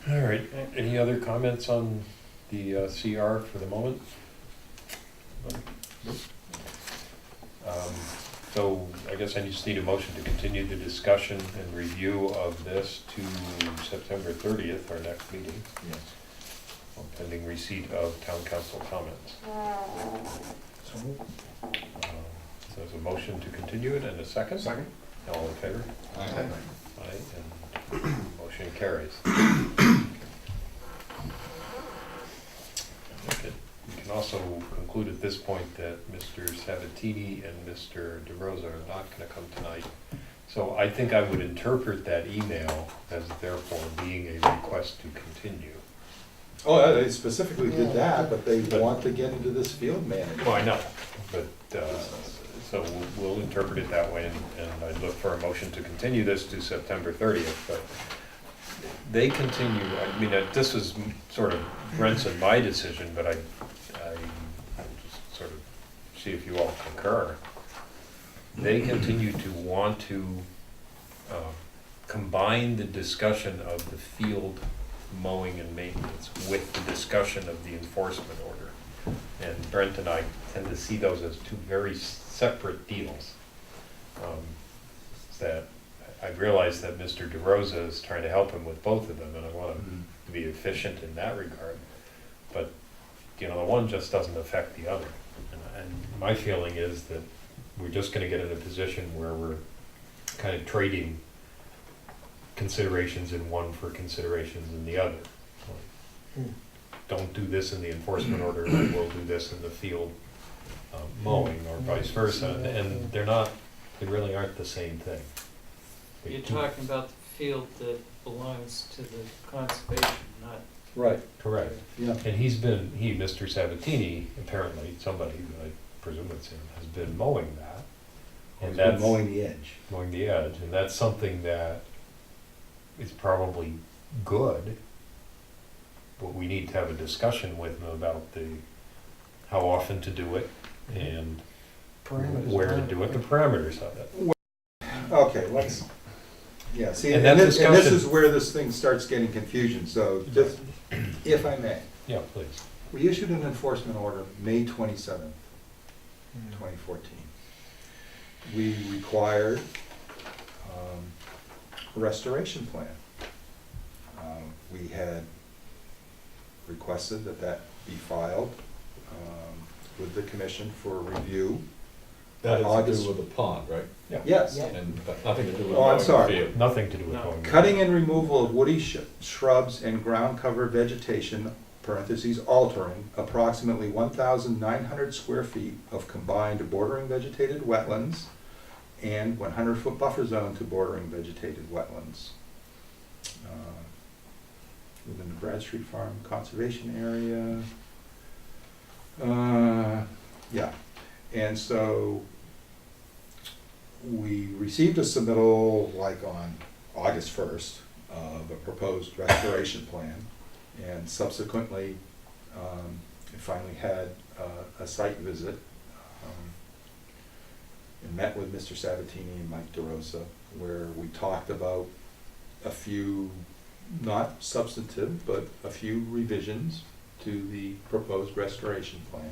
All right, any other comments on the CR for the moment? So I guess I just need a motion to continue the discussion and review of this to September 30th, our next meeting, Yes. pending receipt of town council comments. So, So there's a motion to continue it and a second? Second? All in favor? Aye. Aye, and motion carries. Okay. We can also conclude at this point that Mr. Sabatini and Mr. DeRosa are not gonna come tonight. So I think I would interpret that email as therefore being a request to continue. Oh, yeah, they specifically did Yeah. that, but they want to get into this field management. Well, I know, but, so we'll interpret it that way, and I'd look for a motion to continue this to September 30th, but they continue, I mean, this was sort of Brent's and my decision, but I just sort of see if you all concur. They continue to want to combine the discussion of the field mowing and maintenance with the discussion of the enforcement order. And Brent and I tend to see those as two very separate deals. That I realize that Mr. DeRosa is trying to help him with both of them, and I want him to be efficient in that regard. But, you know, the one just doesn't affect the other. And my feeling is that we're just gonna get in a position where we're kind of trading considerations in one for considerations in the other. Don't do this in the enforcement order, and we'll do this in the field mowing, or vice versa, and they're not, they really aren't the same thing. You're talking about the field that belongs to the conservation, not. Right, Correct. yeah. And Mr. Sabatini, apparently, somebody, I presume it's him, has been mowing that. He's And been that's mowing the edge. mowing the edge, and that's something that is probably good, but we need to have a discussion with him about how often to do it, and parameters. where to do it, the parameters of it. Okay, let's, yeah, see, And and that this discussion- is where this thing starts getting confusion, so just, if I may. Yeah, please. We issued an enforcement order May 27th, 2014. We required a restoration plan. We had requested that that be filed with the commission for review. That has to August- do with the pond, right? Yes. Yeah. And nothing to do with. Oh, I'm mowing the sorry. field. Nothing to do with No. mowing. Cutting and removal of woody shrubs and ground cover vegetation, parentheses, altering approximately 1,900 square feet of combined bordering vegetated wetlands and 100-foot buffer zone to bordering vegetated wetlands within the Bradstreet Farm Conservation Area. Yeah, and so we received a submittal like on August 1st of a proposed restoration plan, and subsequently, it finally had a site visit, and met with Mr. Sabatini and Mike DeRosa, where we talked about a few, not substantive, but a few revisions to the proposed restoration plan.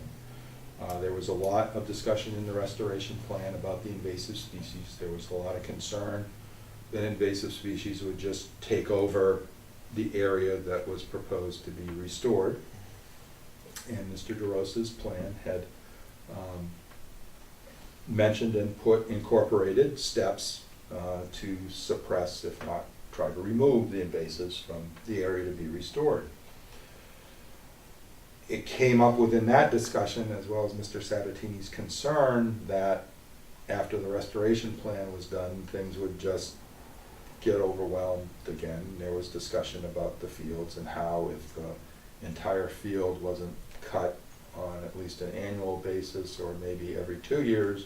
There was a lot of discussion in the restoration plan about the invasive species. There was a lot of concern that invasive species would just take over the area that was proposed to be restored. And Mr. DeRosa's plan had mentioned and incorporated steps to suppress, if not try to remove, the invasives from the area to be restored. It came up within that discussion, as well as Mr. Sabatini's concern, that after the restoration plan was done, things would just get overwhelmed again. There was discussion about the fields and how, if the entire field wasn't cut on at least an annual basis or maybe every 2 years,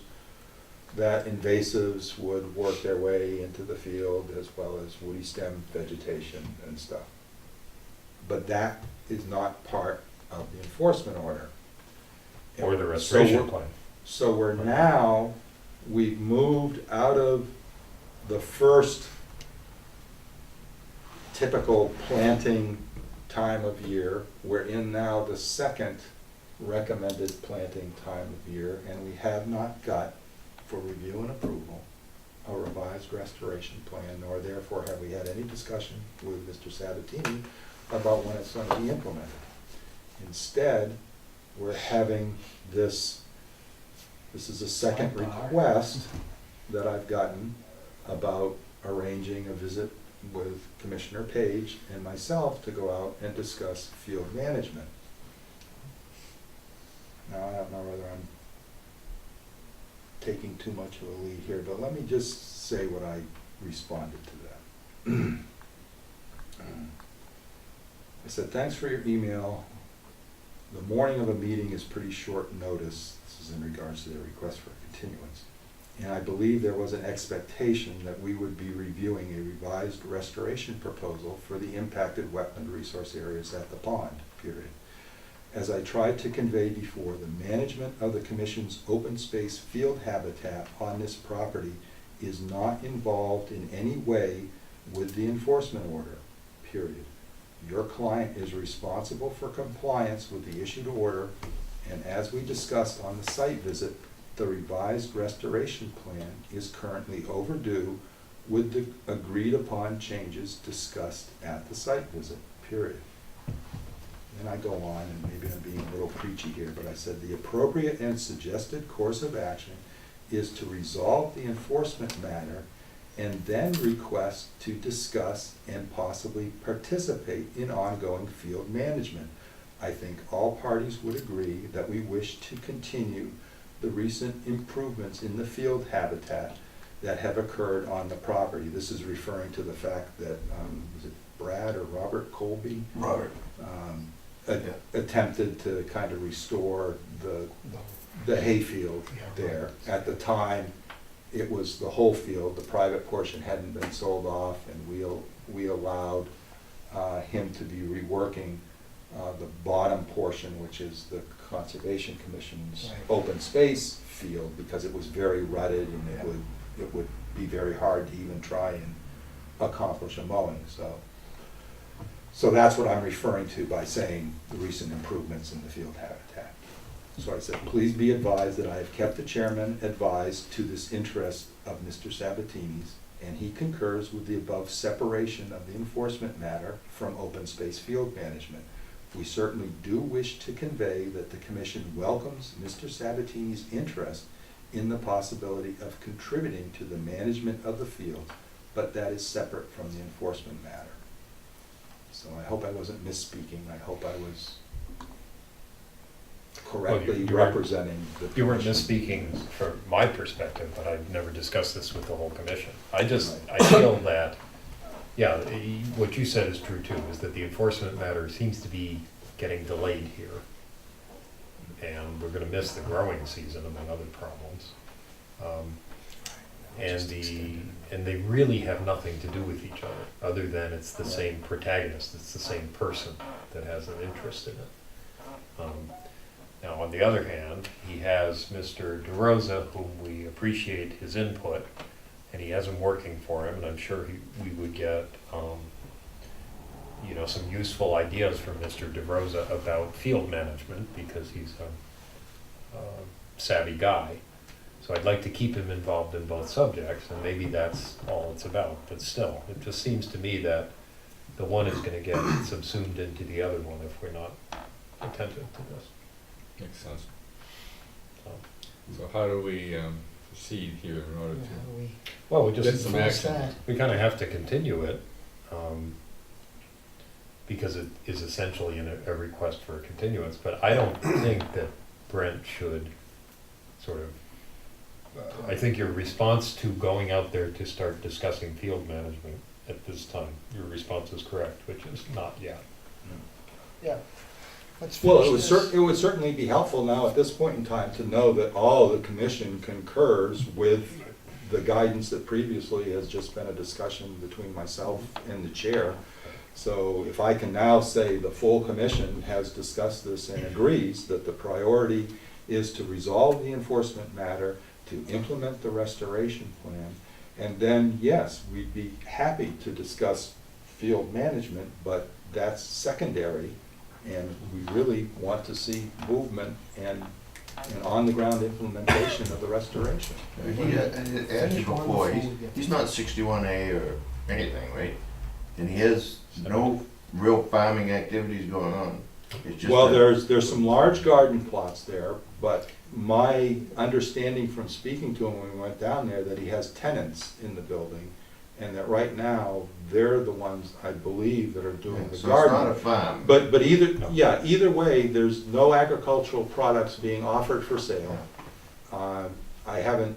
that invasives would work their way into the field, as well as woody stem vegetation and stuff. But that is not part of the enforcement order. Or the restoration So we're- plan. So we've moved out of the first typical planting time of year. We're in now the second recommended planting time of year, and we have not got, for review and approval, a revised restoration plan, nor therefore have we had any discussion with Mr. Sabatini about when it's going to be implemented. Instead, we're having this is a second request that I've gotten about arranging a visit with Commissioner Page and myself to go out and discuss field management. Now, I don't know whether I'm taking too much of a lead here, but let me just say what I responded to that. I said, thanks for your email. The morning of a meeting is pretty short notice. This is in regards to their request for a continuance. And I believe there was an expectation that we would be reviewing a revised restoration proposal for the impacted wetland resource areas at the pond, period. As I tried to convey before, the management of the Commission's open space field habitat on this property is not involved in any way with the enforcement order, period. Your client is responsible for compliance with the issued order, and as we discussed on the site visit, the revised restoration plan is currently overdue with the agreed upon changes discussed at the site visit, period. And I go on, and maybe I'm being a little preachy here, but I said the appropriate and suggested course of action is to resolve the enforcement matter and then request to discuss and possibly participate in ongoing field management. I think all parties would agree that we wish to continue the recent improvements in the field habitat that have occurred on the property. This is referring to the fact that, was it Brad or Robert Colby? Robert. Attempted to kind of restore the hayfield there. At the time, it was the whole field. The private portion hadn't been sold off, and we allowed him to be reworking the bottom portion, which is the Conservation Commission's open space field, because it was very rutted, and it would be very hard to even try and accomplish a mowing. So that's what I'm referring to by saying the recent improvements in the field habitat. So I said, please be advised that I have kept the chairman advised to this interest of Mr. Sabatini's, and he concurs with the above separation of the enforcement matter from open space field management. We certainly do wish to convey that the Commission welcomes Mr. Sabatini's interest in the possibility of contributing to the management of the field, but that is separate from the enforcement matter. So I hope I wasn't misspeaking. I hope I was correctly you weren't- representing the You weren't Commission. misspeaking from my perspective, but I've never discussed this with the whole commission. I feel that, yeah, what you said is true too, is that the enforcement matter seems to be getting delayed here. And we're gonna miss the growing season among other problems. And they really have nothing to do with each other than it's the same protagonist, it's the same person that has an interest in it. Now, on the other hand, he has Mr. DeRosa, whom we appreciate his input, and he has him working for him, and I'm sure we would get, some useful ideas from Mr. DeRosa about field management, because he's a savvy guy. So I'd like to keep him involved in both subjects, and maybe that's all it's about. But still, it just seems to me that the one is gonna get subsumed into the other one if we're not attentive to this. Makes sense. So, So how do we, proceed here in order to We Well, we get just, some force action. that. we kind of have to continue it, because it is essentially a request for a continuance, but I don't think that Brent should sort of, I think your response to going out there to start discussing field management at this time, your response is correct, which is not yet. Yeah. Let's Well, finish this. it would certainly be helpful now at this point in time to know that all the commission concurs with the guidance that previously has just been a discussion between myself and the chair. So if I can now say the full commission has discussed this and agrees that the priority is to resolve the enforcement matter, to implement the restoration plan, and then, yes, we'd be happy to discuss field management, but that's secondary. And we really want to see movement and on-the-ground implementation of the restoration. He asked you before, he's not 61A or anything, right? And he has no real farming activities going on. It's just Well, a- there's some large garden plots there, but my understanding from speaking to him when we went down there, that he has tenants in the building, and that right now, they're the ones, I believe, that are doing the So it's not a gardening. farm. But either way, there's no agricultural products being offered for sale. I haven't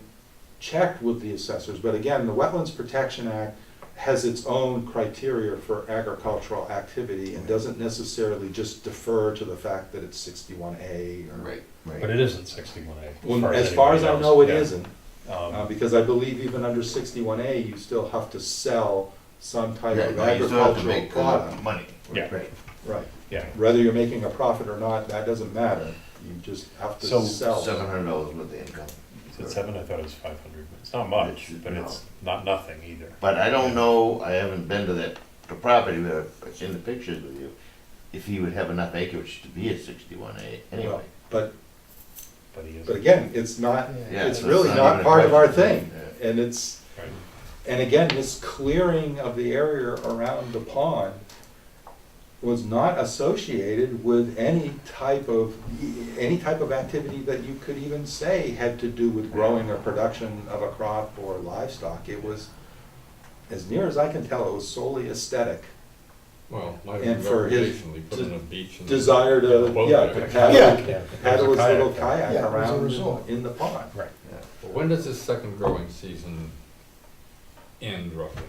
checked with the assessors, but again, the Wetlands Protection Act has its own criteria for agricultural activity and doesn't necessarily just defer to the fact that it's 61A or. Right, right. But it isn't 61A. Well, as far as I anybody know, knows. it Yeah. isn't, because I believe even under 61A, you still have to sell some type Yeah, of no, you still have to agricultural make product. money. Yeah. Right. Right. Yeah, Whether you're making a profit or not, that doesn't matter. You just have to So- sell. $700 worth of income. is it 7? I thought it was 500. It's not much, but it's not nothing either. But I don't know, I haven't been to the property, but I've seen the pictures with you, if he would have enough acreage to be at 61A anyway. But But he is. But again, it's not, Yeah, it's so really not not even a part of our question. thing. And it's, Right. and again, this clearing of the area around the pond was not associated with any type of activity that you could even say had to do with growing or production of a crop or livestock. It was, as near as I can tell, it was solely aesthetic. Well, not And even for his recreationally, put in a beach and. Desire to, boat yeah, there. to paddle, Yeah. paddle his There's a little kayak kayak Yeah, it was a around resort. in the pond. Right. Well, when does this second growing season end roughly?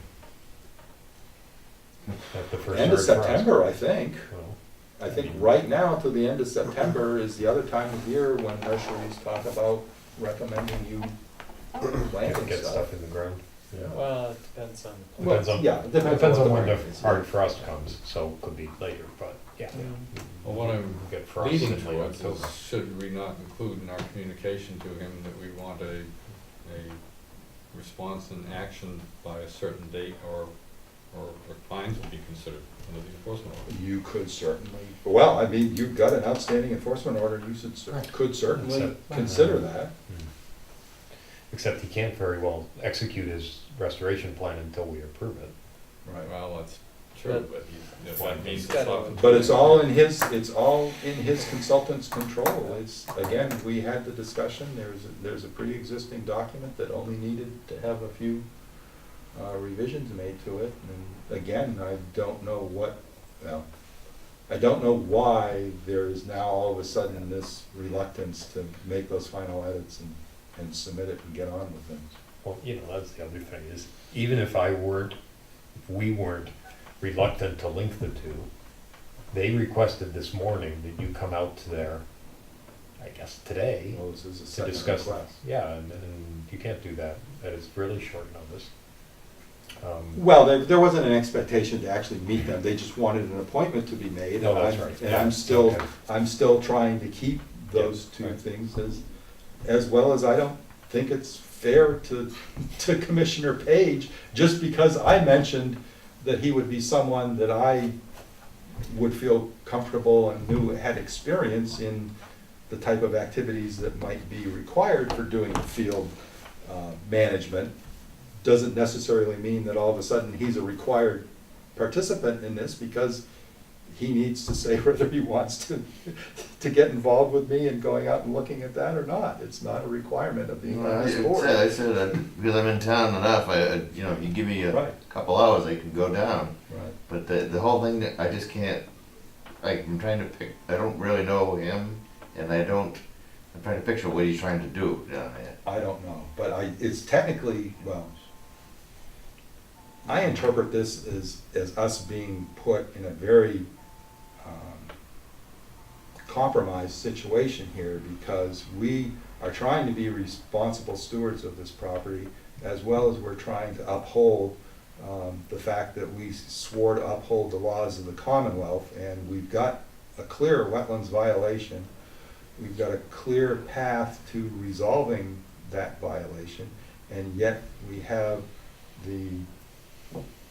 At the first End of hard frost. September, I think. Well, I think right now to the end of September is the other time of year when nurseries talk about recommending you planting get stuff. stuff in the ground. Yeah. Well, it depends on. Depends on, Yeah, it depends depends on on what when the the rain is. hard frost comes, so it could be later, but yeah. Well, what I'm Get frost leading in late towards October. is, should we not include in our communication to him that we want a response and action by a certain date, or fines would be considered under the enforcement order? You could certainly, well, I mean, you've got an outstanding enforcement order, you could certainly Except- consider that. Hmm. Except he can't very well execute his restoration plan until we approve it. Right. Well, that's true, but if that means He's it's gotta- off. But it's all in his consultant's control. It's, again, we had the discussion, there's a pre-existing document that only needed to have a few revisions made to it. And again, I don't know why there is now all of a sudden this reluctance to make those final edits and submit it and get on with things. Well, that's the other thing, is even if we weren't reluctant to link the two, they requested this morning that you come out to there, I guess today, Well, this is a to second discuss. request. Yeah, and you can't do that, that is really short notice. Well, there wasn't an expectation to actually meet them, they just wanted an appointment to be made. No, and that's I'm- right. And Yeah, okay. I'm still trying to keep those Yeah, two right. things as well as I don't think it's fair to Commissioner Page, just because I mentioned that he would be someone that I would feel comfortable and knew had experience in the type of activities that might be required for doing field management, doesn't necessarily mean that all of a sudden he's a required participant in this, because he needs to say whether he wants to get involved with me in going out and looking at that or not. It's not a requirement of being on this board. I said, because I'm in town enough, you know, you give me a Right. couple hours, I can go down. Right. But the whole thing, that I just can't, I'm trying to pick, I don't really know him, and I'm trying to picture what he's trying to do down there. I don't know, but it's technically, well, I interpret this as us being put in a very compromised situation here, because we are trying to be responsible stewards of this property, as well as we're trying to uphold the fact that we swore to uphold the laws of the Commonwealth, and we've got a clear wetlands violation. We've got a clear path to resolving that violation, and yet we have the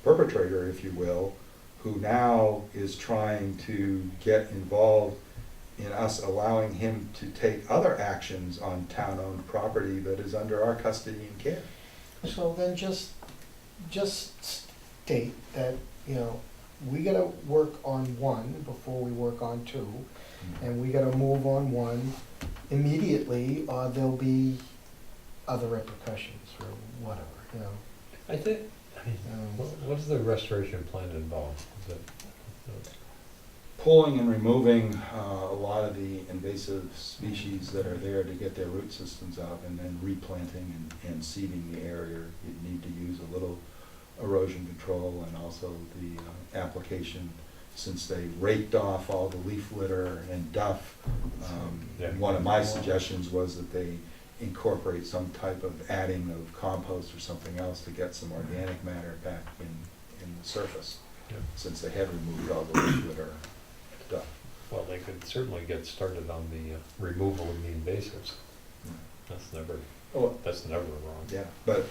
perpetrator, if you will, who now is trying to get involved in us allowing him to take other actions on town-owned property that is under our custody and care. So then just state that, you know, we gotta work on one before we work on two, and we gotta move on one immediately, or there'll be other repercussions or whatever, you know. I think, what does the restoration plan involve? Is it, Pulling and removing a lot of the invasive species that are there to get their root systems out, and then replanting and seeding the area. You'd need to use a little erosion control, and also the application, since they raked off all the leaf litter and duff. Yeah. One of my suggestions was that they incorporate some type of adding of compost or something else to get some organic matter back in the surface, Yeah. since they had removed all the leaf litter and duff. well, they could certainly get started on the removal of the invasives. Oh, That's never wrong. yeah, but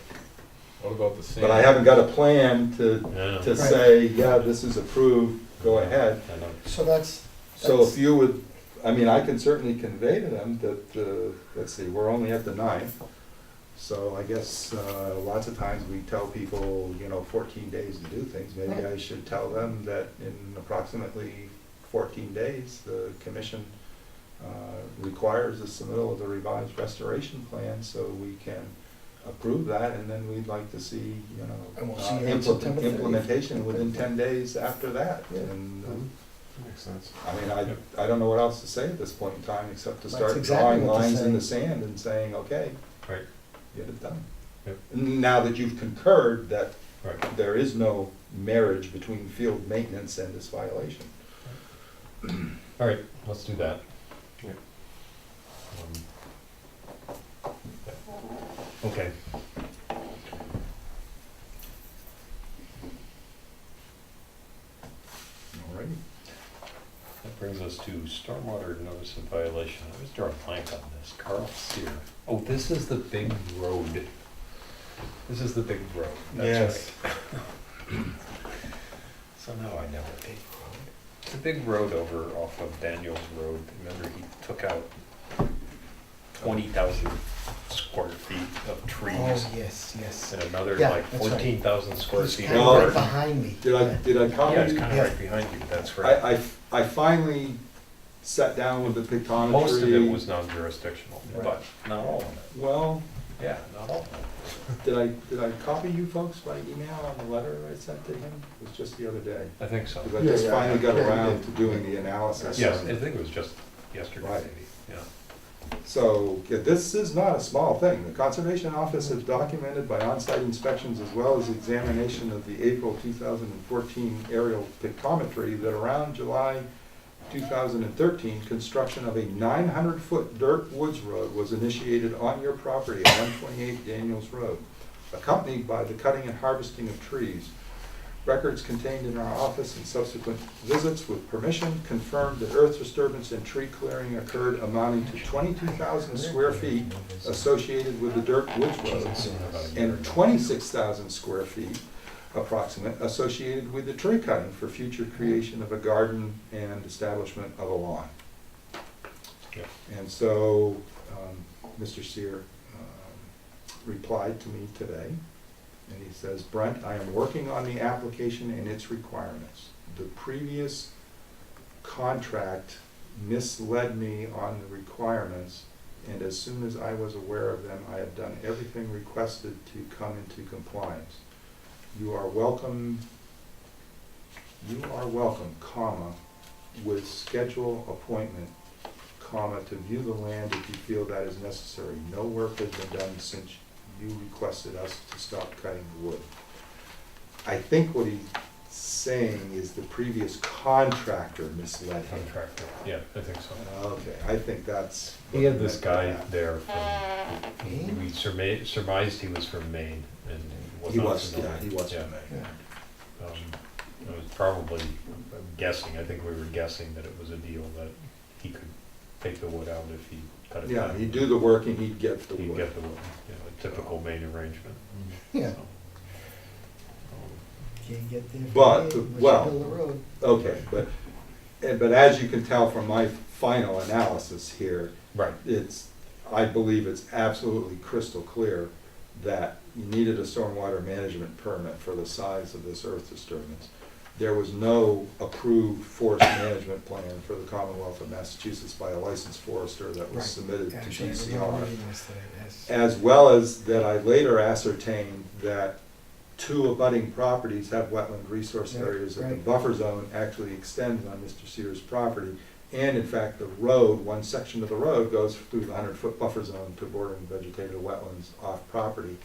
What about the sand? But I haven't got a plan to Yeah. say, yeah, this is approved, go ahead. I know. So that's, So if you would, I mean, I can certainly convey to them that, let's see, we're only at the 9th. So I guess lots of times we tell people, 14 days to do things. Maybe I should tell them that in approximately 14 days, the commission requires the submittal of the revised restoration plan, so we can approve that, and then we'd like to see, And we'll see you on September 30th. implementation within 10 days after that. Yeah. And, Makes sense. I mean, I don't know what else to say at this point in time, except to That's start exactly drawing what to lines in say. the sand and saying, okay, Right, get it done. Yep. Now that you've concurred that right. there is no marriage between field maintenance and this violation. All right, let's do that. Yeah. Okay. All right. That brings us to stormwater notice of violation. I was drawing a blank on this. Carl Sear. Oh, this is the big road. This is the big road. That's right. So now I know it. It's a big road over off of Daniels Road. Remember, he took out 20,000 square feet of trees. oh, yes. And another Yeah, like that's right. 14,000 square It's feet kind of of right garden. behind me. Did I copy? Yeah, it's kind of Yeah. right behind you, that's right. I finally sat down with the pictometry. Most of it was non-jurisdictional, Right. but not all of it. Well, Yeah, not all of it. did I copy you folks by email on the letter I sent to him? It was just the other day. I think so. Because I just Yeah, finally got yeah, you around did. to doing the analysis. Yes, I think it was just yesterday, Right. maybe, yeah. So, yeah, this is not a small thing. The Conservation Office has documented by on-site inspections as well as examination of the April 2014 aerial pictometry that around July 2013, construction of a 900-foot dirt woods road was initiated on your property at 128 Daniels Road, accompanied by the cutting and harvesting of trees. Records contained in our office and subsequent visits with permission confirmed that earth disturbance and tree clearing occurred amounting to 22,000 square feet associated with the dirt woods road and 26,000 square feet approximate associated with the tree cutting for future creation of a garden and establishment of a lawn. Yeah. And so, Mr. Sear replied to me today, and he says, Brent, I am working on the application and its requirements. The previous contract misled me on the requirements, and as soon as I was aware of them, I have done everything requested to come into compliance. You are welcome, comma, with schedule appointment, comma, to view the land if you feel that is necessary. No work has been done since you requested us to stop cutting the wood. I think what he's saying is the previous contractor misled him. Contractor, yeah, I think so. Okay, I think that's. He had this guy there from, we surmised he was from Maine, and He not was, familiar. yeah, he was Yeah. from Maine. It was probably, I'm guessing, I think we were guessing that it was a deal that he could take the wood out if he cut it down. Yeah, he'd do the work and he'd get the He'd wood. get the wood, you know, a typical Maine arrangement. Yeah. So, Can't get there. But, from here, well- unless you build a road. Okay, but as you can tell from my final analysis here, Right, I believe it's absolutely crystal clear that you needed a stormwater management permit for the size of this earth disturbance. There was no approved forest management plan for the Commonwealth of Massachusetts by a licensed forester that was Right. submitted to Actually, I remember DCR. reading this today, yes. As well as that I later ascertained that 2 abutting properties have wetland resource Yeah, areas, that the right. buffer zone actually extends on Mr. Sears' property. And in fact, the road, one section of the road goes through the 100-foot buffer zone to bordering vegetated wetlands off property,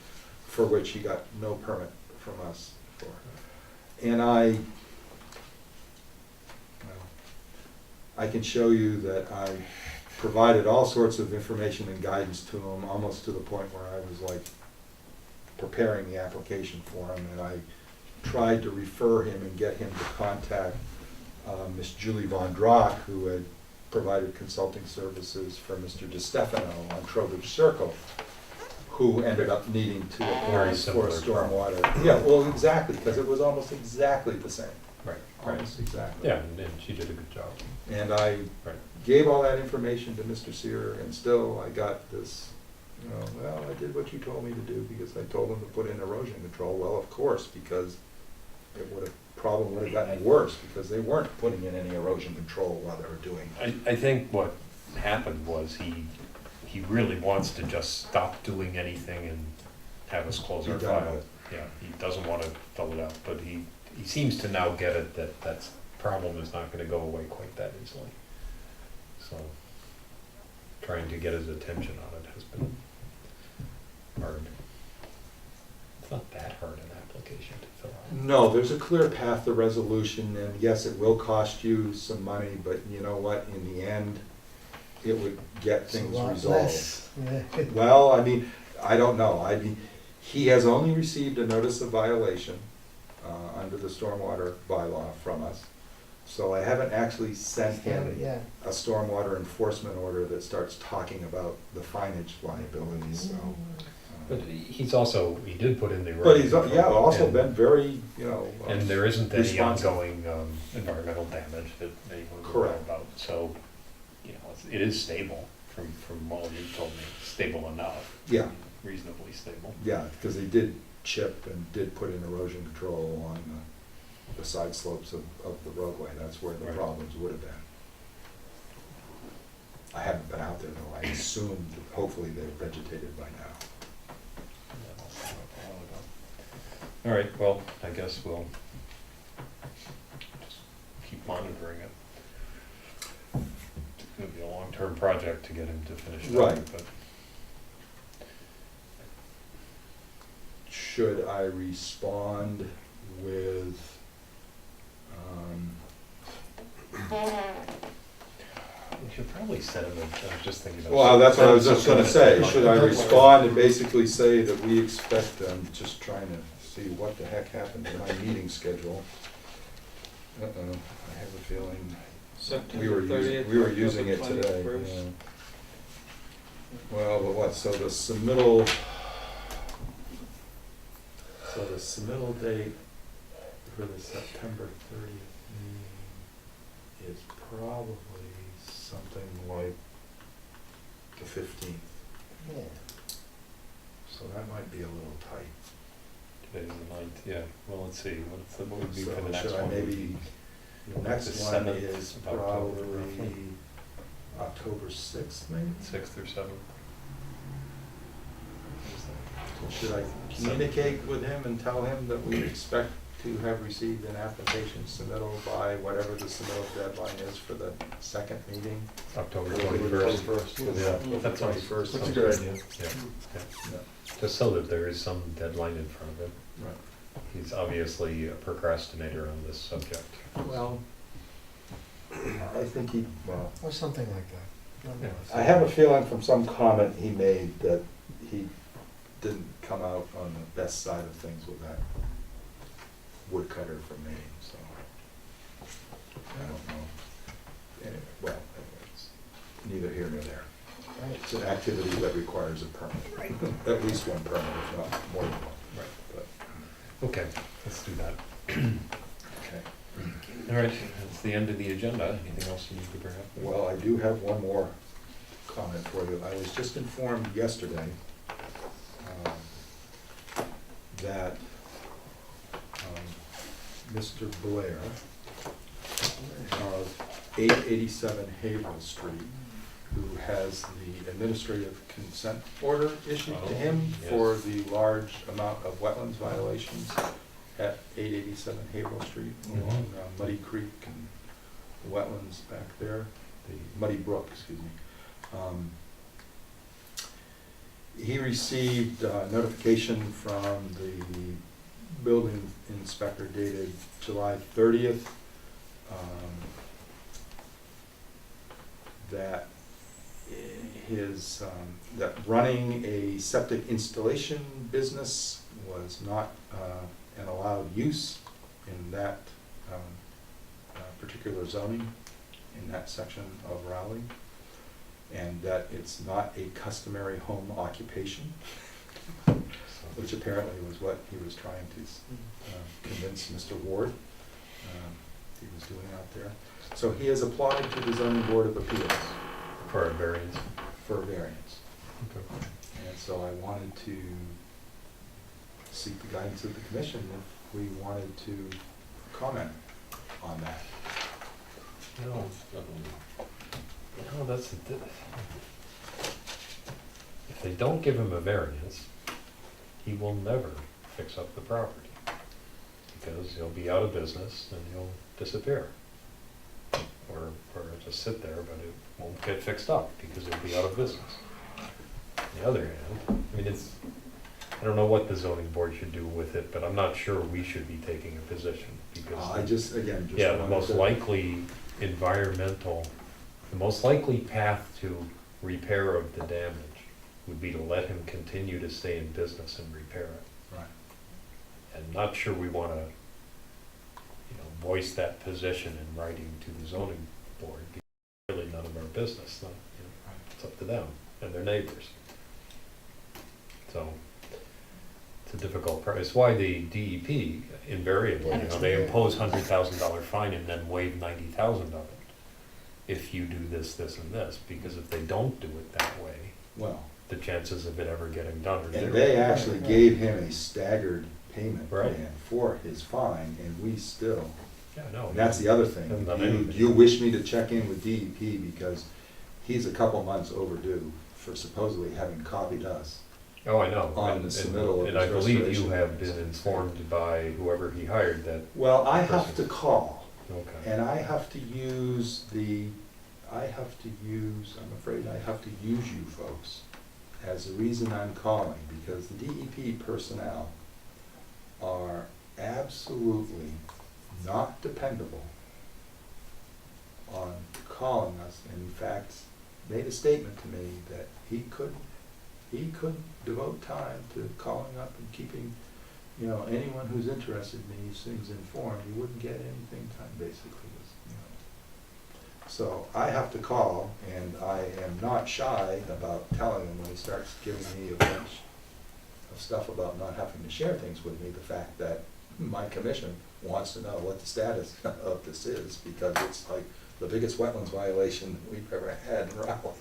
for which he got no permit from us for. And I can show you that I provided all sorts of information and guidance to him, almost to the point where I was like preparing the application for him, and I tried to refer him and get him to contact Miss Julie Von Drock, who had provided consulting services for Mr. DiStefano on Trowbridge Circle, who ended up needing to apply for similar stormwater. Yeah, well, exactly, because it was almost exactly the same, right, almost exactly. Yeah, and she did a good job. And I Right. gave all that information to Mr. Sear, and still I got this, well, I did what you told me to do because I told him to put in erosion control. Well, of course, because problem would have gotten worse because they weren't putting in any erosion control while they were doing it. I think what happened was he really wants to just stop doing anything and have us close our Be done file. with it. Yeah, he doesn't want to fill it out, but he seems to now get it that that problem is not gonna go away quite that easily. So, trying to get his attention on it has been hard. It's not that hard an application to fill out. No, there's a clear path to resolution, and yes, it will cost you some money, but you know what, in the end, it would get It's a things lot resolved. less, yeah. Well, I mean, I don't know, he has only received a notice of violation, under the stormwater bylaw from us. So I haven't actually sent him Yeah. a stormwater enforcement order that starts talking about the fineage liabilities, so. But he did put in the. But he's, erosion yeah, control, also and- been very, And there isn't any responsive. ongoing environmental damage that anyone would know Correct. about. So, it is stable from all you told me, stable enough. Yeah. Reasonably stable. Yeah, because they did chip and did put in erosion control along the side slopes of the roadway. That's where the Right. problems would have been. I haven't been out there though. I assume that hopefully they're vegetated by now. All right, well, I guess we'll just keep monitoring it. It's gonna be a long-term project to get him to finish it up, Right. but Should I respond with, we should probably send him I was just thinking about. well, that's what I was just gonna say. Send him Should I respond and basically say that we expect, I'm just trying to see what the heck happened to my meeting schedule. I have a feeling we were September using, 30th. we were using it October today. 21st. Yeah. Well, but what, so the submittal date for the September 30th meeting is probably something like the 15th. Yeah. So that might be a little tight. Today's the 9th, yeah, well, let's see, what would be So for the next should I one? maybe, the next the one 7th is of October, probably October 6th, maybe? 6th or 7th. Should I communicate with him and tell him that we expect to have received an application submittal by whatever the submittal deadline is for the second meeting? October October 21st. 21st. Yeah, that sounds, 21st. That's a good idea. yeah, yeah. Yeah. Just so that there is some deadline in front of him. Right. He's obviously a procrastinator on this subject. Well, I think he, well, Or something like that. Nonetheless. I have a feeling from some comment he made that he didn't come out on the best side of things with that woodcutter from Maine, so I don't know. Anyway, well, it's neither here nor there. Right. It's an activity that requires a permit, at least one permit, if not more than one. Right. But, Okay, let's do that. okay. All right, that's the end of the agenda. Anything else you need to bring up? Well, I do have one more comment for you. I was just informed yesterday that Mr. Blair of 887 Haverhill Street, who has the administrative consent order issued to him Oh, for yes. the large amount of wetlands violations at 887 Haverhill Street along Muddy Creek and the wetlands back there, the Muddy Brook, excuse me. He received notification from the building inspector dated July 30th that that running a septic installation business was not an allowed use in that particular zoning, in that section of Raleigh, and that it's not a customary home occupation, which apparently was what he was trying to convince Mr. Ward he was doing out there. So he has applied to the zoning board of appeals For a variance. for a variance. Okay. And so I wanted to seek the guidance of the commission if we wanted to comment on that. If they don't give him a variance, he will never fix up the property, because he'll be out of business and he'll disappear. Or just sit there, but it won't get fixed up because he'll be out of business. On the other hand, I mean, I don't know what the zoning board should do with it, but I'm not sure we should be taking a position, because I just, again, just. yeah, the wanted most to- likely the most likely path to repair of the damage would be to let him continue to stay in business and repair it. Right. And not sure we want to, voice that position in writing to the zoning board, because it's really none of our business. It's up to them and their neighbors. So it's a difficult part. It's why the DEP invariably, they impose $100,000 fine and then waive $90,000 of it if you do this, this, and this, because if they don't do it that way, Well, the chances of it ever getting done are zero. and they actually gave him a staggered payment Right. plan for his fine, and we still, Yeah, no. and that's the other thing. Hasn't done anything. You wish me to check in with DEP because he's a couple months overdue for supposedly having copied us. Oh, I know. On the submittal of And I his believe you restoration have plans. been informed by whoever he hired that, Well, I have to call, okay. and I have to use I'm afraid I have to use you folks as the reason I'm calling, because the DEP personnel are absolutely not dependable on calling us. In fact, made a statement to me that he could devote time to calling up and keeping, anyone who's interested in these things informed. He wouldn't get anything done, basically. So I have to call, and I am not shy about telling him when he starts giving me a bunch of stuff about not having to share things with me, the fact that my commission wants to know what the status of this is, because it's like the biggest wetlands violation we've ever had in Raleigh.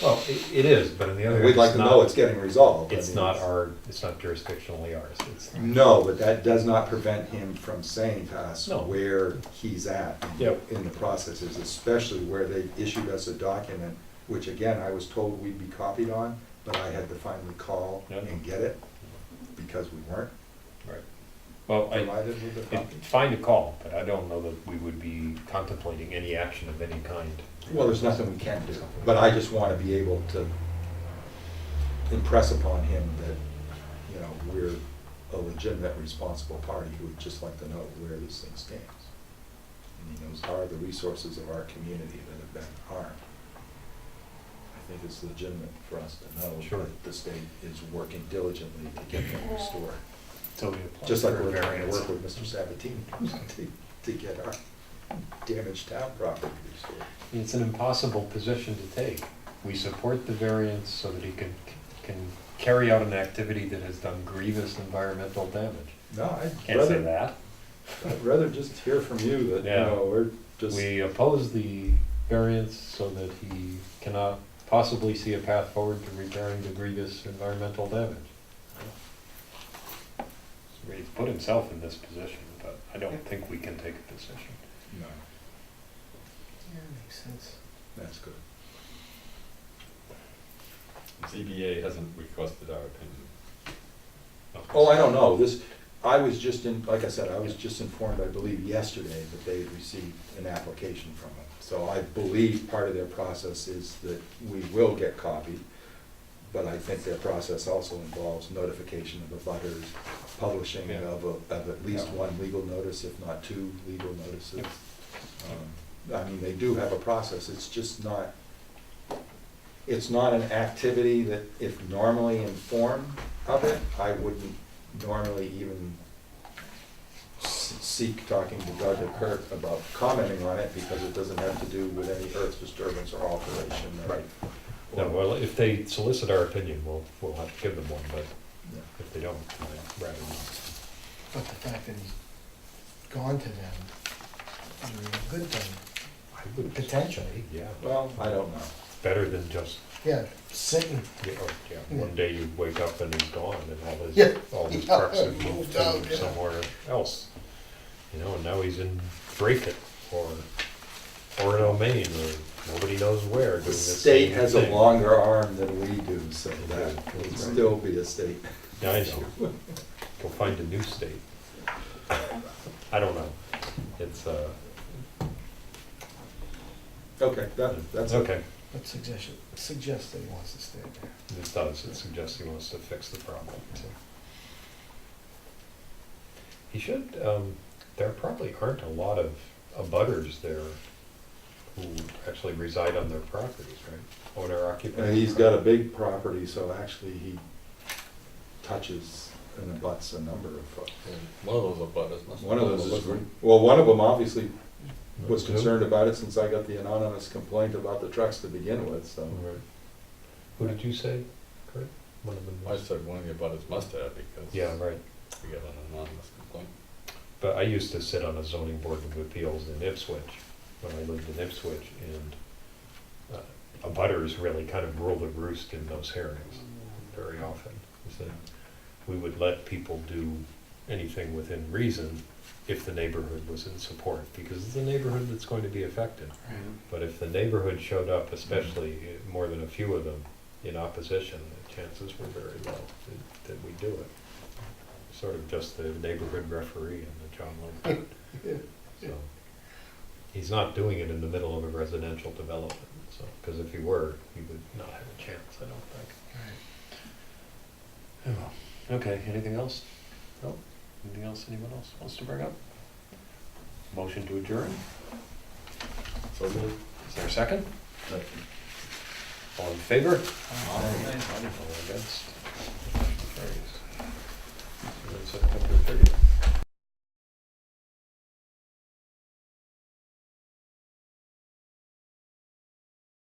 Well, it is, but on the other hand, We'd like to know it's getting resolved. I it's mean, not it's not jurisdictionally ours. It's, No, but that does not prevent him from saying to us No. where he's at Yep. in the processes, especially where they issued us a document, which again, I was told we'd be copied on, but I had to finally call Yep. and get it because we weren't right. Well, provided with the copy. it's fine to call, but I don't know that we would be contemplating any action of any kind. Well, there's nothing we can do, but I just want to be able to impress upon him that, you know, we're a legitimate, responsible party who would just like to know where this thing stands. And he knows are the resources of our community that have been harmed. I think it's legitimate for us to know Sure. that the state is working diligently to get them restored. So we apply Just like for a we're trying to variance. work with Mr. Sabatini to get our damaged town property restored. It's an impossible position to take. We support the variance so that he can carry out an activity that has done grievous environmental damage. No, Can't say that. I'd rather just hear from you that, you Yeah. know, we're just. We oppose the variance so that he cannot possibly see a path forward to repairing the grievous environmental damage. He's put himself in this position, but I don't think we can take a position. No, Yeah, makes sense. that's good. ZBA hasn't requested our opinion. Oh, I don't know, I was just like I said, I was just informed, I believe yesterday, that they had received an application from them. So I believe part of their process is that we will get copied, but I think their process also involves notification of the butters, publishing Yeah. of at least Yeah. one legal notice, if not two legal notices. I mean, they do have a process, it's just not, it's not an activity that if normally informed of it, I wouldn't normally even seek talking to Doug or Kurt about commenting on it, because it doesn't have to do with any earth disturbance or alteration. Right. No, well, if they solicit our opinion, we'll have to give them one, but Yeah. if they don't, I'd rather not. But the fact that he's gone to them is a really good thing, I would potentially. Yeah, Well, I don't know. better than just, Yeah, sitting, one day you wake up and he's gone and Yeah. all his Yeah, trucks have moved moved out, to yeah. somewhere else. You know, and now he's in Draycott or Orono, Maine, or nobody knows where doing The this state same has a thing. longer arm than we do, so that will Right. still be a state. Yeah, I know. Go find a new state. I don't know. It's, Okay, that's. okay. but suggest that he wants to stay there. It does, it suggests he wants to fix the problem, so. He should, there probably aren't a lot of abutters there who actually reside on their properties, right? Owner occupied. And he's got a big property, so actually he touches and abuts a number of. One of those abutters must. One of those is, well, one of them obviously was Two? concerned about it since I got the anonymous complaint about the trucks to begin with, so. Right. Who did you say, Kurt? One of them I was? said one of the abutters must have because. Yeah, right. We got an anonymous complaint. But I used to sit on a zoning board of appeals in Ipswich, when I lived in Ipswich, and abutters really kind of rule the roost in those hearings very often. Is that we would let people do anything within reason if the neighborhood was in support, because it's the neighborhood that's going to be affected. But if the neighborhood showed up, especially more than a few of them, in opposition, the chances were very low that we do it. Sort of just the neighborhood referee in the John Lynn. So, he's not doing it in the middle of a residential development, so, because if he were, he would not have a chance, I don't think. Oh, okay, anything else? No? Anything else anyone else wants to bring up? Motion to adjourn? So moved. Is there a second? All in favor? Aye. All against? Motion carries.